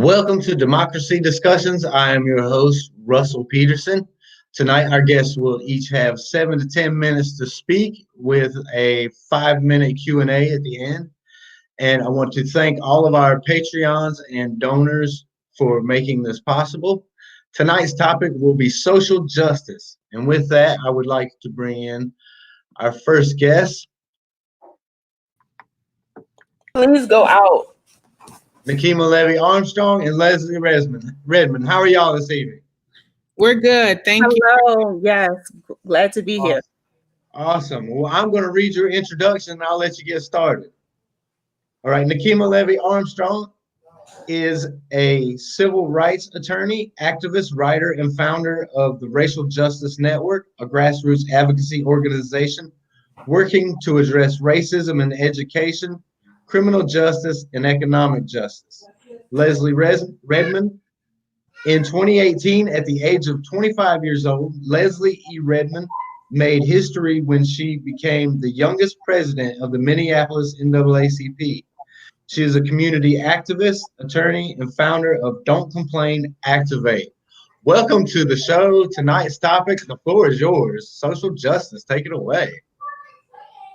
Welcome to Democracy Discussions. I am your host, Russell Peterson. Tonight, our guests will each have 7 to 10 minutes to speak with a 5-minute Q&A at the end. And I want to thank all of our Patreons and donors for making this possible. Tonight's topic will be social justice. And with that, I would like to bring in our first guest. Please go out. Nekima, Levy, Armstrong, and Leslie Redmond. How are y'all this evening? We're good. Thank you. Hello. Yes. Glad to be here. Awesome. Well, I'm going to read your introduction and I'll let you get started. All right. Nekima Levy Armstrong is a civil rights attorney, activist, writer, and founder of the Racial Justice Network, a grassroots advocacy organization working to address racism in education, criminal justice, and economic justice. Leslie Redmond. In 2018, at the age of 25 years old, Leslie E. Redmond made history when she became the youngest president of the Minneapolis NAACP. She is a community activist, attorney, and founder of Don't Complain, Activate. Welcome to the show. Tonight's topic, the floor is yours. Social justice, take it away.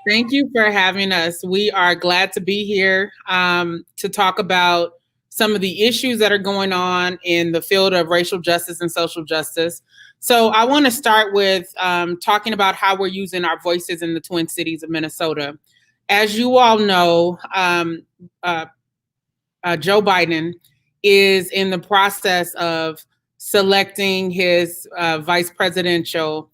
Thank you for having us. We are glad to be here to talk about some of the issues that are going on in the field of racial justice and social justice. So I want to start with talking about how we're using our voices in the Twin Cities of Minnesota. As you all know, Joe Biden is in the process of selecting his vice presidential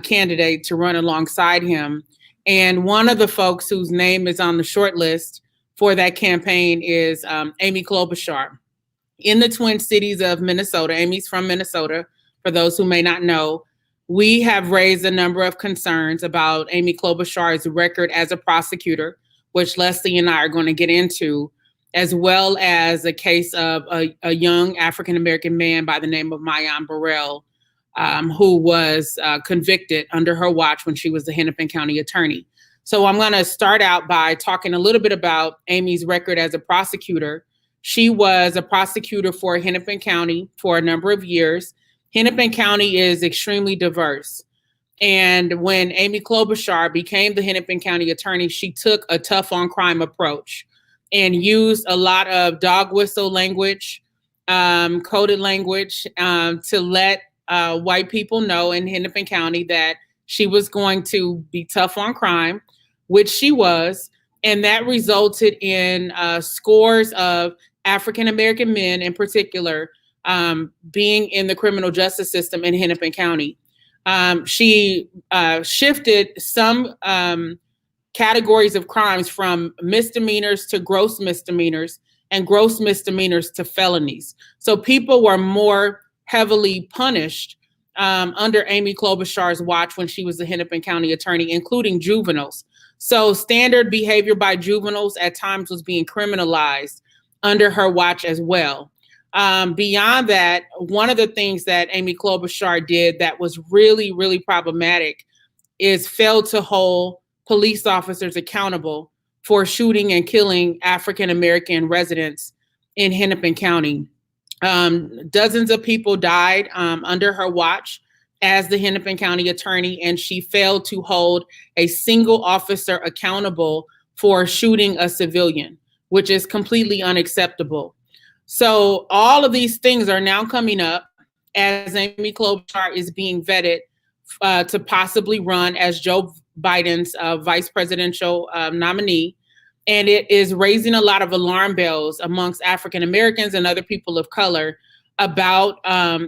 candidate to run alongside him. And one of the folks whose name is on the short list for that campaign is Amy Klobuchar. In the Twin Cities of Minnesota, Amy's from Minnesota, for those who may not know, we have raised a number of concerns about Amy Klobuchar's record as a prosecutor, which Leslie and I are going to get into, as well as a case of a young African-American man by the name of Mayan Burrell, who was convicted under her watch when she was the Hennepin County attorney. So I'm going to start out by talking a little bit about Amy's record as a prosecutor. She was a prosecutor for Hennepin County for a number of years. Hennepin County is extremely diverse. And when Amy Klobuchar became the Hennepin County attorney, she took a tough on crime approach and used a lot of dog whistle language, coded language to let white people know in Hennepin County that she was going to be tough on crime, which she was. And that resulted in scores of African-American men in particular being in the criminal justice system in Hennepin County. She shifted some categories of crimes from misdemeanors to gross misdemeanors and gross misdemeanors to felonies. So people were more heavily punished under Amy Klobuchar's watch when she was the Hennepin County attorney, including juveniles. So standard behavior by juveniles at times was being criminalized under her watch as well. Beyond that, one of the things that Amy Klobuchar did that was really, really problematic is failed to hold police officers accountable for shooting and killing African-American residents in Hennepin County. Dozens of people died under her watch as the Hennepin County attorney, and she failed to hold a single officer accountable for shooting a civilian, which is completely unacceptable. So all of these things are now coming up as Amy Klobuchar is being vetted to possibly run as Joe Biden's vice presidential nominee. And it is raising a lot of alarm bells amongst African Americans and other people of color about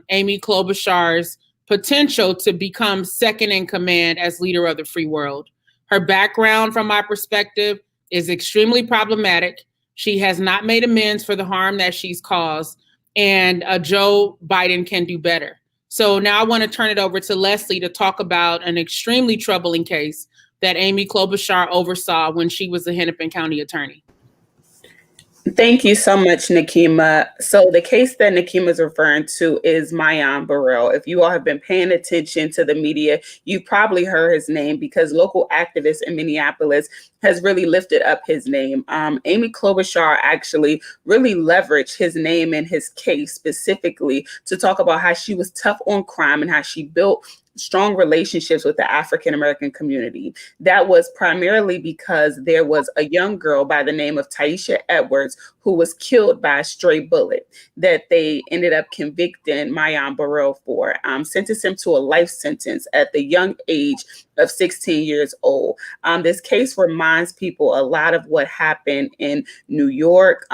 Amy Klobuchar's potential to become second in command as leader of the free world. Her background, from my perspective, is extremely problematic. She has not made amends for the harm that she's caused, and Joe Biden can do better. So now I want to turn it over to Leslie to talk about an extremely troubling case that Amy Klobuchar oversaw when she was the Hennepin County attorney. Thank you so much, Nekima. So the case that Nekima is referring to is Mayan Burrell. If you all have been paying attention to the media, you've probably heard his name because local activists in Minneapolis has really lifted up his name. Amy Klobuchar actually really leveraged his name in his case specifically to talk about how she was tough on crime and how she built strong relationships with the African American community. That was primarily because there was a young girl by the name of Taisha Edwards who was killed by a stray bullet that they ended up convicting Mayan Burrell for, sentenced him to a life sentence at the young age of 16 years old. This case reminds people a lot of what happened in New York.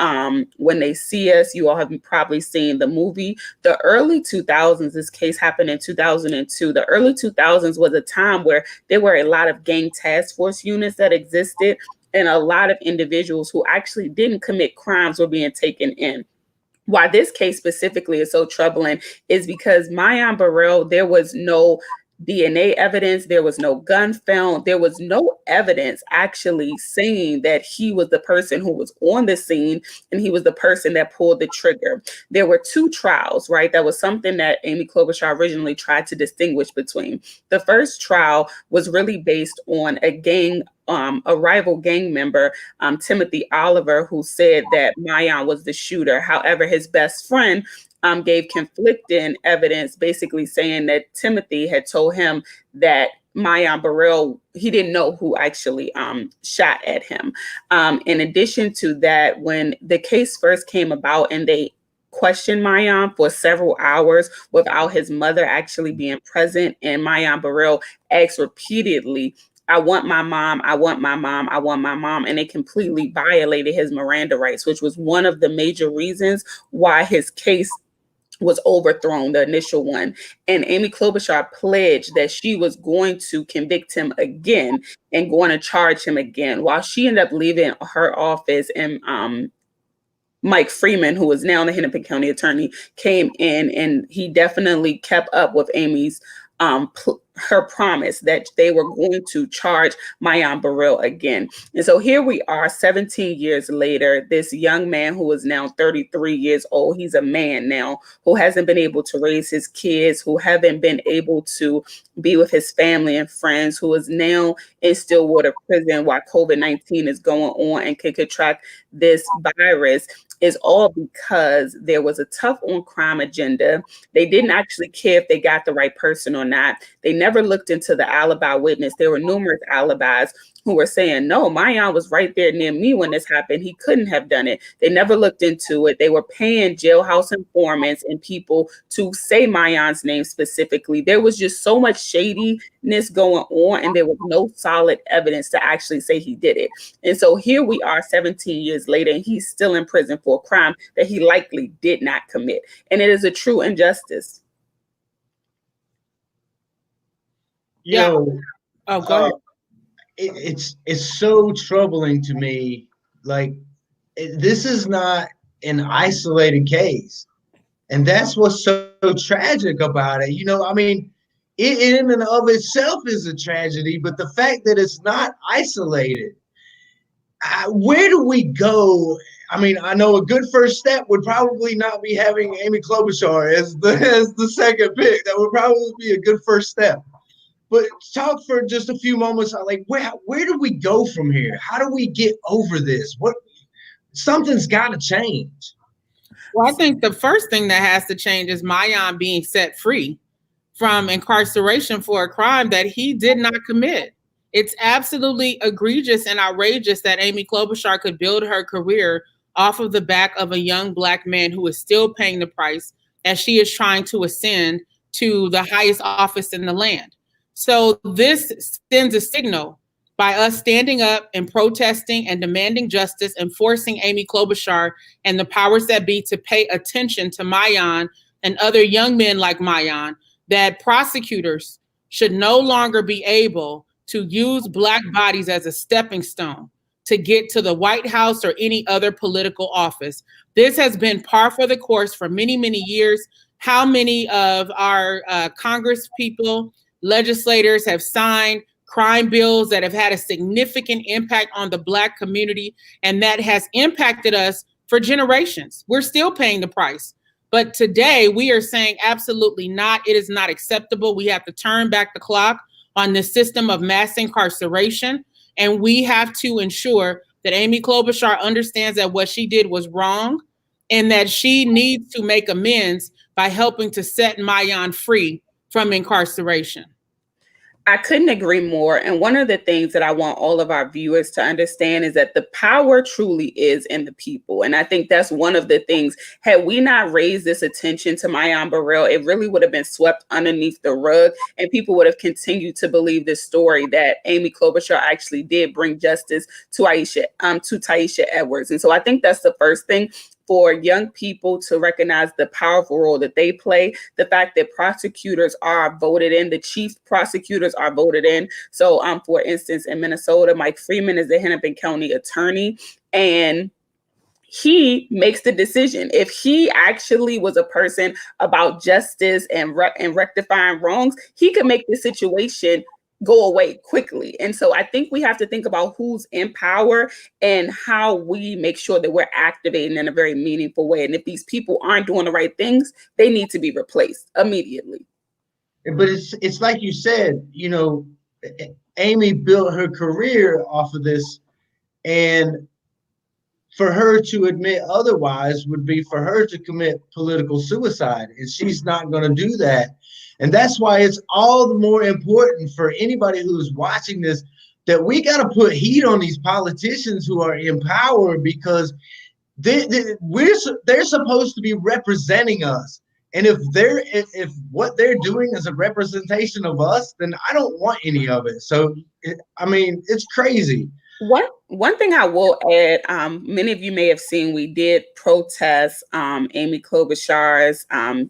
When they see us, you all have probably seen the movie. The early 2000s, this case happened in 2002. The early 2000s was a time where there were a lot of gang task force units that existed, and a lot of individuals who actually didn't commit crimes were being taken in. Why this case specifically is so troubling is because Mayan Burrell, there was no DNA evidence, there was no gun found, there was no evidence actually saying that he was the person who was on the scene and he was the person that pulled the trigger. There were two trials, right? That was something that Amy Klobuchar originally tried to distinguish between. The first trial was really based on a rival gang member, Timothy Oliver, who said that Mayan was the shooter. However, his best friend gave conflicting evidence, basically saying that Timothy had told him that Mayan Burrell, he didn't know who actually shot at him. In addition to that, when the case first came about and they questioned Mayan for several hours without his mother actually being present, and Mayan Burrell asked repeatedly, I want my mom, I want my mom, I want my mom. And they completely violated his Miranda rights, which was one of the major reasons why his case was overthrown, the initial one. And Amy Klobuchar pledged that she was going to convict him again and going to charge him again. While she ended up leaving her office, and Mike Freeman, who is now the Hennepin County attorney, came in, and he definitely kept up with Amy's her promise that they were going to charge Mayan Burrell again. And so here we are 17 years later, this young man who is now 33 years old, he's a man now, who hasn't been able to raise his kids, who haven't been able to be with his family and friends, who is now in Stillwater prison while COVID-19 is going on and can contract this virus, is all because there was a tough on crime agenda. They didn't actually care if they got the right person or not. They never looked into the alibi witness. There were numerous alibis who were saying, no, Mayan was right there near me when this happened. He couldn't have done it. They never looked into it. They were paying jailhouse informants and people to say Mayan's name specifically. There was just so much shadiness going on, and there was no solid evidence to actually say he did it. And so here we are 17 years later, and he's still in prison for a crime that he likely did not commit. And it is a true injustice. Yo, Oh, go ahead. It's so troubling to me. Like, this is not an isolated case, and that's what's so tragic about it. You know, I mean, it in and of itself is a tragedy, but the fact that it's not isolated, where do we go? I mean, I know a good first step would probably not be having Amy Klobuchar as the second pick. That would probably be a good first step. But talk for just a few moments. Like, where do we go from here? How do we get over this? Something's got to change. Well, I think the first thing that has to change is Mayan being set free from incarceration for a crime that he did not commit. It's absolutely egregious and outrageous that Amy Klobuchar could build her career off of the back of a young Black man who is still paying the price as she is trying to ascend to the highest office in the land. So this sends a signal by us standing up and protesting and demanding justice and forcing Amy Klobuchar and the powers that be to pay attention to Mayan and other young men like Mayan, that prosecutors should no longer be able to use Black bodies as a stepping stone to get to the White House or any other political office. This has been par for the course for many, many years. How many of our Congress people, legislators have signed crime bills that have had a significant impact on the Black community, and that has impacted us for generations. We're still paying the price. But today we are saying absolutely not. It is not acceptable. We have to turn back the clock on this system of mass incarceration. And we have to ensure that Amy Klobuchar understands that what she did was wrong and that she needs to make amends by helping to set Maayan free from incarceration. I couldn't agree more. And one of the things that I want all of our viewers to understand is that the power truly is in the people. And I think that's one of the things, had we not raised this attention to Maayan Burrell, it really would have been swept underneath the rug and people would have continued to believe this story that Amy Klobuchar actually did bring justice to Taisha Edwards. And so I think that's the first thing, for young people to recognize the powerful role that they play, the fact that prosecutors are voted in, the chief prosecutors are voted in. So for instance, in Minnesota, Mike Freeman is the Hennepin County attorney, and he makes the decision. If he actually was a person about justice and rectifying wrongs, he could make the situation go away quickly. And so I think we have to think about who's in power and how we make sure that we're activating in a very meaningful way. And if these people aren't doing the right things, they need to be replaced immediately. But it's like you said, you know, Amy built her career off of this, and for her to admit otherwise would be for her to commit political suicide, and she's not going to do that. And that's why it's all the more important for anybody who's watching this that we got to put heat on these politicians who are in power, because they're supposed to be representing us. And if what they're doing is a representation of us, then I don't want any of it. So, I mean, it's crazy. One thing I will add, many of you may have seen, we did protest Amy Klobuchar's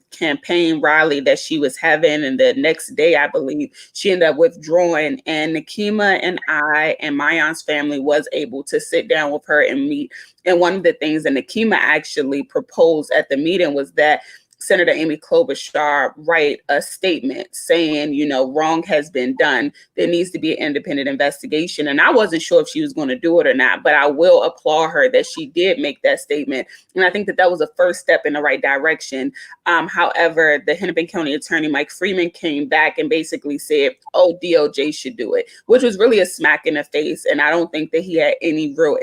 campaign rally that she was having, and the next day, I believe, she ended up withdrawing, and Nekima and I and Maayan's family was able to sit down with her and meet. And one of the things that Nekima actually proposed at the meeting was that Senator Amy Klobuchar write a statement saying, you know, wrong has been done. There needs to be an independent investigation. And I wasn't sure if she was going to do it or not, but I will applaud her that she did make that statement. And I think that that was a first step in the right direction. However, the Hennepin County attorney, Mike Freeman, came back and basically said, oh, DOJ should do it, which was really a smack in the face. And I don't think that he had any real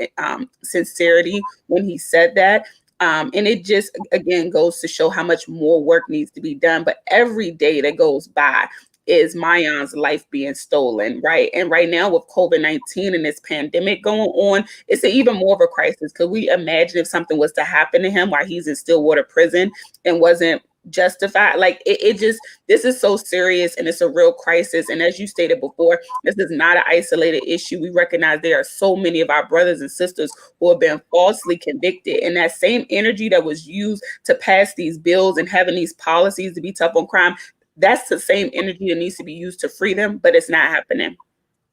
sincerity when he said that. And it just, again, goes to show how much more work needs to be done. But every day that goes by is Maayan's life being stolen, right? And right now with COVID-19 and this pandemic going on, it's even more of a crisis. Could we imagine if something was to happen to him while he's in Stillwater prison and wasn't justified? Like this is so serious, and it's a real crisis. And as you stated before, this is not an isolated issue. We recognize there are so many of our brothers and sisters who have been falsely convicted, and that same energy that was used to pass these bills and having these policies to be tough on crime, that's the same energy that needs to be used to free them, but it's not happening.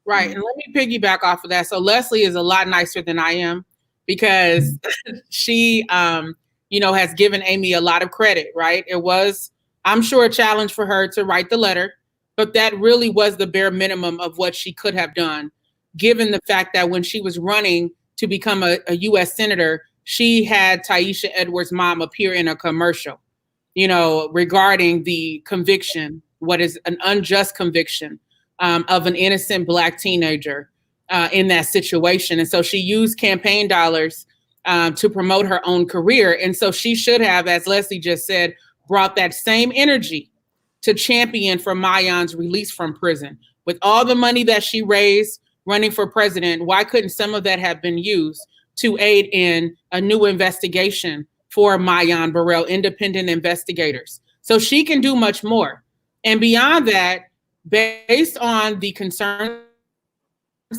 Right. And let me piggyback off of that. So Leslie is a lot nicer than I am, because she has given Amy a lot of credit, right? It was, I'm sure, a challenge for her to write the letter, but that really was the bare minimum of what she could have done, given the fact that when she was running to become a U.S. senator, she had Taisha Edwards' mom appear in a commercial, regarding the conviction, what is an unjust conviction of an innocent Black teenager in that situation. And so she used campaign dollars to promote her own career. And so she should have, as Leslie just said, brought that same energy to champion for Maayan's release from prison. With all the money that she raised running for president, why couldn't some of that have been used to aid in a new investigation for Maayan Burrell, independent investigators? So she can do much more. And beyond that, based on the concerns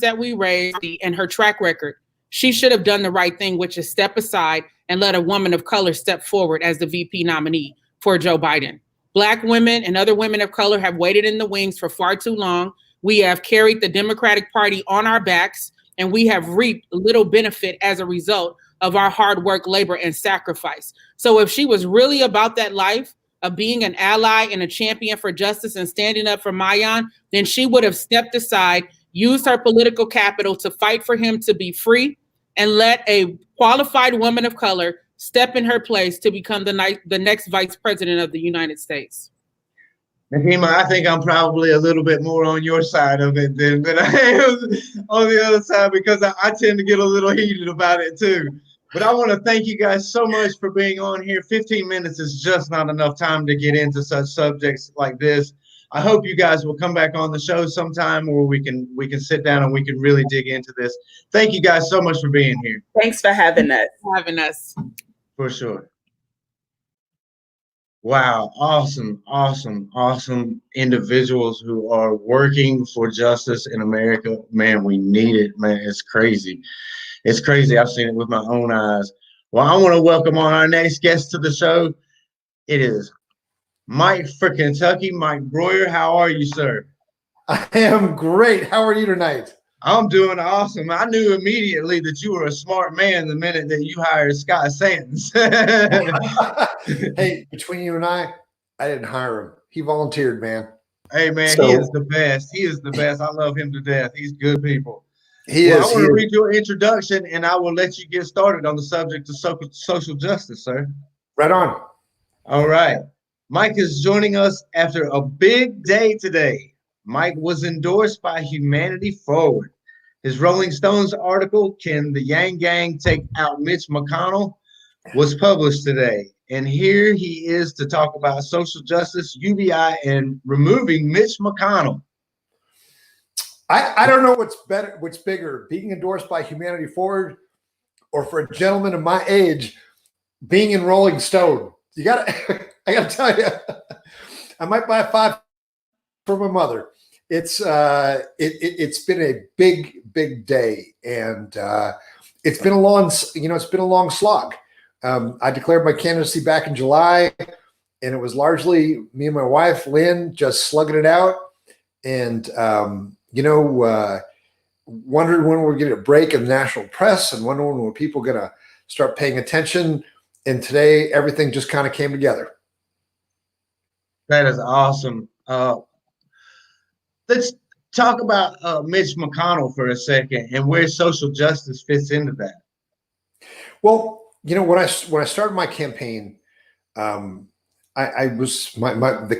that we raised and her track record, she should have done the right thing, which is step aside and let a woman of color step forward as the VP nominee for Joe Biden. Black women and other women of color have waited in the wings for far too long. We have carried the Democratic Party on our backs, and we have reaped little benefit as a result of our hard work, labor, and sacrifice. So if she was really about that life of being an ally and a champion for justice and standing up for Maayan, then she would have stepped aside, used her political capital to fight for him to be free, and let a qualified woman of color step in her place to become the next vice president of the United States. Nekima, I think I'm probably a little bit more on your side of it than I am on the other side, because I tend to get a little heated about it too. But I want to thank you guys so much for being on here. 15 minutes is just not enough time to get into such subjects like this. I hope you guys will come back on the show sometime where we can sit down and we can really dig into this. Thank you guys so much for being here. Thanks for having us. For sure. Wow, awesome, awesome, awesome individuals who are working for justice in America. Man, we need it, man. It's crazy. It's crazy. I've seen it with my own eyes. Well, I want to welcome on our next guest to the show. It is Mike for Kentucky, Mike Broihier. How are you, sir? I am great. How are you tonight? I'm doing awesome. I knew immediately that you were a smart man the minute that you hired Scott Santens. Hey, between you and I didn't hire him. He volunteered, man. Hey, man, he is the best. He is the best. I love him to death. He's good people. I want to read your introduction, and I will let you get started on the subject of social justice, sir. Right on. All right. Mike is joining us after a big day today. Mike was endorsed by Humanity Forward. His Rolling Stones article, Can the Yang Gang Take Out Mitch McConnell?, was published today. And here he is to talk about social justice, UBI, and removing Mitch McConnell. I don't know what's bigger, being endorsed by Humanity Forward or for a gentleman of my age, being in Rolling Stone. I gotta tell you, I might buy 5 for my mother. It's been a big day, and it's been a long slog. I declared my candidacy back in July, and it was largely me and my wife Lynn just slugging it out, and wondering when we're getting a break in the national press, and wondering when people going to start paying attention. And today, everything just kind of came together. That is awesome. Let's talk about Mitch McConnell for a second and where social justice fits into that. Well, when I started my campaign, the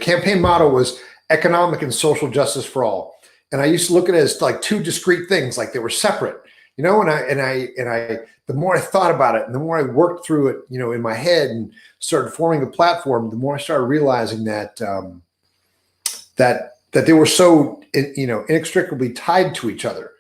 campaign motto was economic and social justice for all, and I used to look at it as like two discrete things, like they were separate. And the more I thought about it, and the more I worked through it, in my head and started forming a platform, the more I started realizing that that they were so inextricably tied to each other,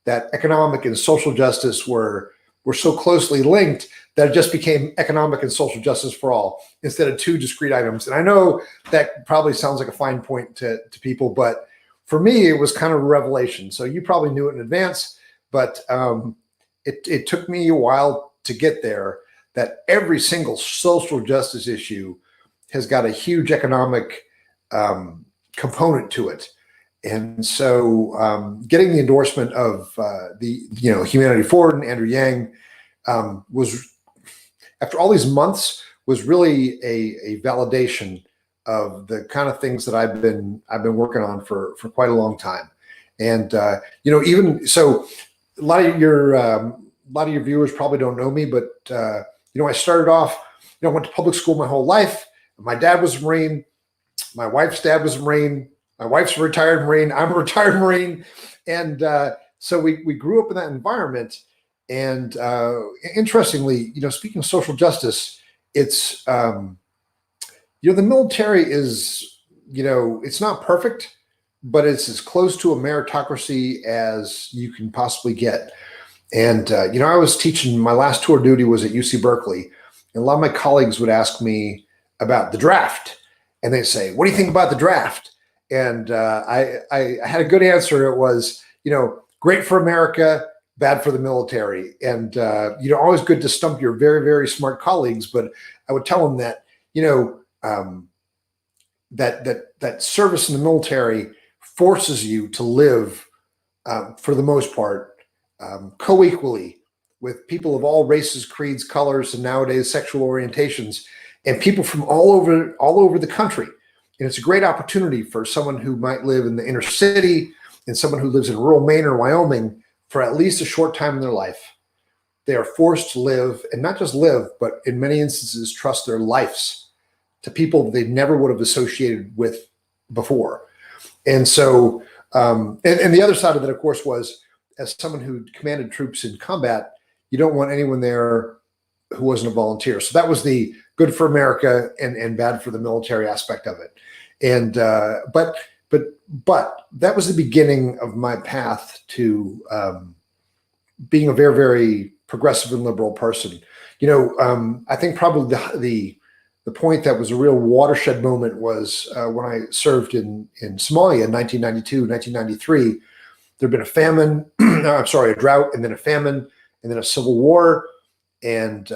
that economic and social justice were so closely linked that it just became economic and social justice for all instead of two discrete items. And I know that probably sounds like a fine point to people, but for me, it was kind of a revelation. So you probably knew it in advance, but it took me a while to get there, that every single social justice issue has got a huge economic component to it. And so getting the endorsement of Humanity Forward and Andrew Yang was, after all these months, was really a validation of the kind of things that I've been working on for quite a long time. And even so, a lot of your viewers probably don't know me, but I started off, I went to public school my whole life. My dad was a Marine. My wife's dad was a Marine. My wife's a retired Marine. I'm a retired Marine. And so we grew up in that environment. And interestingly, speaking of social justice, it's, the military is, it's not perfect, but it's as close to a meritocracy as you can possibly get. And, I was teaching, my last tour of duty was at UC Berkeley. And a lot of my colleagues would ask me about the draft. And they'd say, what do you think about the draft? And I had a good answer. It was, great for America, bad for the military. And, always good to stump your very, very smart colleagues. But I would tell them that, that service in the military forces you to live, for the most part, co-equally with people of all races, creeds, colors, and nowadays sexual orientations, and people from all over the country. And it's a great opportunity for someone who might live in the inner city and someone who lives in rural Maine or Wyoming for at least a short time in their life they are forced to live, and not just live, but in many instances trust their lives to people they never would have associated with before. And so, and the other side of it, of course, was as someone who commanded troops in combat, you don't want anyone there who wasn't a volunteer. So that was the good for America and bad for the military aspect of it. And but that was the beginning of my path to being a very, very progressive and liberal person. You know, I think probably the point that was a real watershed moment was when I served in Somalia in 1992, 1993. There'd been a famine, a drought, and then a famine, and then a civil war. And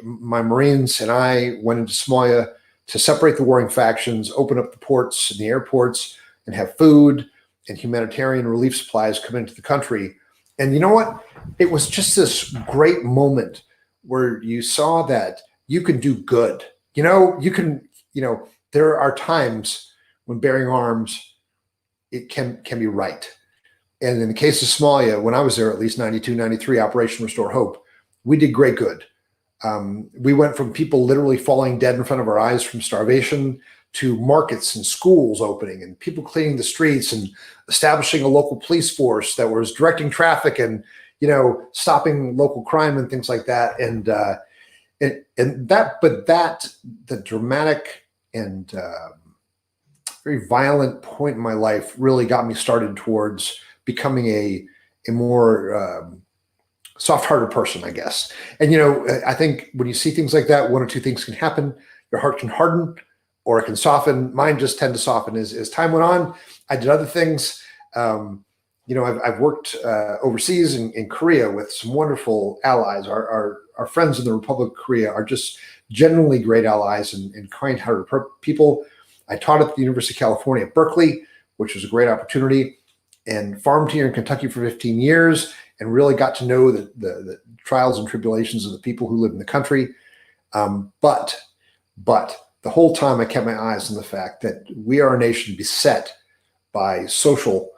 my Marines and I went into Somalia to separate the warring factions, open up the ports and the airports, and have food and humanitarian relief supplies come into the country. And you know what? It was just this great moment where you saw that you can do good. You know, there are times when bearing arms, it can be right. And in the case of Somalia, when I was there, at least 92, 93, Operation Restore Hope, we did great good. We went from people literally falling dead in front of our eyes from starvation to markets and schools opening and people cleaning the streets and establishing a local police force that was directing traffic and, you know, stopping local crime and things like that. The dramatic and very violent point in my life really got me started towards becoming a more soft-hearted person, I guess. And, you know, I think when you see things like that, one or two things can happen. Your heart can harden or it can soften. Mine just tend to soften as time went on. I did other things. You know, I've worked overseas in Korea with some wonderful allies. Our friends in the Republic of Korea are just genuinely great allies and kind-hearted people. I taught at the University of California at Berkeley, which was a great opportunity, and farmed here in Kentucky for 15 years and really got to know the trials and tribulations of the people who live in the country. But the whole time I kept my eyes on the fact that we are a nation beset by social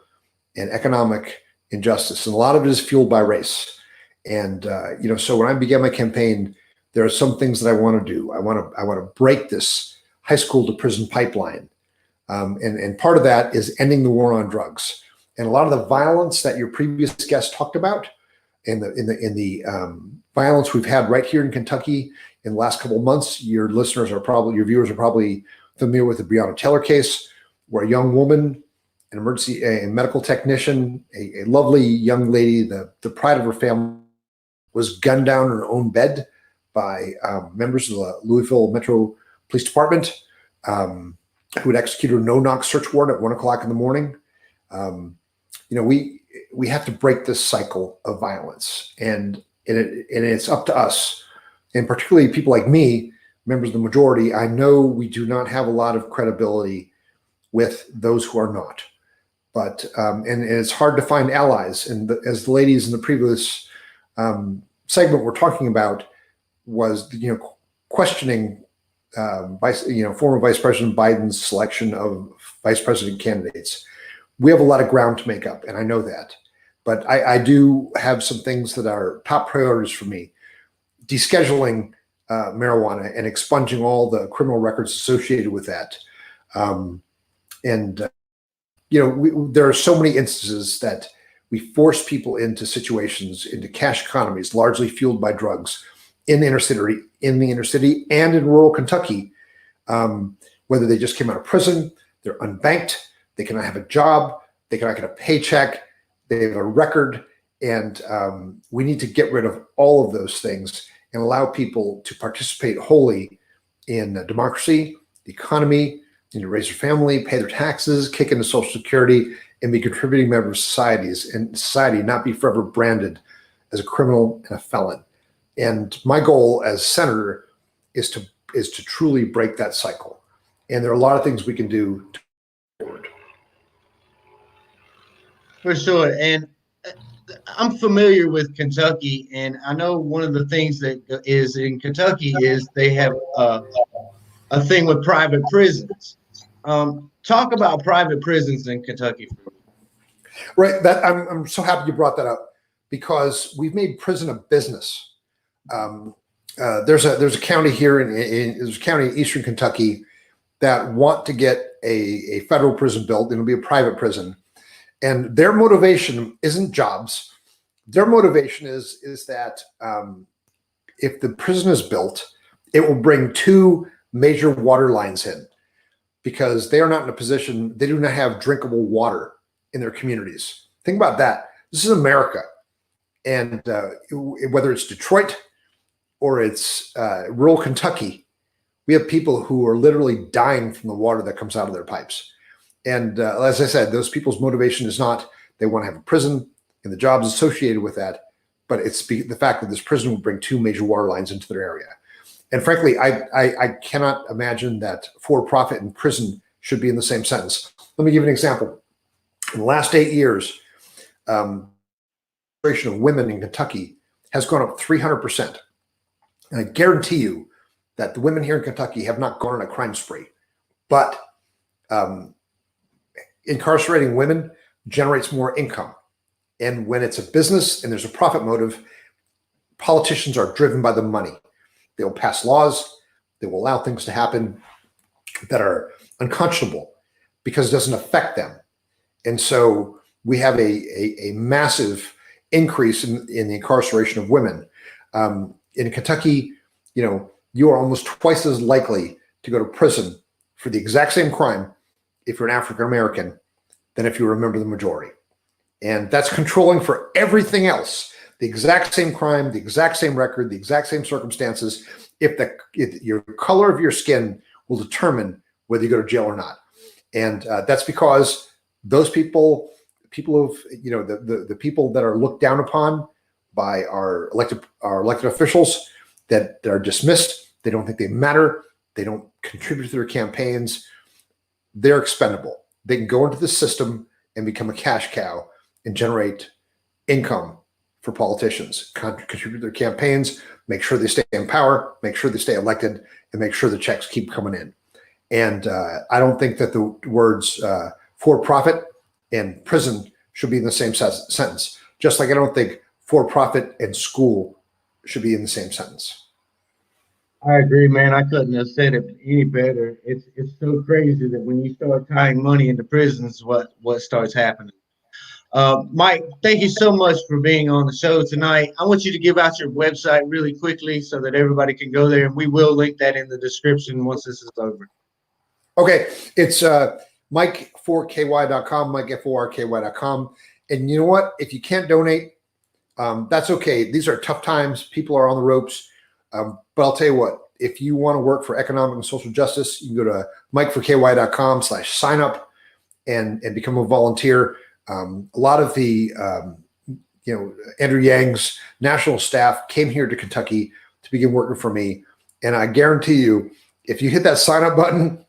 and economic injustice. And a lot of it is fueled by race. And, you know, so when I began my campaign, there are some things that I want to do. I want to break this high school to prison pipeline. And part of that is ending the war on drugs. And a lot of the violence that your previous guest talked about and the violence we've had right here in Kentucky in the last couple of months, your viewers are probably familiar with the Breonna Taylor case, where a young woman, an emergency medical technician, a lovely young lady, the pride of her family, was gunned down in her own bed by members of the Louisville Metro Police Department, who had executed a no-knock search warrant at 1 o'clock in the morning. You know, we have to break this cycle of violence, and it's up to us, and particularly people like me, members of the majority. I know we do not have a lot of credibility with those who are not, but and it's hard to find allies. And as the ladies in the previous segment were talking about, was, you know, questioning former Vice President Biden's selection of vice president candidates. We have a lot of ground to make up, and I know that. But I do have some things that are top priorities for me. Descheduling marijuana and expunging all the criminal records associated with that. You know, there are so many instances that we force people into situations, into cash economies, largely fueled by drugs, in the inner city and in rural Kentucky, whether they just came out of prison, they're unbanked, they cannot have a job, they cannot get a paycheck, they have a record, and we need to get rid of all of those things and allow people to participate wholly in democracy, the economy, and to raise their family, pay their taxes, kick into Social Security, and be contributing members of society, not be forever branded as a criminal and a felon. And my goal as senator is to truly break that cycle. And there are a lot of things we can do to forward. For sure. And I'm familiar with Kentucky, and I know one of the things that is in Kentucky is they have a thing with private prisons. Talk about private prisons in Kentucky for me. Right. That I'm so happy you brought that up, because we've made prison a business. There's a county here there's a county in Eastern Kentucky that want to get a federal prison built. It'll be a private prison, and their motivation isn't jobs. Their motivation is that if the prison is built, it will bring 2 major water lines in, because they are not in a position, they do not have drinkable water in their communities. Think about that. This is America. And whether it's Detroit or it's rural Kentucky, we have people who are literally dying from the water that comes out of their pipes. And as I said, those people's motivation is not they want to have a prison and the jobs associated with that, but it's the fact that this prison will bring 2 major water lines into their area. And frankly, I cannot imagine that for-profit and prison should be in the same sentence. Let me give you an example. In the last 8 years, the of women in Kentucky has gone up 300%. And I guarantee you that the women here in Kentucky have not gone on a crime spree, but incarcerating women generates more income. And when it's a business and there's a profit motive, politicians are driven by the money. They'll pass laws, they will allow things to happen that are unconscionable because it doesn't affect them. And so we have a massive increase in the incarceration of women. In Kentucky, you are almost twice as likely to go to prison for the exact same crime if you're an African American than if you were a member of the majority. And that's controlling for everything else. The exact same crime, the exact same record, the exact same circumstances. If your color of your skin will determine whether you go to jail or not. And that's because those people of, the people that are looked down upon by our elected officials that are dismissed, they don't think they matter, they don't contribute to their campaigns, they're expendable. They can go into the system and become a cash cow and generate income for politicians, contribute to their campaigns, make sure they stay in power, make sure they stay elected, and make sure the checks keep coming in. And I don't think that the words for-profit and prison should be in the same sentence, just like I don't think for-profit and school should be in the same sentence. I agree, man. I couldn't have said it any better. It's so crazy that when you start tying money into prisons, what starts happening. Mike, thank you so much for being on the show tonight. I want you to give out your website really quickly so that everybody can go there, and we will link that in the description once this is over. Okay, it's Mike4ky.com, Mike4ky.com. And you know what? If you can't donate, that's okay. These are tough times. People are on the ropes. But I'll tell you what, if you want to work for economic and social justice, you can go to Mike4ky.com/sign up and become a volunteer. A lot of the, Andrew Yang's national staff came here to Kentucky to begin working for me. And I guarantee you, if you hit that sign up button,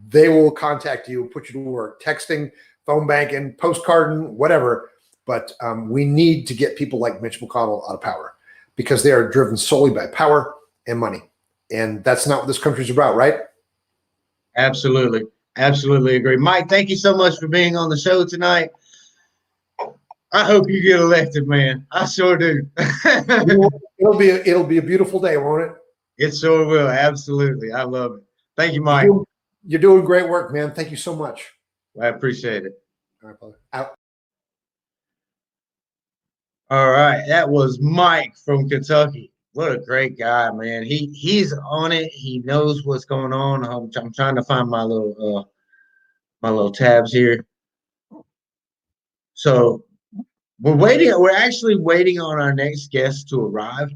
they will contact you, put you to work, texting, phone banking, postcarding, whatever. But we need to get people like Mitch McConnell out of power because they are driven solely by power and money. And that's not what this country's about, right? Absolutely. Absolutely agree. Mike, thank you so much for being on the show tonight. I hope you get elected, man. I sure do. It'll be a beautiful day, won't it? It sure will. Absolutely. I love it. Thank you, Mike. You're doing great work, man. Thank you so much. I appreciate it. All right, brother. Out. All right. That was Mike from Kentucky. What a great guy, man. He's on it. He knows what's going on. I'm trying to find my little tabs here. So we're actually waiting on our next guest to arrive,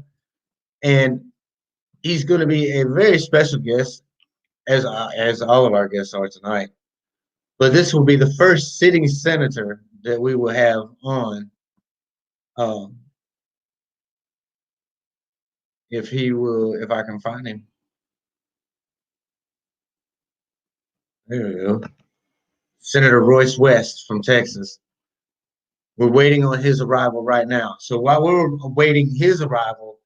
and he's going to be a very special guest, as all of our guests are tonight. But this will be the first sitting senator that we will have on. If I can find him. There we go. Senator Royce West from Texas. We're waiting on his arrival right now. So while we're awaiting his arrival,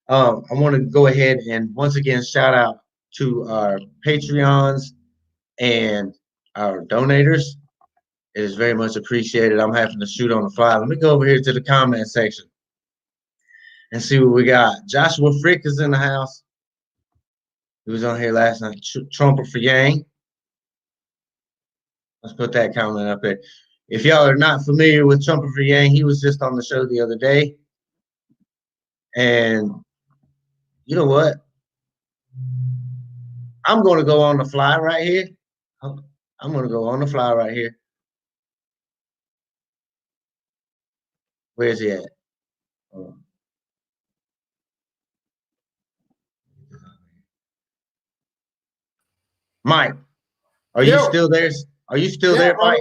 I want to go ahead and once again shout out to our Patreons and our donators. It is very much appreciated. I'm having to shoot on the fly. Let me go over here to the comment section. and see what we got. Joshua Frick is in the house. He was on here last night. Trumper for Yang. Let's put that comment up there. If y'all are not familiar with Trumper for Yang, he was just on the show the other day. And you know what? I'm going to go on the fly right here. I'm going to go on the fly right here. Where's he at? Mike, are you still there? Are you still there, Mike?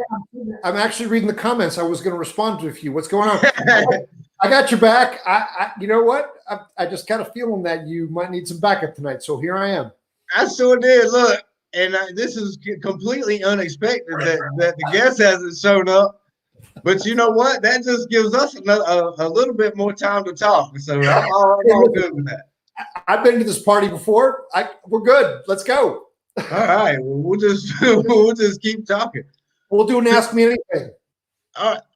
I'm actually reading the comments. I was going to respond to a few. What's going on? I got your back. You know what? I just kind of feeling that you might need some backup tonight. So here I am. I sure did. Look, and this is completely unexpected that the guest hasn't shown up. But you know what? That just gives us a little bit more time to talk. So I'm all good with that. I've been to this party before. We're good. Let's go. All right. Well, we'll just keep talking. We'll do an Ask Me Anything.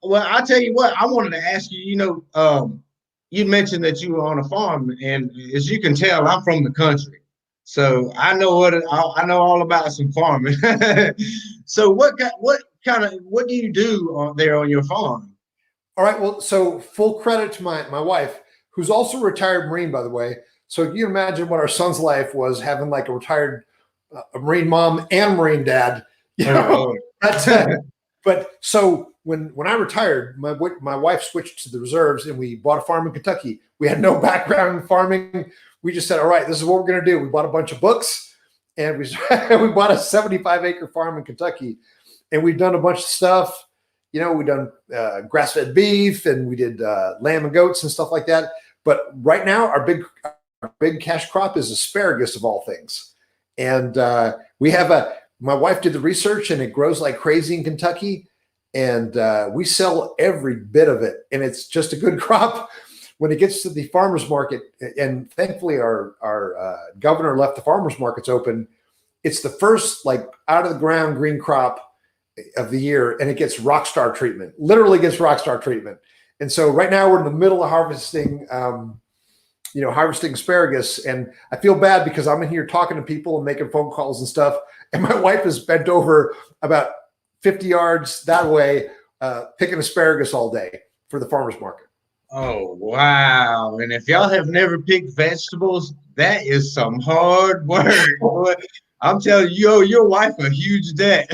Well, I'll tell you what. I wanted to ask you. You mentioned that you were on a farm, and as you can tell, I'm from the country, so I know all about some farming. So what do you do there on your farm? All right. Well, so full credit to my wife, who's also a retired Marine, by the way. So you imagine what our son's life was, having like a retired a Marine mom and Marine dad. You know, but so when I retired, my wife switched to the reserves, and we bought a farm in Kentucky. We had no background in farming. We just said, all right, this is what we're going to do. We bought a bunch of books, and we bought a 75-acre farm in Kentucky, and we've done a bunch of stuff. You know, we've done grass-fed beef, and we did lamb and goats and stuff like that. But right now, our big cash crop is asparagus, of all things. And we have my wife did the research, and it grows like crazy in Kentucky. And we sell every bit of it. And it's just a good crop when it gets to the farmer's market. And thankfully, our governor left the farmer's markets open. It's the first like out of the ground green crop of the year. And it gets rock star treatment, literally gets rock star treatment. And so right now we're in the middle of harvesting harvesting asparagus. And I feel bad because I'm in here talking to people and making phone calls and stuff. And my wife is bent over about 50 yards that way, picking asparagus all day for the farmer's market. Oh, wow. And if y'all have never picked vegetables, that is some hard work. I'm telling you, your wife a huge debt.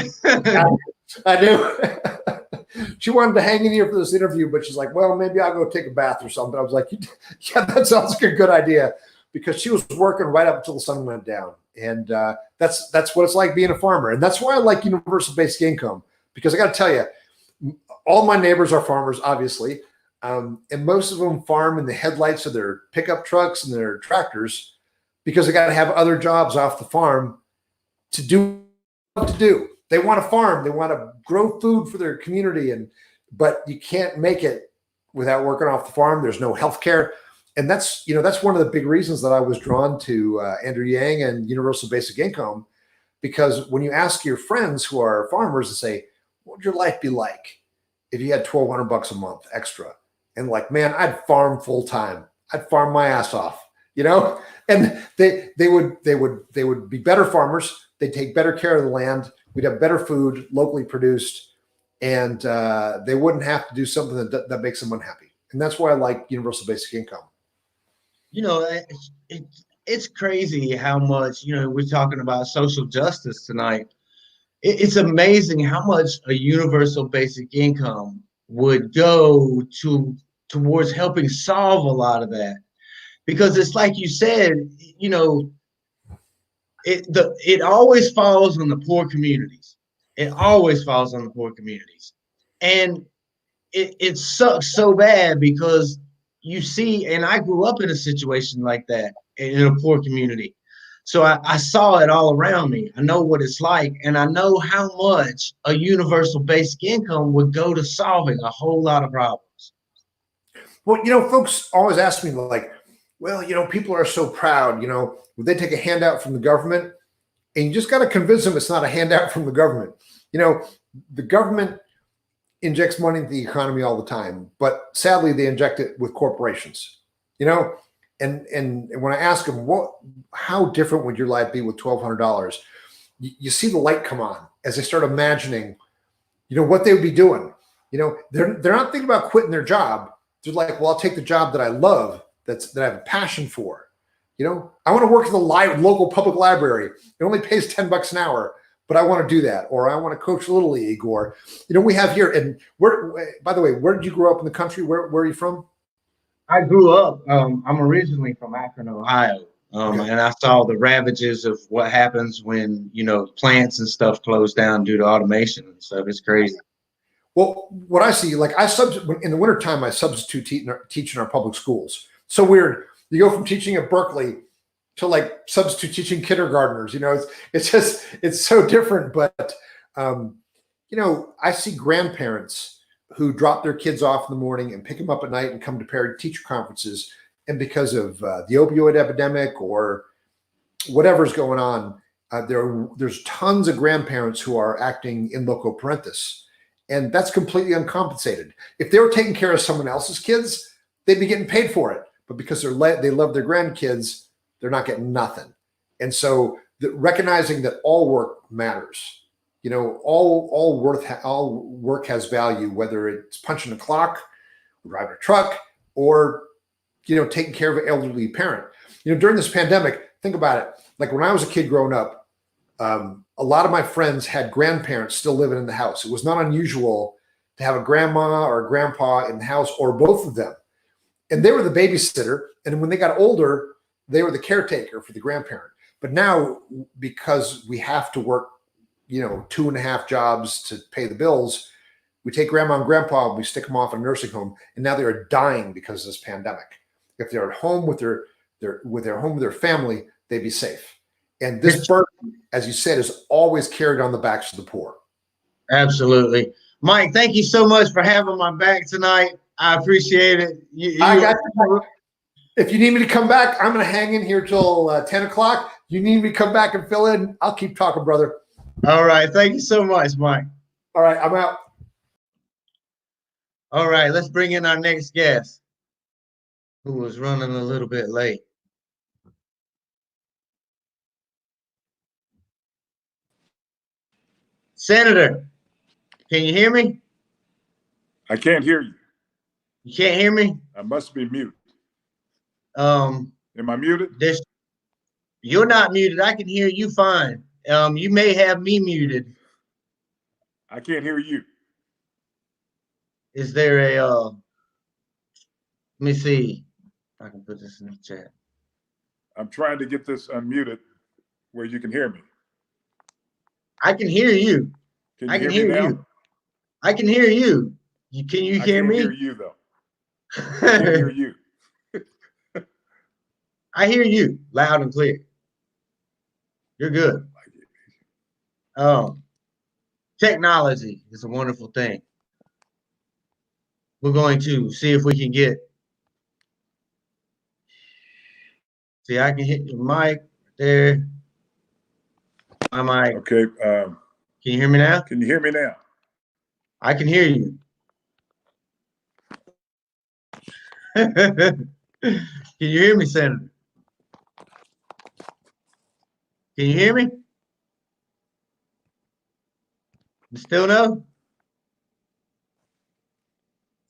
I do. She wanted to hang in here for this interview, but she's like, well, maybe I'll go take a bath or something. I was like, yeah, that sounds like a good idea, because she was working right up until the sun went down. And that's what it's like being a farmer. And that's why I like universal basic income, because I got to tell you, all my neighbors are farmers, obviously. And most of them farm in the headlights of their pickup trucks and their tractors, because they got to have other jobs off the farm to do what to do. They want to farm. They want to grow food for their community, but you can't make it without working off the farm. There's no health care. And that's one of the big reasons that I was drawn to Andrew Yang and universal basic income, because when you ask your friends who are farmers and say, what would your life be like if you had $1,200 a month extra? And like, man, I'd farm full time. I'd farm my ass off, and they would be better farmers. They'd take better care of the land. We'd have better food, locally produced, and they wouldn't have to do something that makes them unhappy. And that's why I like universal basic income. It's crazy how much, we're talking about social justice tonight. It's amazing how much a universal basic income would go towards helping solve a lot of that. Because it's like you said, it always falls on the poor communities. It always falls on the poor communities. And it sucks so bad, because you see, and I grew up in a situation like that in a poor community. So I saw it all around me. I know what it's like, and I know how much a universal basic income would go to solving a whole lot of problems. Well, folks always ask me like, well, people are so proud, would they take a handout from the government? And you just got to convince them it's not a handout from the government. The government injects money into the economy all the time, but sadly they inject it with corporations. you know. And when I ask them, how different would your life be with $1,200? You see the light come on as they start imagining, you know, what they would be doing. You know, they're not thinking about quitting their job. They're like, well, I'll take the job that I love, that I have a passion for. You know, I want to work in the local public library. It only pays $10 an hour, but I want to do that. Or I want to coach Little League. Or, you know, we have here. And by the way, where did you grow up in the country? Where are you from? I grew up, I'm originally from Akron, Ohio. Okay. And I saw the ravages of what happens when, you know, plants and stuff close down due to automation and stuff. It's crazy. Well, what I see, like in the wintertime, I substitute teach in our public schools. So weird. You go from teaching at Berkeley to like substitute teaching kindergartners. You know, it's so different. But you know, I see grandparents who drop their kids off in the morning and pick them up at night and come to parent-teacher conferences. And because of the opioid epidemic or whatever's going on, there's tons of grandparents who are acting in loco parentis. And that's completely uncompensated. If they were taking care of someone else's kids, they'd be getting paid for it. But because they love their grandkids, they're not getting nothing. And so recognizing that all work matters. You know, all work has value, whether it's punching a clock, driving a truck, or, you know, taking care of an elderly parent. You know, during this pandemic, think about it. Like when I was a kid growing up, a lot of my friends had grandparents still living in the house. It was not unusual to have a grandma or a grandpa in the house, or both of them. And they were the babysitter. And when they got older, they were the caretaker for the grandparent. But now, because we have to work, you know, 2.5 jobs to pay the bills, we take grandma and grandpa and we stick them off in a nursing home, and now they are dying because of this pandemic. If they're at home with their family, they'd be safe. And this burden, as you said, is always carried on the backs of the poor. Absolutely. Mike, thank you so much for having my back tonight. I appreciate it. I got you. If you need me to come back, I'm going to hang in here till 10 o'clock. You need me to come back and fill in, I'll keep talking, brother. All right. Thank you so much, Mike. All right. I'm out. All right. Let's bring in our next guest, who was running a little bit late. Senator, can you hear me? I can't hear you. You can't hear me? I must be muted. Am I muted? You're not muted. I can hear you fine. You may have me muted. I can't hear you. Is there a let me see if I can put this in the chat. I'm trying to get this unmuted where you can hear me. I can hear you. Can you hear me now? you. I can hear you. Can you hear me? I can't hear you though. I can't hear you. I hear you loud and clear. You're good. Technology is a wonderful thing. We're going to see if we can get. See, I can hit your mic there. My mic. Okay. Can you hear me now? Can you hear me now? I can hear you. Can you hear me, Senator? Can you hear me? You still no?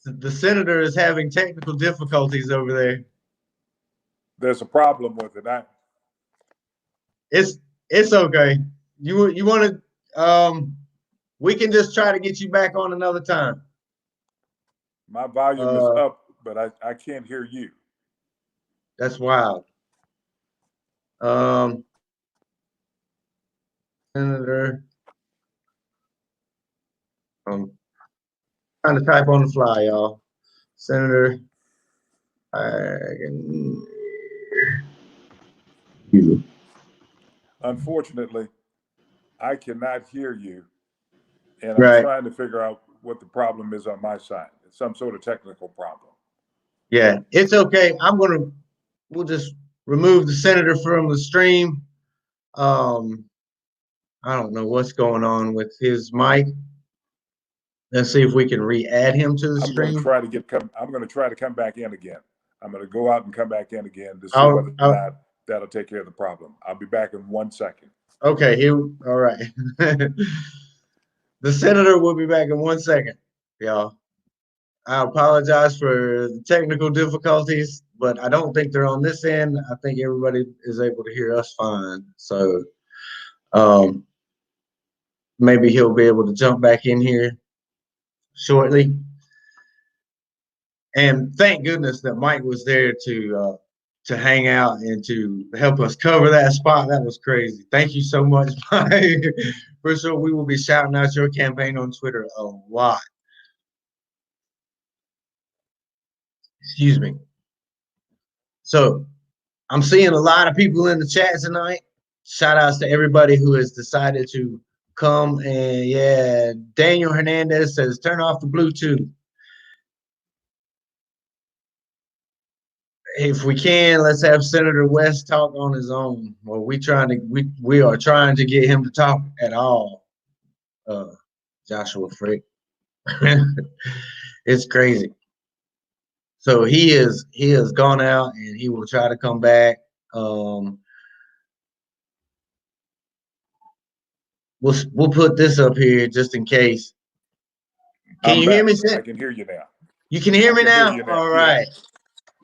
The senator is having technical difficulties over there. There's a problem with it. It's okay. You want to? We can just try to get you back on another time. My volume is up, but I can't hear you. That's wild. Senator, trying to type on the fly, y'all. Senator, Unfortunately, I cannot hear you, and Right. I'm trying to figure out what the problem is on my side. It's some sort of technical problem. Yeah, it's okay. We'll just remove the senator from the stream. I don't know what's going on with his mic. Let's see if we can re-add him to the stream. I'm going to try to come back in again. I'm going to go out and come back in again to see Oh, whether or not that'll take care of the problem. I'll be back in 1 second. okay, all right. The senator will be back in 1 second, y'all. I apologize for the technical difficulties, but I don't think they're on this end. I think everybody is able to hear us fine. So maybe he'll be able to jump back in here shortly. And thank goodness that Mike was there to hang out and to help us cover that spot. That was crazy. Thank you so much, Mike. For sure, we will be shouting out your campaign on Twitter a lot. Excuse me. So I'm seeing a lot of people in the chat tonight. Shout outs to everybody who has decided to come. And yeah, Daniel Hernandez says, turn off the Bluetooth. If we can, let's have Senator West talk on his own. Well, we are trying to get him to talk at all. Joshua Frick. It's crazy. So he has gone out and he will try to come back. We'll put this up here just in case. Can you hear me, Sid? I can hear you now. You can hear me now? Hear you now. All right.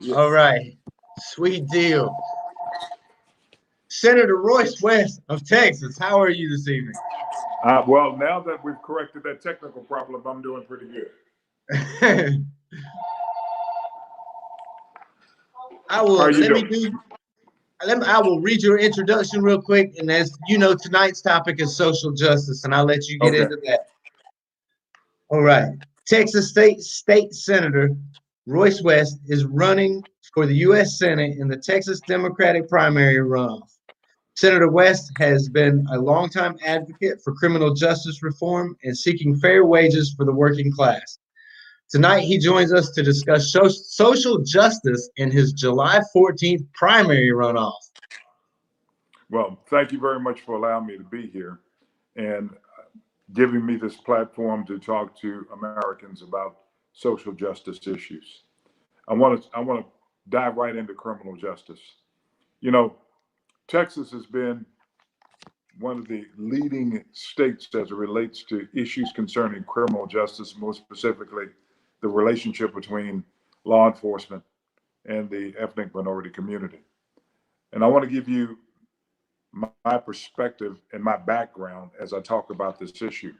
Yes. All right. Sweet deal. Senator Royce West of Texas, how are you this evening? Well, now that we've corrected that technical problem, I'm doing pretty good. I will read your introduction real quick, and as you know, tonight's topic is social justice, and I'll let you get into that. All right. Texas State Senator Royce West is running for the U.S. Senate in the Texas Democratic primary runoff. Senator West has been a longtime advocate for criminal justice reform and seeking fair wages for the working class. Tonight, he joins us to discuss social justice in his July 14th primary runoff. Well, thank you very much for allowing me to be here and giving me this platform to talk to Americans about social justice issues. I want to dive right into criminal justice. You know, Texas has been one of the leading states as it relates to issues concerning criminal justice, more specifically, the relationship between law enforcement and the ethnic minority community. And I want to give you my perspective and my background as I talk about this issue.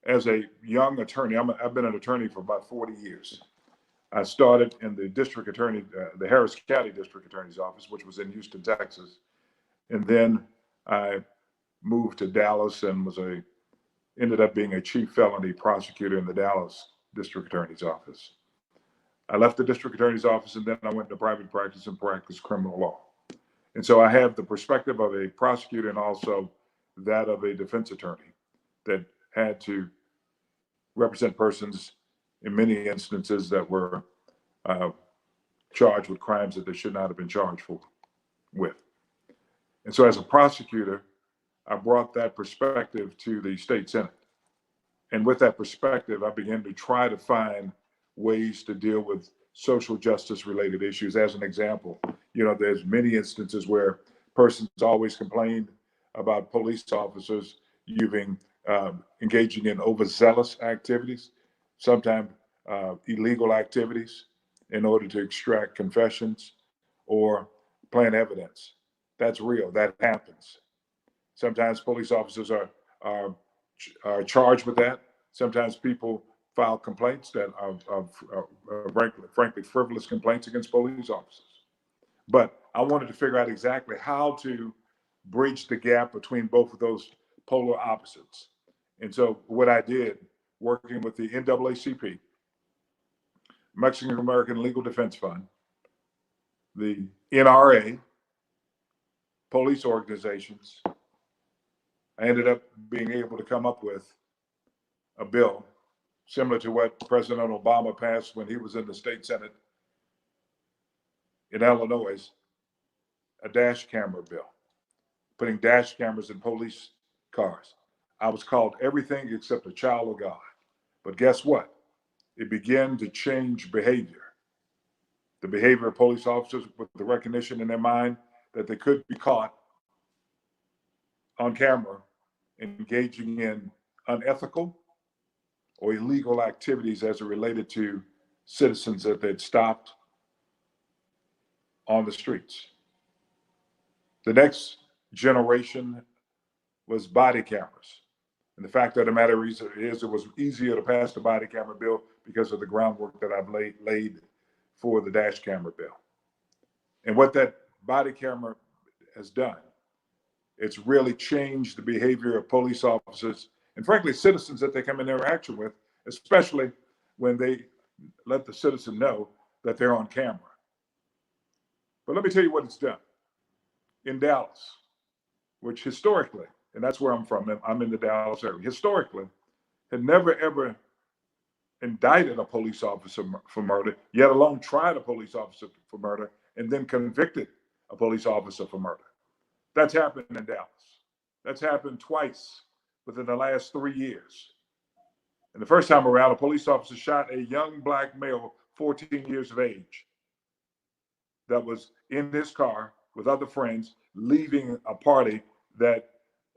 As a young attorney, I've been an attorney for about 40 years. I started in the district attorney, the Harris County District Attorney's Office, which was in Houston, Texas. And then I moved to Dallas and ended up being a chief felony prosecutor in the Dallas District Attorney's Office. I left the District Attorney's Office and then I went to private practice and practiced criminal law. And so I have the perspective of a prosecutor and also that of a defense attorney that had to represent persons in many instances that were charged with crimes that they should not have been charged with. And so as a prosecutor, I brought that perspective to the state Senate. And with that perspective, I began to try to find ways to deal with social justice related issues. As an example, there's many instances where persons always complain about police officers engaging in overzealous activities, sometimes illegal activities in order to extract confessions or plant evidence. That's real, that happens. Sometimes police officers are charged with that. Sometimes people file complaints that are frankly frivolous complaints against police officers. But I wanted to figure out exactly how to bridge the gap between both of those polar opposites. And so what I did, working with the NAACP, Mexican American Legal Defense Fund, the NRA, police organizations, I ended up being able to come up with a bill similar to what President Obama passed when he was in the state Senate in Illinois, a dash camera bill, putting dash cameras in police cars. I was called everything except a child of God. But guess what? It began to change behavior. the behavior of police officers with the recognition in their mind that they could be caught on camera engaging in unethical or illegal activities as it related to citizens that they'd stopped on the streets. The next generation was body cameras. And the fact of the matter is it was easier to pass the body camera bill because of the groundwork that I've laid for the dash camera bill. And what that body camera has done, it's really changed the behavior of police officers and frankly, citizens that they come in interaction with, especially when they let the citizen know that they're on camera. But let me tell you what it's done. In Dallas, which historically, and that's where I'm from, I'm in the Dallas area, historically, had never ever indicted a police officer for murder, yet alone tried a police officer for murder, and then convicted a police officer for murder. That's happened in Dallas. That's happened twice within the last 3 years. And the first time around, a police officer shot a young black male, 14 years of age, that was in his car with other friends, leaving a party that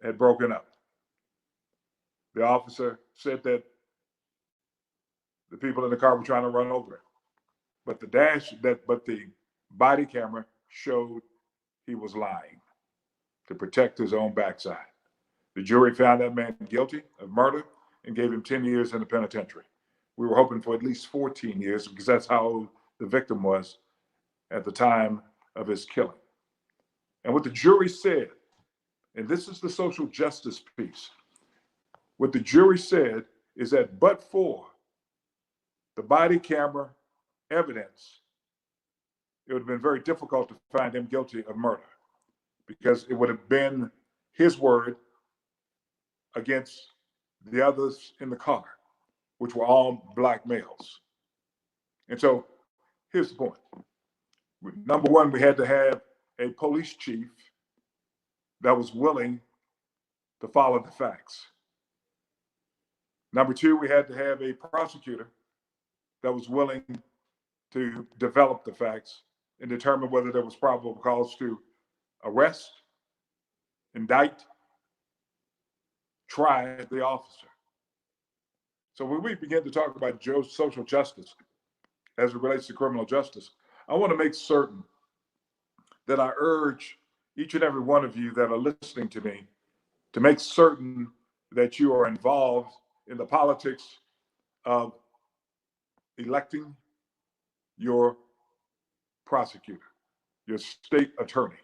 had broken up. The officer said that the people in the car were trying to run over him, but the body camera showed he was lying to protect his own backside. The jury found that man guilty of murder and gave him 10 years in the penitentiary. We were hoping for at least 14 years because that's how old the victim was at the time of his killing. And what the jury said, and this is the social justice piece, what the jury said is that but for the body camera evidence, it would have been very difficult to find him guilty of murder because it would have been his word against the others in the car, which were all black males. And so here's the point. Number one, we had to have a police chief that was willing to follow the facts. Number two, we had to have a prosecutor that was willing to develop the facts and determine whether there was probable cause to arrest, indict, try the officer. So when we begin to talk about social justice as it relates to criminal justice, I want to make certain that I urge each and every one of you that are listening to me to make certain that you are involved in the politics of electing your prosecutor, your state attorney.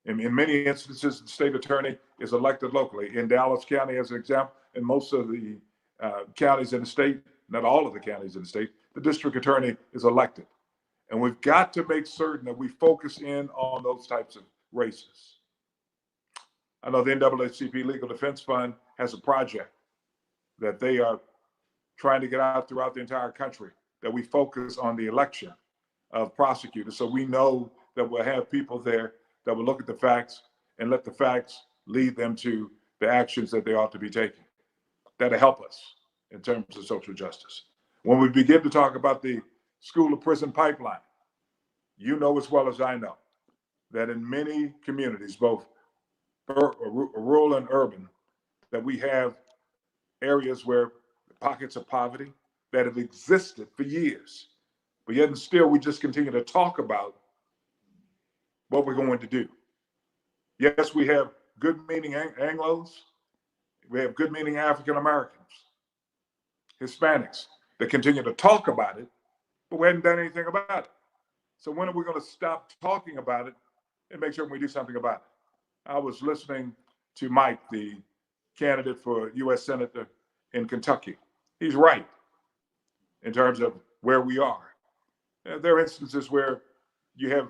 In many instances, the state attorney is elected locally. In Dallas County, as an example, and most of the counties in the state, not all of the counties in the state, the district attorney is elected. And we've got to make certain that we focus in on those types of races. I know the NAACP Legal Defense Fund has a project that they are trying to get out throughout the entire country, that we focus on the election of prosecutors. So we know that we'll have people there that will look at the facts and let the facts lead them to the actions that they ought to be taking. That'll help us in terms of social justice. When we begin to talk about the school to prison pipeline, you know as well as I know that in many communities, both rural and urban, that we have areas where pockets of poverty that have existed for years, but yet and still we just continue to talk about what we're going to do. Yes, we have good meaning Anglos, we have good meaning African Americans, Hispanics that continue to talk about it, but we haven't done anything about it. So when are we going to stop talking about it and make sure we do something about it? I was listening to Mike, the candidate for U.S. Senator in Kentucky. He's right in terms of where we are. There are instances where you have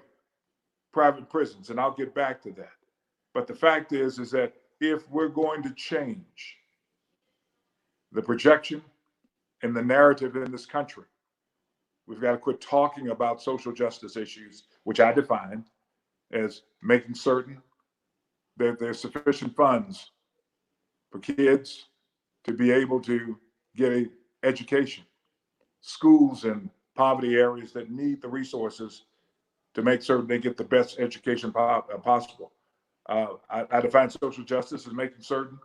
private prisons, and I'll get back to that. But the fact is that if we're going to change the projection and the narrative in this country, we've got to quit talking about social justice issues, which I define as making certain that there's sufficient funds for kids to be able to get an education, schools and poverty areas that need the resources to make certain they get the best education possible. I define social justice as making certain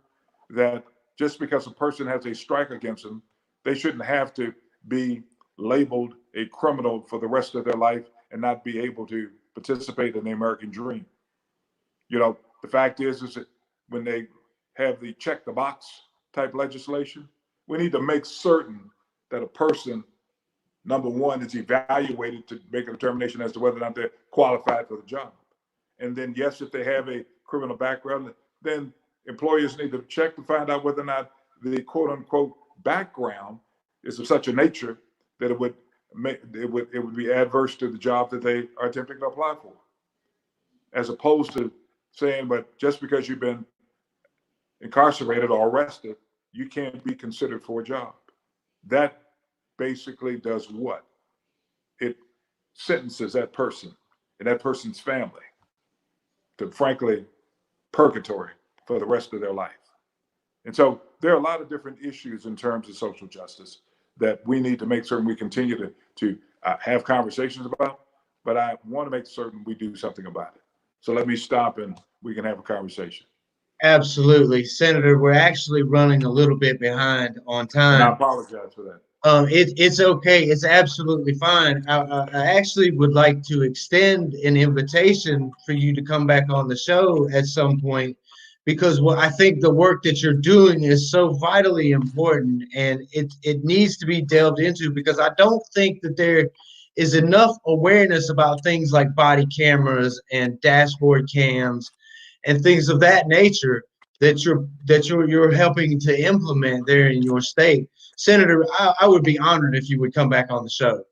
that just because a person has a strike against them, they shouldn't have to be labeled a criminal for the rest of their life and not be able to participate in the American dream. You know, the fact is that when they have the check the box type legislation, we need to make certain that a person, number one, is evaluated to make a determination as to whether or not they're qualified for the job. And then, yes, if they have a criminal background, then employers need to check to find out whether or not the quote unquote background is of such a nature that it would be adverse to the job that they are attempting to apply for. As opposed to saying, but just because you've been incarcerated or arrested, you can't be considered for a job. That basically does what? It sentences that person and that person's family to, frankly, purgatory for the rest of their life. And so there are a lot of different issues in terms of social justice that we need to make certain we continue to have conversations about, but I want to make certain we do something about it. So let me stop and we can have a conversation. Absolutely. Senator, we're actually running a little bit behind on time. And I apologize for that. It's okay. It's absolutely fine. I actually would like to extend an invitation for you to come back on the show at some point, because I think the work that you're doing is so vitally important, and it needs to be delved into, because I don't think that there is enough awareness about things like body cameras and dashboard cams and things of that nature that you're helping to implement there in your state. Senator, I would be honored if you would come back on the show.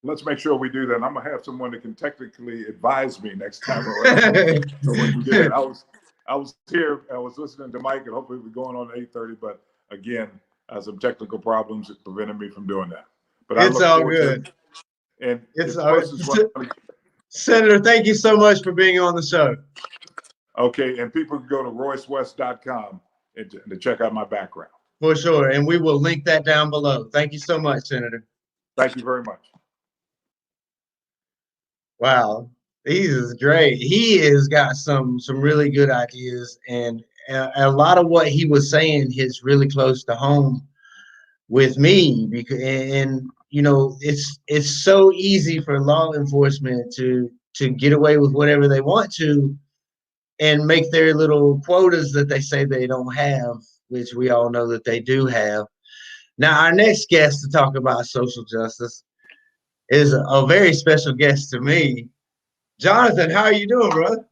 Let's make sure we do that. And I'm gonna have someone that can technically advise me next time around. So when we get it, I was here, I was listening to Mike, and hopefully we're going on at 8:30. But again, some technical problems that prevented me from doing that. But it's all good. And it's all right. Senator, thank you so much for being on the show. Okay, and people can go to roycewest.com and to check out my background. For sure, and we will link that down below. Thank you so much, Senator. Thank you very much. Wow, he is great. He has got some really good ideas, and a lot of what he was saying is really close to home with me, because you know, it's so easy for law enforcement to get away with whatever they want to and make their little quotas that they say they don't have, which we all know that they do have. Now, our next guest to talk about social justice is a very special guest to me. Jonathan, how are you doing, brother?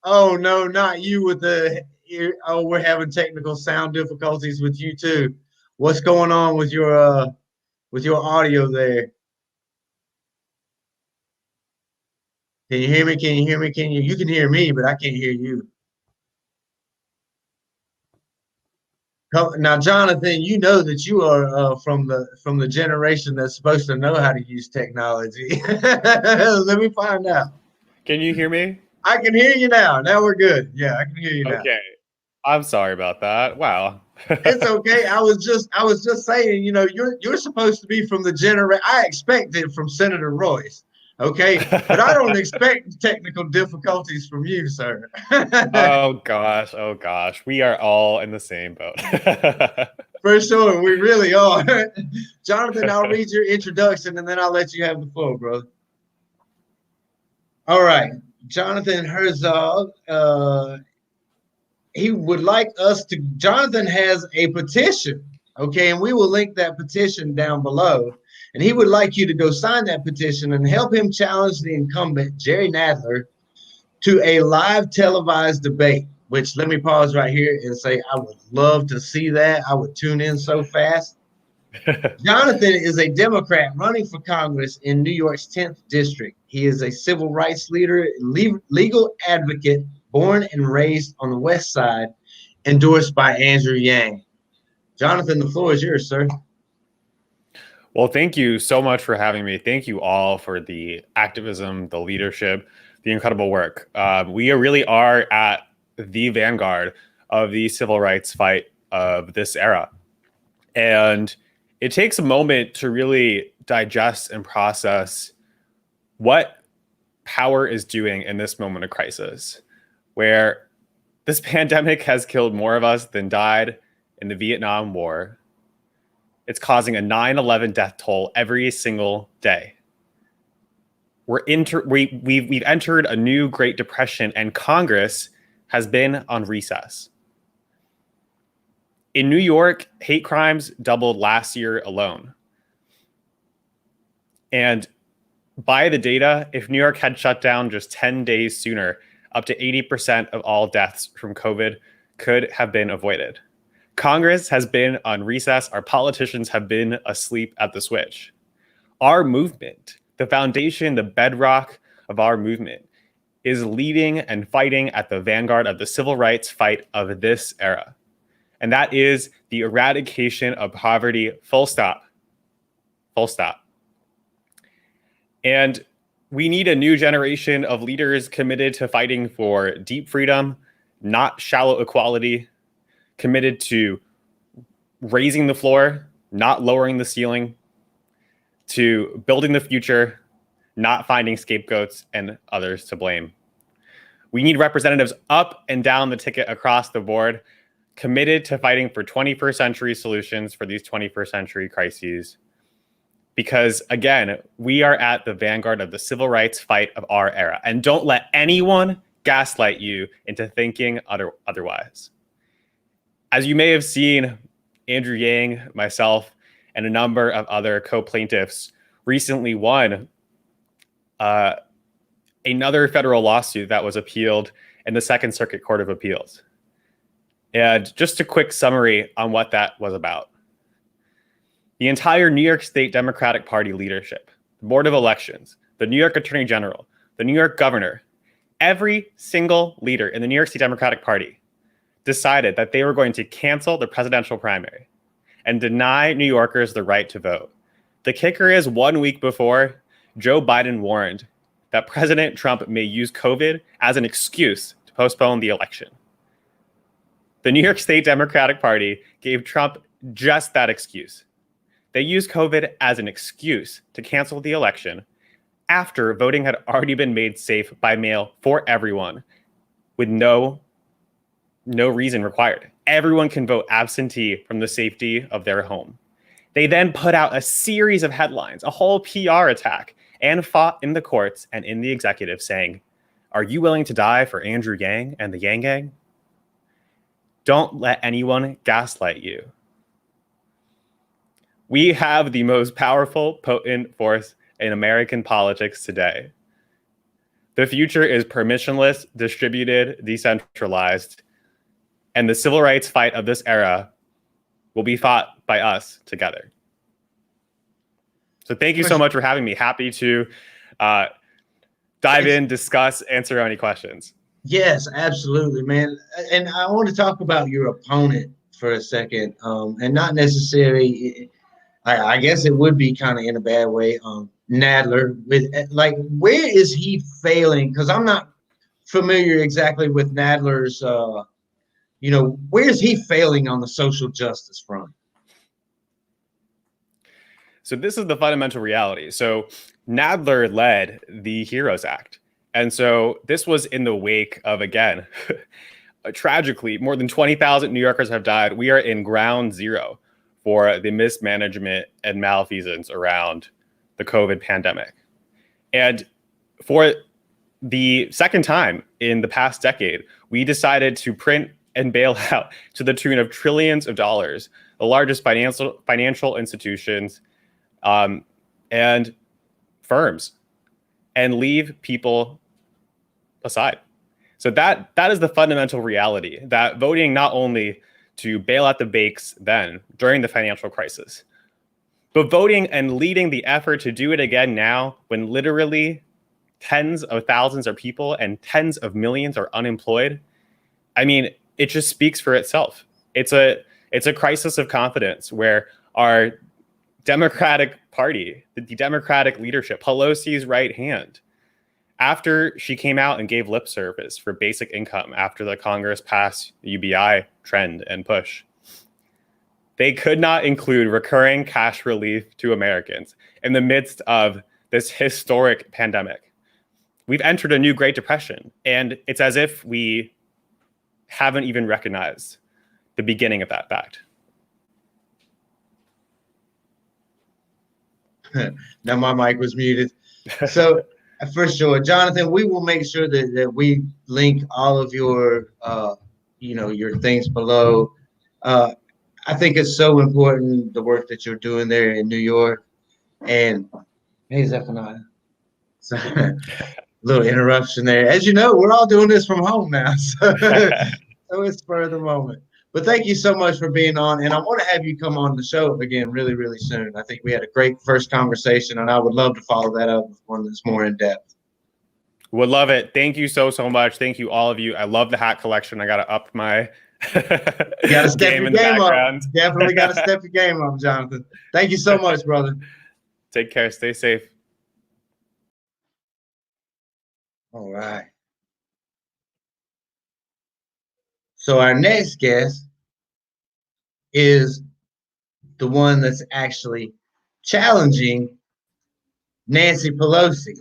Oh, no, not you with the ear. Oh, we're having technical sound difficulties with you too. What's going on with your audio there? Can you hear me? Can you hear me? You can hear me, but I can't hear you. Now, Jonathan, you know that you are from the generation that's supposed to know how to use technology. Let me find out. Can you hear me? I can hear you now. Now we're good. Yeah, I can hear you now. Okay. I'm sorry about that. Wow. It's okay. I was just saying, you know, you're supposed to be from the generation. I expect it from Senator Royce. Okay, but I don't expect technical difficulties from you, sir. Oh gosh. We are all in the same boat. For sure, we really are. Jonathan, I'll read your introduction and then I'll let you have the floor, brother. All right, Jonathan Herzog. He would like us to. Jonathan has a petition, okay, and we will link that petition down below. And he would like you to go sign that petition and help him challenge the incumbent, Jerry Nadler, to a live televised debate, which let me pause right here and say, I would love to see that. I would tune in so fast. Jonathan is a Democrat running for Congress in New York's 10th district. He is a civil rights leader, legal advocate, born and raised on the West Side, endorsed by Andrew Yang. Jonathan, the floor is yours, sir. Well, thank you so much for having me. Thank you all for the activism, the leadership, the incredible work. We really are at the vanguard of the civil rights fight of this era. And it takes a moment to really digest and process what power is doing in this moment of crisis, where this pandemic has killed more of us than died in the Vietnam War. It's causing a 9/11 death toll every single day. We've entered a new Great Depression, and Congress has been on recess. In New York, hate crimes doubled last year alone. And by the data, if New York had shut down just 10 days sooner, up to 80% of all deaths from COVID could have been avoided. Congress has been on recess. Our politicians have been asleep at the switch. Our movement, the foundation, the bedrock of our movement, is leading and fighting at the vanguard of the civil rights fight of this era. And that is the eradication of poverty, full stop. Full stop. And we need a new generation of leaders committed to fighting for deep freedom, not shallow equality, committed to raising the floor, not lowering the ceiling, to building the future, not finding scapegoats and others to blame. We need representatives up and down the ticket across the board, committed to fighting for 21st century solutions for these 21st century crises. Because again, we are at the vanguard of the civil rights fight of our era. And don't let anyone gaslight you into thinking otherwise. As you may have seen, Andrew Yang, myself, and a number of other co-plaintiffs recently won another federal lawsuit that was appealed in the Second Circuit Court of Appeals. And just a quick summary on what that was about. The entire New York State Democratic Party leadership, the Board of Elections, the New York Attorney General, the New York Governor, every single leader in the New York State Democratic Party decided that they were going to cancel the presidential primary and deny New Yorkers the right to vote. The kicker is 1 week before, Joe Biden warned that President Trump may use COVID as an excuse to postpone the election. The New York State Democratic Party gave Trump just that excuse. They used COVID as an excuse to cancel the election after voting had already been made safe by mail for everyone with no reason required. Everyone can vote absentee from the safety of their home. They then put out a series of headlines, a whole PR attack, and fought in the courts and in the executive saying, "Are you willing to die for Andrew Yang and the Yang Gang?" Don't let anyone gaslight you. We have the most powerful, potent force in American politics today. The future is permissionless, distributed, decentralized, and the civil rights fight of this era will be fought by us together. So thank you so much for having me. Happy to dive in, discuss, answer any questions. Yes, absolutely, man. And I want to talk about your opponent for a second, and not necessarily, I guess it would be kind of in a bad way, Nadler. With like, where is he failing? Because I'm not familiar exactly with Nadler's, where is he failing on the social justice front? So this is the fundamental reality. So Nadler led the HEROES Act. And so this was in the wake of, again, tragically, more than 20,000 New Yorkers have died. We are in ground zero for the mismanagement and malfeasance around the COVID pandemic. And for the second time in the past decade, we decided to print and bail out to the tune of trillions of dollars, the largest financial institutions and firms, and leave people aside. So that is the fundamental reality, that voting not only to bail out the banks then during the financial crisis, but voting and leading the effort to do it again now when literally tens of thousands of people and tens of millions are unemployed. I mean, it just speaks for itself. It's a crisis of confidence where our Democratic Party, the Democratic leadership, Pelosi's right hand, after she came out and gave lip service for basic income after the Congress passed the UBI trend and push, They could not include recurring cash relief to Americans in the midst of this historic pandemic. We've entered a new Great Depression, and it's as if we haven't even recognized the beginning of that fact. Now my mic was muted. So for sure, Jonathan, we will make sure that we link all of your, your things below. I think it's so important, the work that you're doing there in New York. And hey, Zephaniah. So, little interruption there. As you know, we're all doing this from home now. So, so it's for the moment. But thank you so much for being on. And I want to have you come on the show again really, really soon. I think we had a great first conversation, and I would love to follow that up with one that's more in depth. Would love it. Thank you so much. Thank you, all of you. I love the hat collection. I got to up my you got to step your game up. Definitely got to step your game up, Jonathan. Thank you so much, brother. Take care. Stay safe. All right. So our next guest is the one that's actually challenging Nancy Pelosi.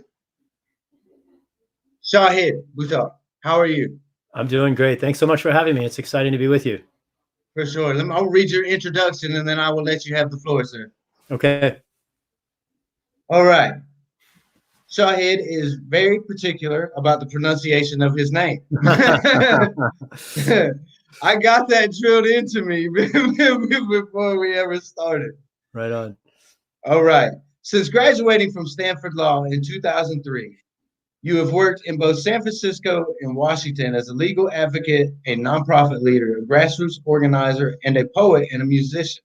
Shahid Buttar, how are you? I'm doing great. Thanks so much for having me. It's exciting to be with you. For sure. I'll read your introduction and then I will let you have the floor, sir. Okay. All right. Shahid is very particular about the pronunciation of his name. I got that drilled into me before we ever started. Right on. All right. Since graduating from Stanford Law in 2003, you have worked in both San Francisco and Washington as a legal advocate, a nonprofit leader, a grassroots organizer, and a poet and a musician.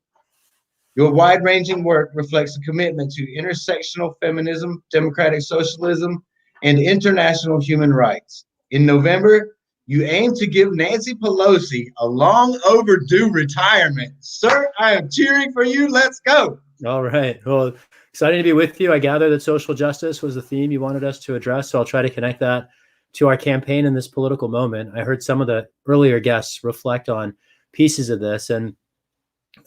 Your wide-ranging work reflects a commitment to intersectional feminism, democratic socialism, and international human rights. In November, you aim to give Nancy Pelosi a long overdue retirement. Sir, I am cheering for you. Let's go. All right. Well, exciting to be with you. I gather that social justice was the theme you wanted us to address, so I'll try to connect that to our campaign in this political moment. I heard some of the earlier guests reflect on pieces of this, and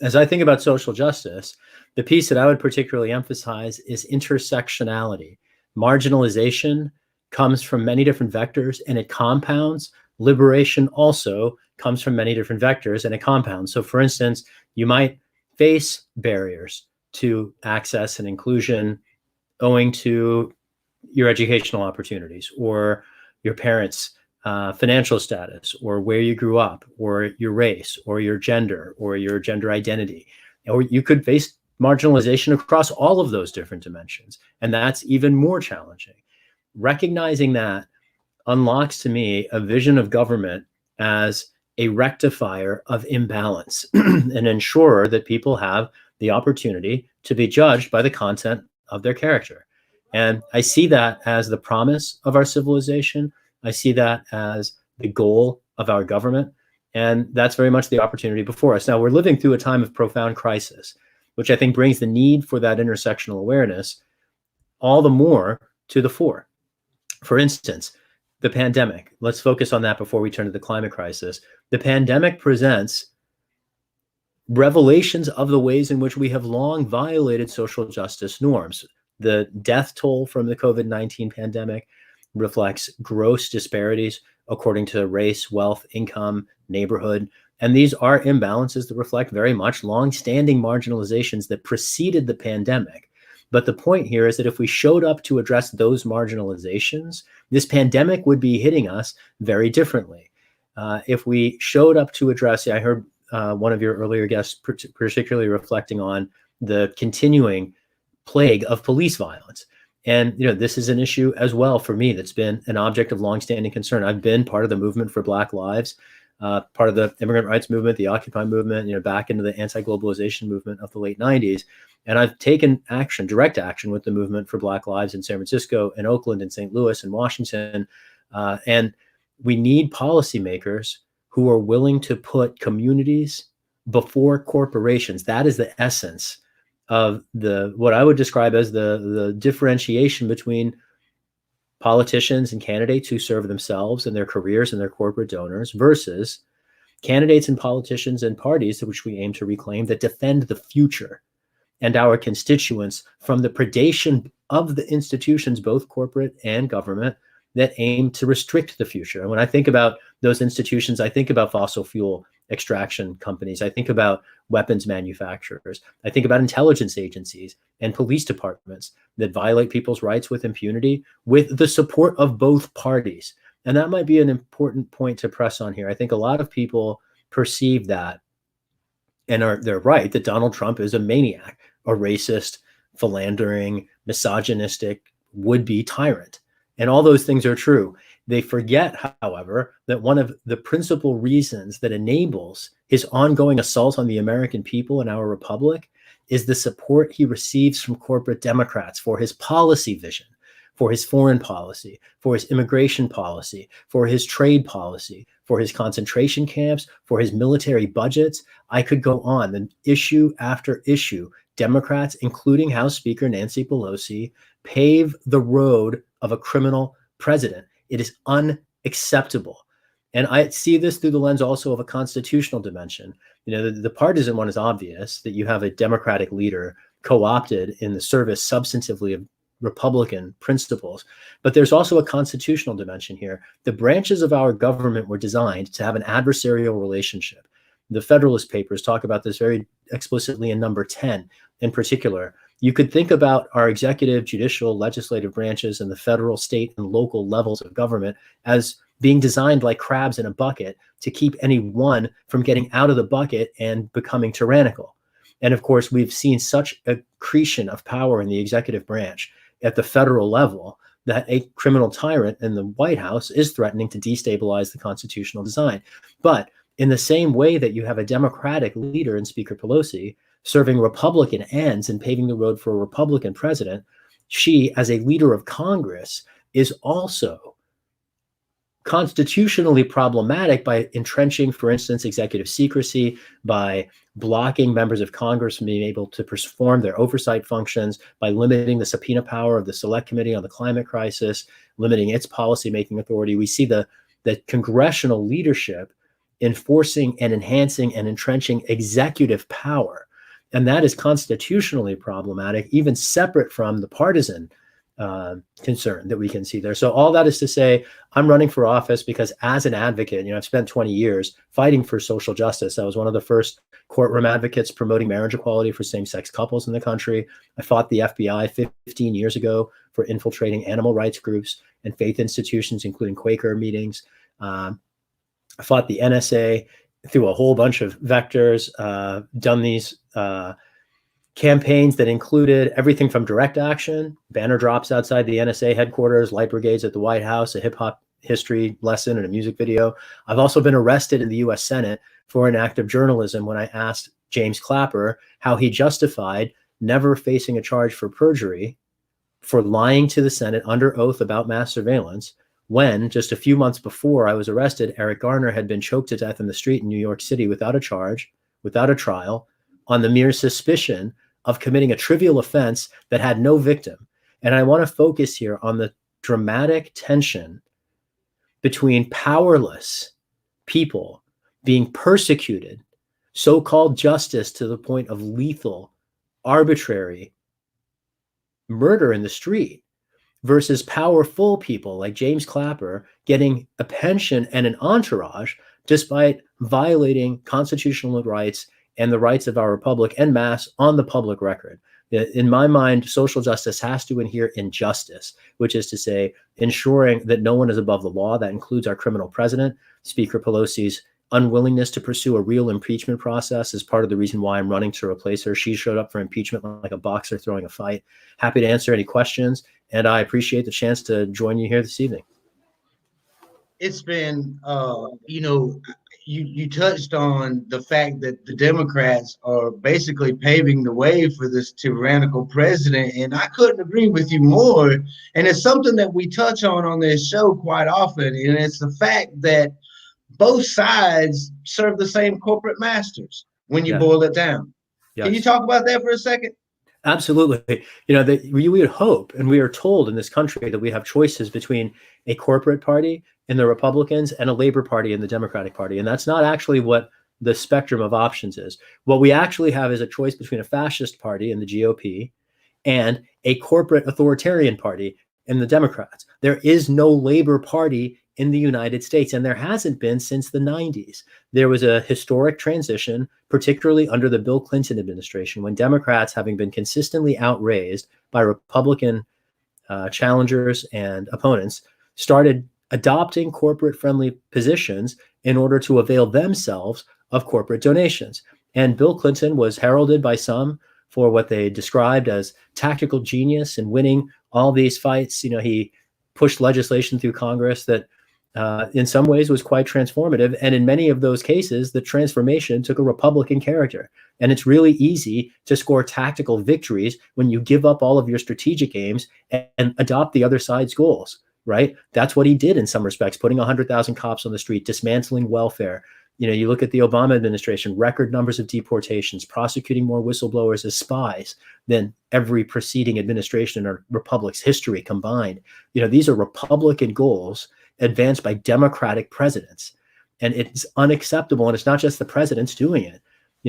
as I think about social justice, the piece that I would particularly emphasize is intersectionality. Marginalization comes from many different vectors and it compounds. Liberation also comes from many different vectors and it compounds. So for instance, you might face barriers to access and inclusion owing to your educational opportunities or your parents' financial status, or where you grew up, or your race, or your gender identity. Or you could face marginalization across all of those different dimensions. And that's even more challenging. Recognizing that unlocks to me a vision of government as a rectifier of imbalance, an ensurer that people have the opportunity to be judged by the content of their character. And I see that as the promise of our civilization. I see that as the goal of our government. And that's very much the opportunity before us. Now, we're living through a time of profound crisis, which I think brings the need for that intersectional awareness all the more to the fore. For instance, the pandemic. Let's focus on that before we turn to the climate crisis. The pandemic presents revelations of the ways in which we have long violated social justice norms. The death toll from the COVID-19 pandemic reflects gross disparities according to race, wealth, income, neighborhood. And these are imbalances that reflect very much long-standing marginalizations that preceded the pandemic. But the point here is that if we showed up to address those marginalizations, this pandemic would be hitting us very differently. If we showed up to address, I heard one of your earlier guests particularly reflecting on the continuing plague of police violence. And, this is an issue as well for me that's been an object of longstanding concern. I've been part of the movement for Black Lives, part of the immigrant rights movement, the Occupy movement, back into the anti-globalization movement of the late 90s. And I've taken action, direct action with the movement for Black Lives in San Francisco and Oakland and St. Louis and Washington. And we need policymakers who are willing to put communities before corporations. That is the essence of what I would describe as the differentiation between politicians and candidates who serve themselves and their careers and their corporate donors versus candidates and politicians and parties, which we aim to reclaim, that defend the future and our constituents from the predation of the institutions, both corporate and government, that aim to restrict the future. And when I think about those institutions, I think about fossil fuel extraction companies. I think about weapons manufacturers. I think about intelligence agencies and police departments that violate people's rights with impunity with the support of both parties. And that might be an important point to press on here. I think a lot of people perceive that, and they're right, that Donald Trump is a maniac, a racist, philandering, misogynistic, would-be tyrant. And all those things are true. They forget, however, that one of the principal reasons that enables his ongoing assault on the American people and our republic is the support he receives from corporate Democrats for his policy vision, for his foreign policy, for his immigration policy, for his trade policy, for his concentration camps, for his military budgets. I could go on. And issue after issue, Democrats, including House Speaker Nancy Pelosi, pave the road of a criminal president. It is unacceptable. And I see this through the lens also of a constitutional dimension. You know, the partisan one is obvious, that you have a Democratic leader co-opted in the service substantively of Republican principles. But there's also a constitutional dimension here. The branches of our government were designed to have an adversarial relationship. The Federalist Papers talk about this very explicitly in number 10 in particular. You could think about our executive, judicial, legislative branches and the federal, state, and local levels of government as being designed like crabs in a bucket to keep any one from getting out of the bucket and becoming tyrannical. And of course, we've seen such accretion of power in the executive branch at the federal level that a criminal tyrant in the White House is threatening to destabilize the constitutional design. But in the same way that you have a Democratic leader in Speaker Pelosi serving Republican ends and paving the road for a Republican president, she, as a leader of Congress, is also constitutionally problematic by entrenching, for instance, executive secrecy, by blocking members of Congress from being able to perform their oversight functions, by limiting the subpoena power of the Select Committee on the Climate Crisis, limiting its policymaking authority. We see the congressional leadership enforcing and enhancing and entrenching executive power. And that is constitutionally problematic, even separate from the partisan concern that we can see there. So all that is to say, I'm running for office because as an advocate, I've spent 20 years fighting for social justice. I was one of the first courtroom advocates promoting marriage equality for same-sex couples in the country. I fought the FBI 15 years ago for infiltrating animal rights groups and faith institutions, including Quaker meetings. I fought the NSA through a whole bunch of vectors, done these campaigns that included everything from direct action, banner drops outside the NSA headquarters, light brigades at the White House, a hip hop history lesson and a music video. I've also been arrested in the US Senate for an act of journalism when I asked James Clapper how he justified never facing a charge for perjury for lying to the Senate under oath about mass surveillance, when just a few months before I was arrested, Eric Garner had been choked to death in the street in New York City without a charge, without a trial, on the mere suspicion of committing a trivial offense that had no victim. And I want to focus here on the dramatic tension between powerless people being persecuted, so-called justice to the point of lethal, arbitrary murder in the street, versus powerful people like James Clapper getting a pension and an entourage despite violating constitutional rights and the rights of our republic en masse on the public record. In my mind, social justice has to adhere in justice, which is to say, ensuring that no one is above the law. That includes our criminal president. Speaker Pelosi's unwillingness to pursue a real impeachment process is part of the reason why I'm running to replace her. She showed up for impeachment like a boxer throwing a fight. Happy to answer any questions, and I appreciate the chance to join you here this evening. It's been, you touched on the fact that the Democrats are basically paving the way for this tyrannical president, and I couldn't agree with you more. And it's something that we touch on this show quite often, and it's the fact that both sides serve the same corporate masters when you boil it down. Yes. Can you talk about that for a second? Absolutely. We would hope, and we are told in this country that we have choices between a corporate party in the Republicans and a Labor Party in the Democratic Party. And that's not actually what the spectrum of options is. What we actually have is a choice between a fascist party in the GOP and a corporate authoritarian party in the Democrats. There is no Labor Party in the United States, and there hasn't been since the 90s. There was a historic transition, particularly under the Bill Clinton administration, when Democrats, having been consistently outraised by Republican challengers and opponents, started adopting corporate-friendly positions in order to avail themselves of corporate donations. And Bill Clinton was heralded by some for what they described as tactical genius in winning all these fights. He pushed legislation through Congress that in some ways was quite transformative. And in many of those cases, the transformation took a Republican character. And it's really easy to score tactical victories when you give up all of your strategic aims and adopt the other side's goals, right? That's what he did in some respects, putting 100,000 cops on the street, dismantling welfare. You look at the Obama administration, record numbers of deportations, prosecuting more whistleblowers as spies than every preceding administration in our republic's history combined. These are Republican goals advanced by Democratic presidents. And it's unacceptable. And it's not just the presidents doing it.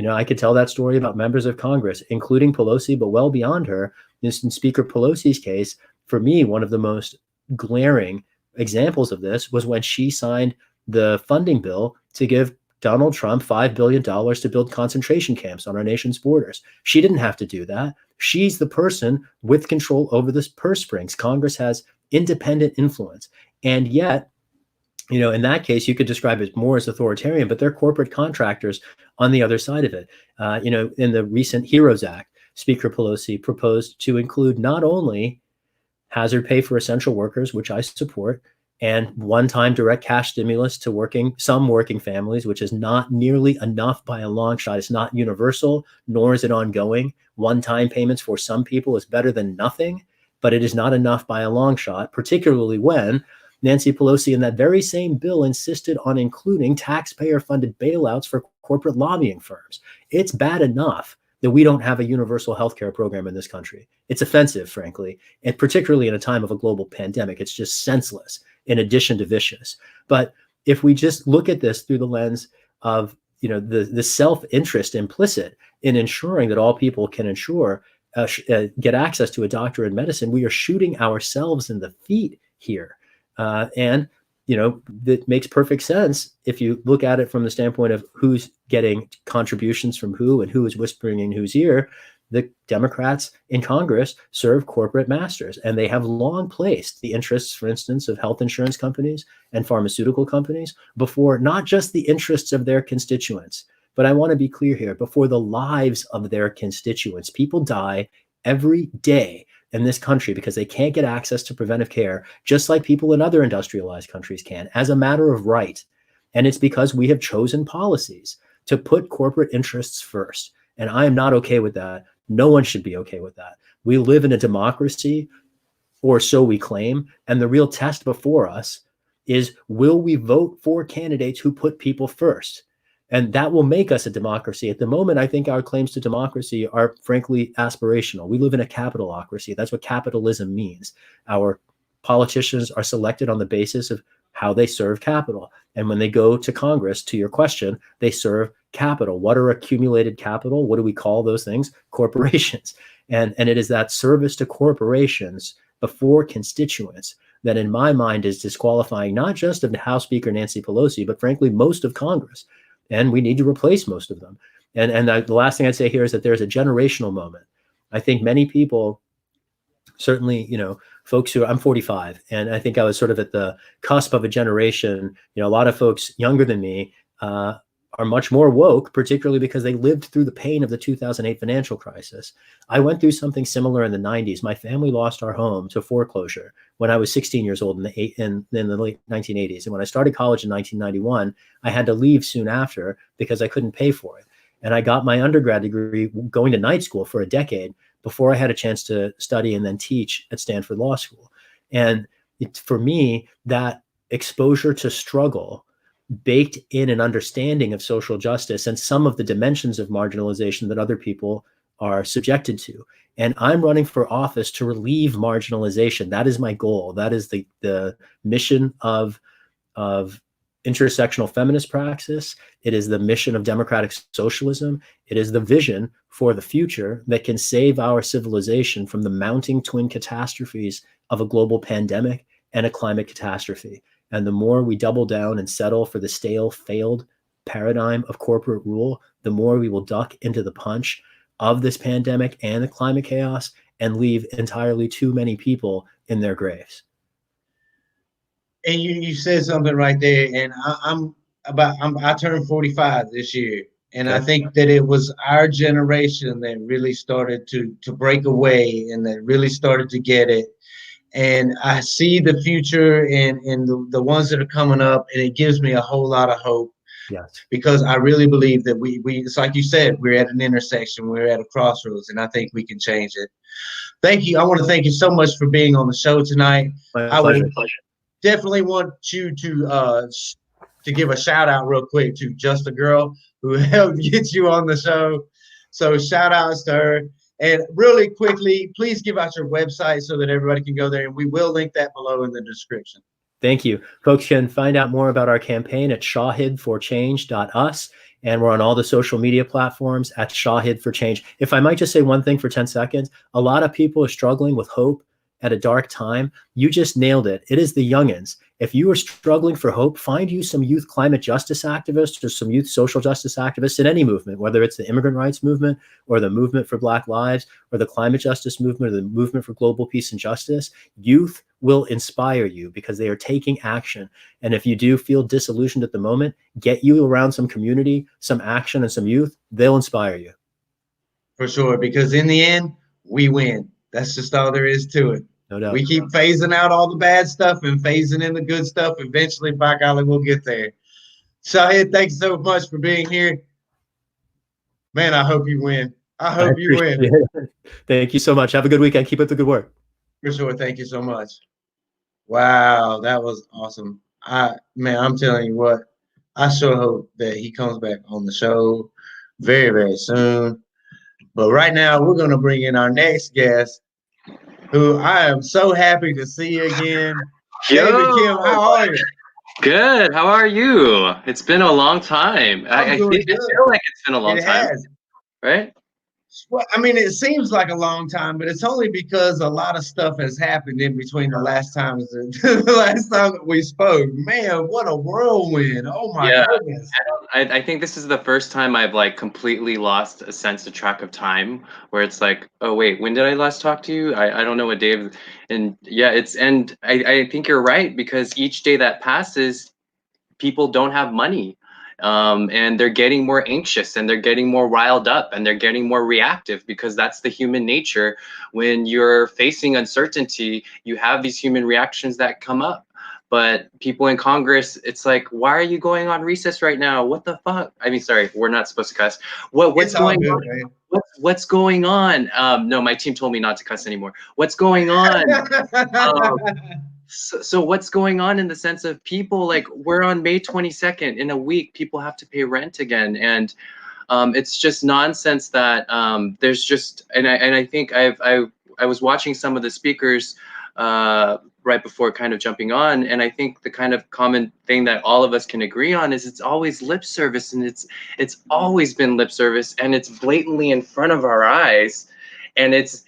I could tell that story about members of Congress, including Pelosi, but well beyond her. In Speaker Pelosi's case, for me, one of the most glaring examples of this was when she signed the funding bill to give Donald Trump $5 billion to build concentration camps on our nation's borders. She didn't have to do that. She's the person with control over the purse strings. Congress has independent influence. And yet, in that case, you could describe it more as authoritarian, but they're corporate contractors on the other side of it. In the recent HEROES Act, Speaker Pelosi proposed to include not only hazard pay for essential workers, which I support, and one-time direct cash stimulus to some working families, which is not nearly enough by a long shot. It's not universal, nor is it ongoing. One-time payments for some people is better than nothing, but it is not enough by a long shot, particularly when Nancy Pelosi in that very same bill insisted on including taxpayer-funded bailouts for corporate lobbying firms. It's bad enough that we don't have a universal healthcare program in this country. It's offensive, frankly, and particularly in a time of a global pandemic. It's just senseless in addition to vicious. But if we just look at this through the lens of the self-interest implicit in ensuring that all people can get access to a doctor in medicine, we are shooting ourselves in the feet here. And that makes perfect sense if you look at it from the standpoint of who's getting contributions from who and who is whispering in whose ear. The Democrats in Congress serve corporate masters, and they have long placed the interests, for instance, of health insurance companies and pharmaceutical companies before not just the interests of their constituents, but I want to be clear here, before the lives of their constituents. People die every day in this country because they can't get access to preventive care, just like people in other industrialized countries can, as a matter of right. And it's because we have chosen policies to put corporate interests first. And I am not okay with that. No one should be okay with that. We live in a democracy, or so we claim. And the real test before us is, will we vote for candidates who put people first? And that will make us a democracy. At the moment, I think our claims to democracy are frankly aspirational. We live in a capitalocracy. That's what capitalism means. Our politicians are selected on the basis of how they serve capital. And when they go to Congress, to your question, they serve capital. What are accumulated capital? What do we call those things? Corporations. And it is that service to corporations before constituents that in my mind is disqualifying not just of the House Speaker Nancy Pelosi, but frankly, most of Congress. And we need to replace most of them. And the last thing I'd say here is that there's a generational moment. I think many people, certainly, folks who, I'm 45, and I think I was sort of at the cusp of a generation. A lot of folks younger than me are much more woke, particularly because they lived through the pain of the 2008 financial crisis. I went through something similar in the 90s. My family lost our home to foreclosure when I was 16 years old in the late 1980s. And when I started college in 1991, I had to leave soon after because I couldn't pay for it. And I got my undergrad degree going to night school for a decade before I had a chance to study and then teach at Stanford Law School. And for me, that exposure to struggle baked in an understanding of social justice and some of the dimensions of marginalization that other people are subjected to. And I'm running for office to relieve marginalization. That is my goal. That is the mission of intersectional feminist praxis. It is the mission of democratic socialism. It is the vision for the future that can save our civilization from the mounting twin catastrophes of a global pandemic and a climate catastrophe. And the more we double down and settle for the stale, failed paradigm of corporate rule, the more we will duck into the punch of this pandemic and the climate chaos and leave entirely too many people in their graves. And you said something right there, and I turned 45 this year, and I think that it was our generation that really started to break away and that really started to get it. And I see the future in the ones that are coming up, and it gives me a whole lot of hope. Yes. Because I really believe that we it's like you said, we're at an intersection, we're at a crossroads, and I think we can change it. Thank you. I want to thank you so much for being on the show tonight. My pleasure. Definitely want you to give a shout out real quick to Just a Girl who helped get you on the show. So shout outs to her. And really quickly, please give out your website so that everybody can go there, and we will link that below in the description. Thank you. Folks can find out more about our campaign at shahidforchange.us, and we're on all the social media platforms at Shahid for Change. If I might just say one thing for 10 seconds, a lot of people are struggling with hope at a dark time. You just nailed it. It is the youngins. If you are struggling for hope, find you some youth climate justice activists or some youth social justice activists in any movement, whether it's the immigrant rights movement or the movement for Black lives or the climate justice movement or the movement for global peace and justice. Youth will inspire you because they are taking action. And if you do feel disillusioned at the moment, get you around some community, some action, and some youth. They'll inspire you. For sure, because in the end, we win. That's just all there is to it. No doubt. We keep phasing out all the bad stuff and phasing in the good stuff. Eventually, by golly, we'll get there. Shahid, thanks so much for being here. Man, I hope you win. I hope you win. Thank you so much. Have a good weekend. Keep up the good work. For sure. Thank you so much. Wow, that was awesome. Man, I'm telling you what, I sure hope that he comes back on the show very, very soon. But right now, we're going to bring in our next guest, who I am so happy to see again. David Kim, how are you? Good. How are you? It's been a long time. I feel like it's been a long time. Has. Right? Well, I mean, it seems like a long time, but it's only because a lot of stuff has happened in between the last time that we spoke. Man, what a whirlwind. Oh my goodness. I think this is the first time I've like completely lost a sense of track of time where it's like, oh wait, when did I last talk to you? I don't know what day. And yeah, I think you're right, because each day that passes, people don't have money. And they're getting more anxious and they're getting more riled up and they're getting more reactive, because that's the human nature. When you're facing uncertainty, you have these human reactions that come up. But people in Congress, it's like, why are you going on recess right now? What the fuck? I mean, sorry, we're not supposed to cuss. What's going on? Right? What's going on? No, my team told me not to cuss anymore. What's going on? So what's going on in the sense of people, like, we're on May 22nd, in a week, people have to pay rent again. And it's just nonsense that there's just, and I think I was watching some of the speakers right before kind of jumping on. And I think the kind of common thing that all of us can agree on is it's always lip service, and it's always been lip service, and it's blatantly in front of our eyes. And it's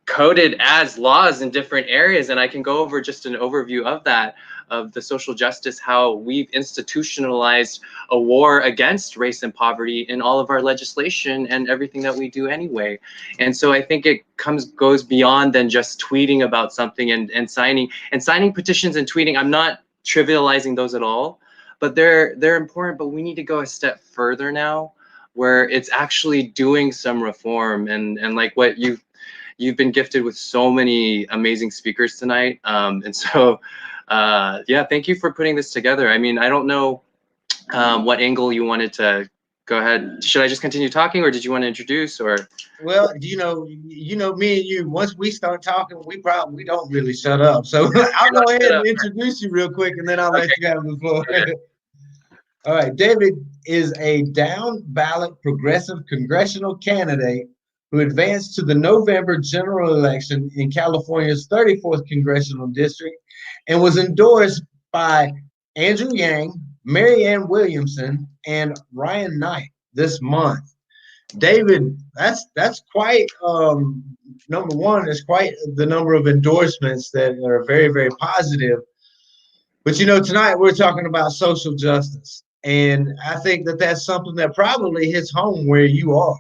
coded as laws in different areas. And I can go over just an overview of that, of the social justice, how we've institutionalized a war against race and poverty in all of our legislation and everything that we do anyway. And so I think it goes beyond than just tweeting about something and signing petitions and tweeting. I'm not trivializing those at all, but they're important. But we need to go a step further now, where it's actually doing some reform, and like what you've been gifted with so many amazing speakers tonight. And so, yeah, thank you for putting this together. I mean, I don't know what angle you wanted to go ahead. Should I just continue talking, or did you want to introduce, or? Well, you know, me and you, once we start talking, we don't really shut up. So I'll go ahead and introduce you real quick, and then I'll let you have the floor. All right, David is a down ballot progressive congressional candidate who advanced to the November general election in California's 34th congressional district and was endorsed by Andrew Yang, Marianne Williamson, and Ryan Knight this month. David, that's quite number one, it's quite the number of endorsements that are very, very positive. But you know, tonight we're talking about social justice. And I think that that's something that probably hits home where you are.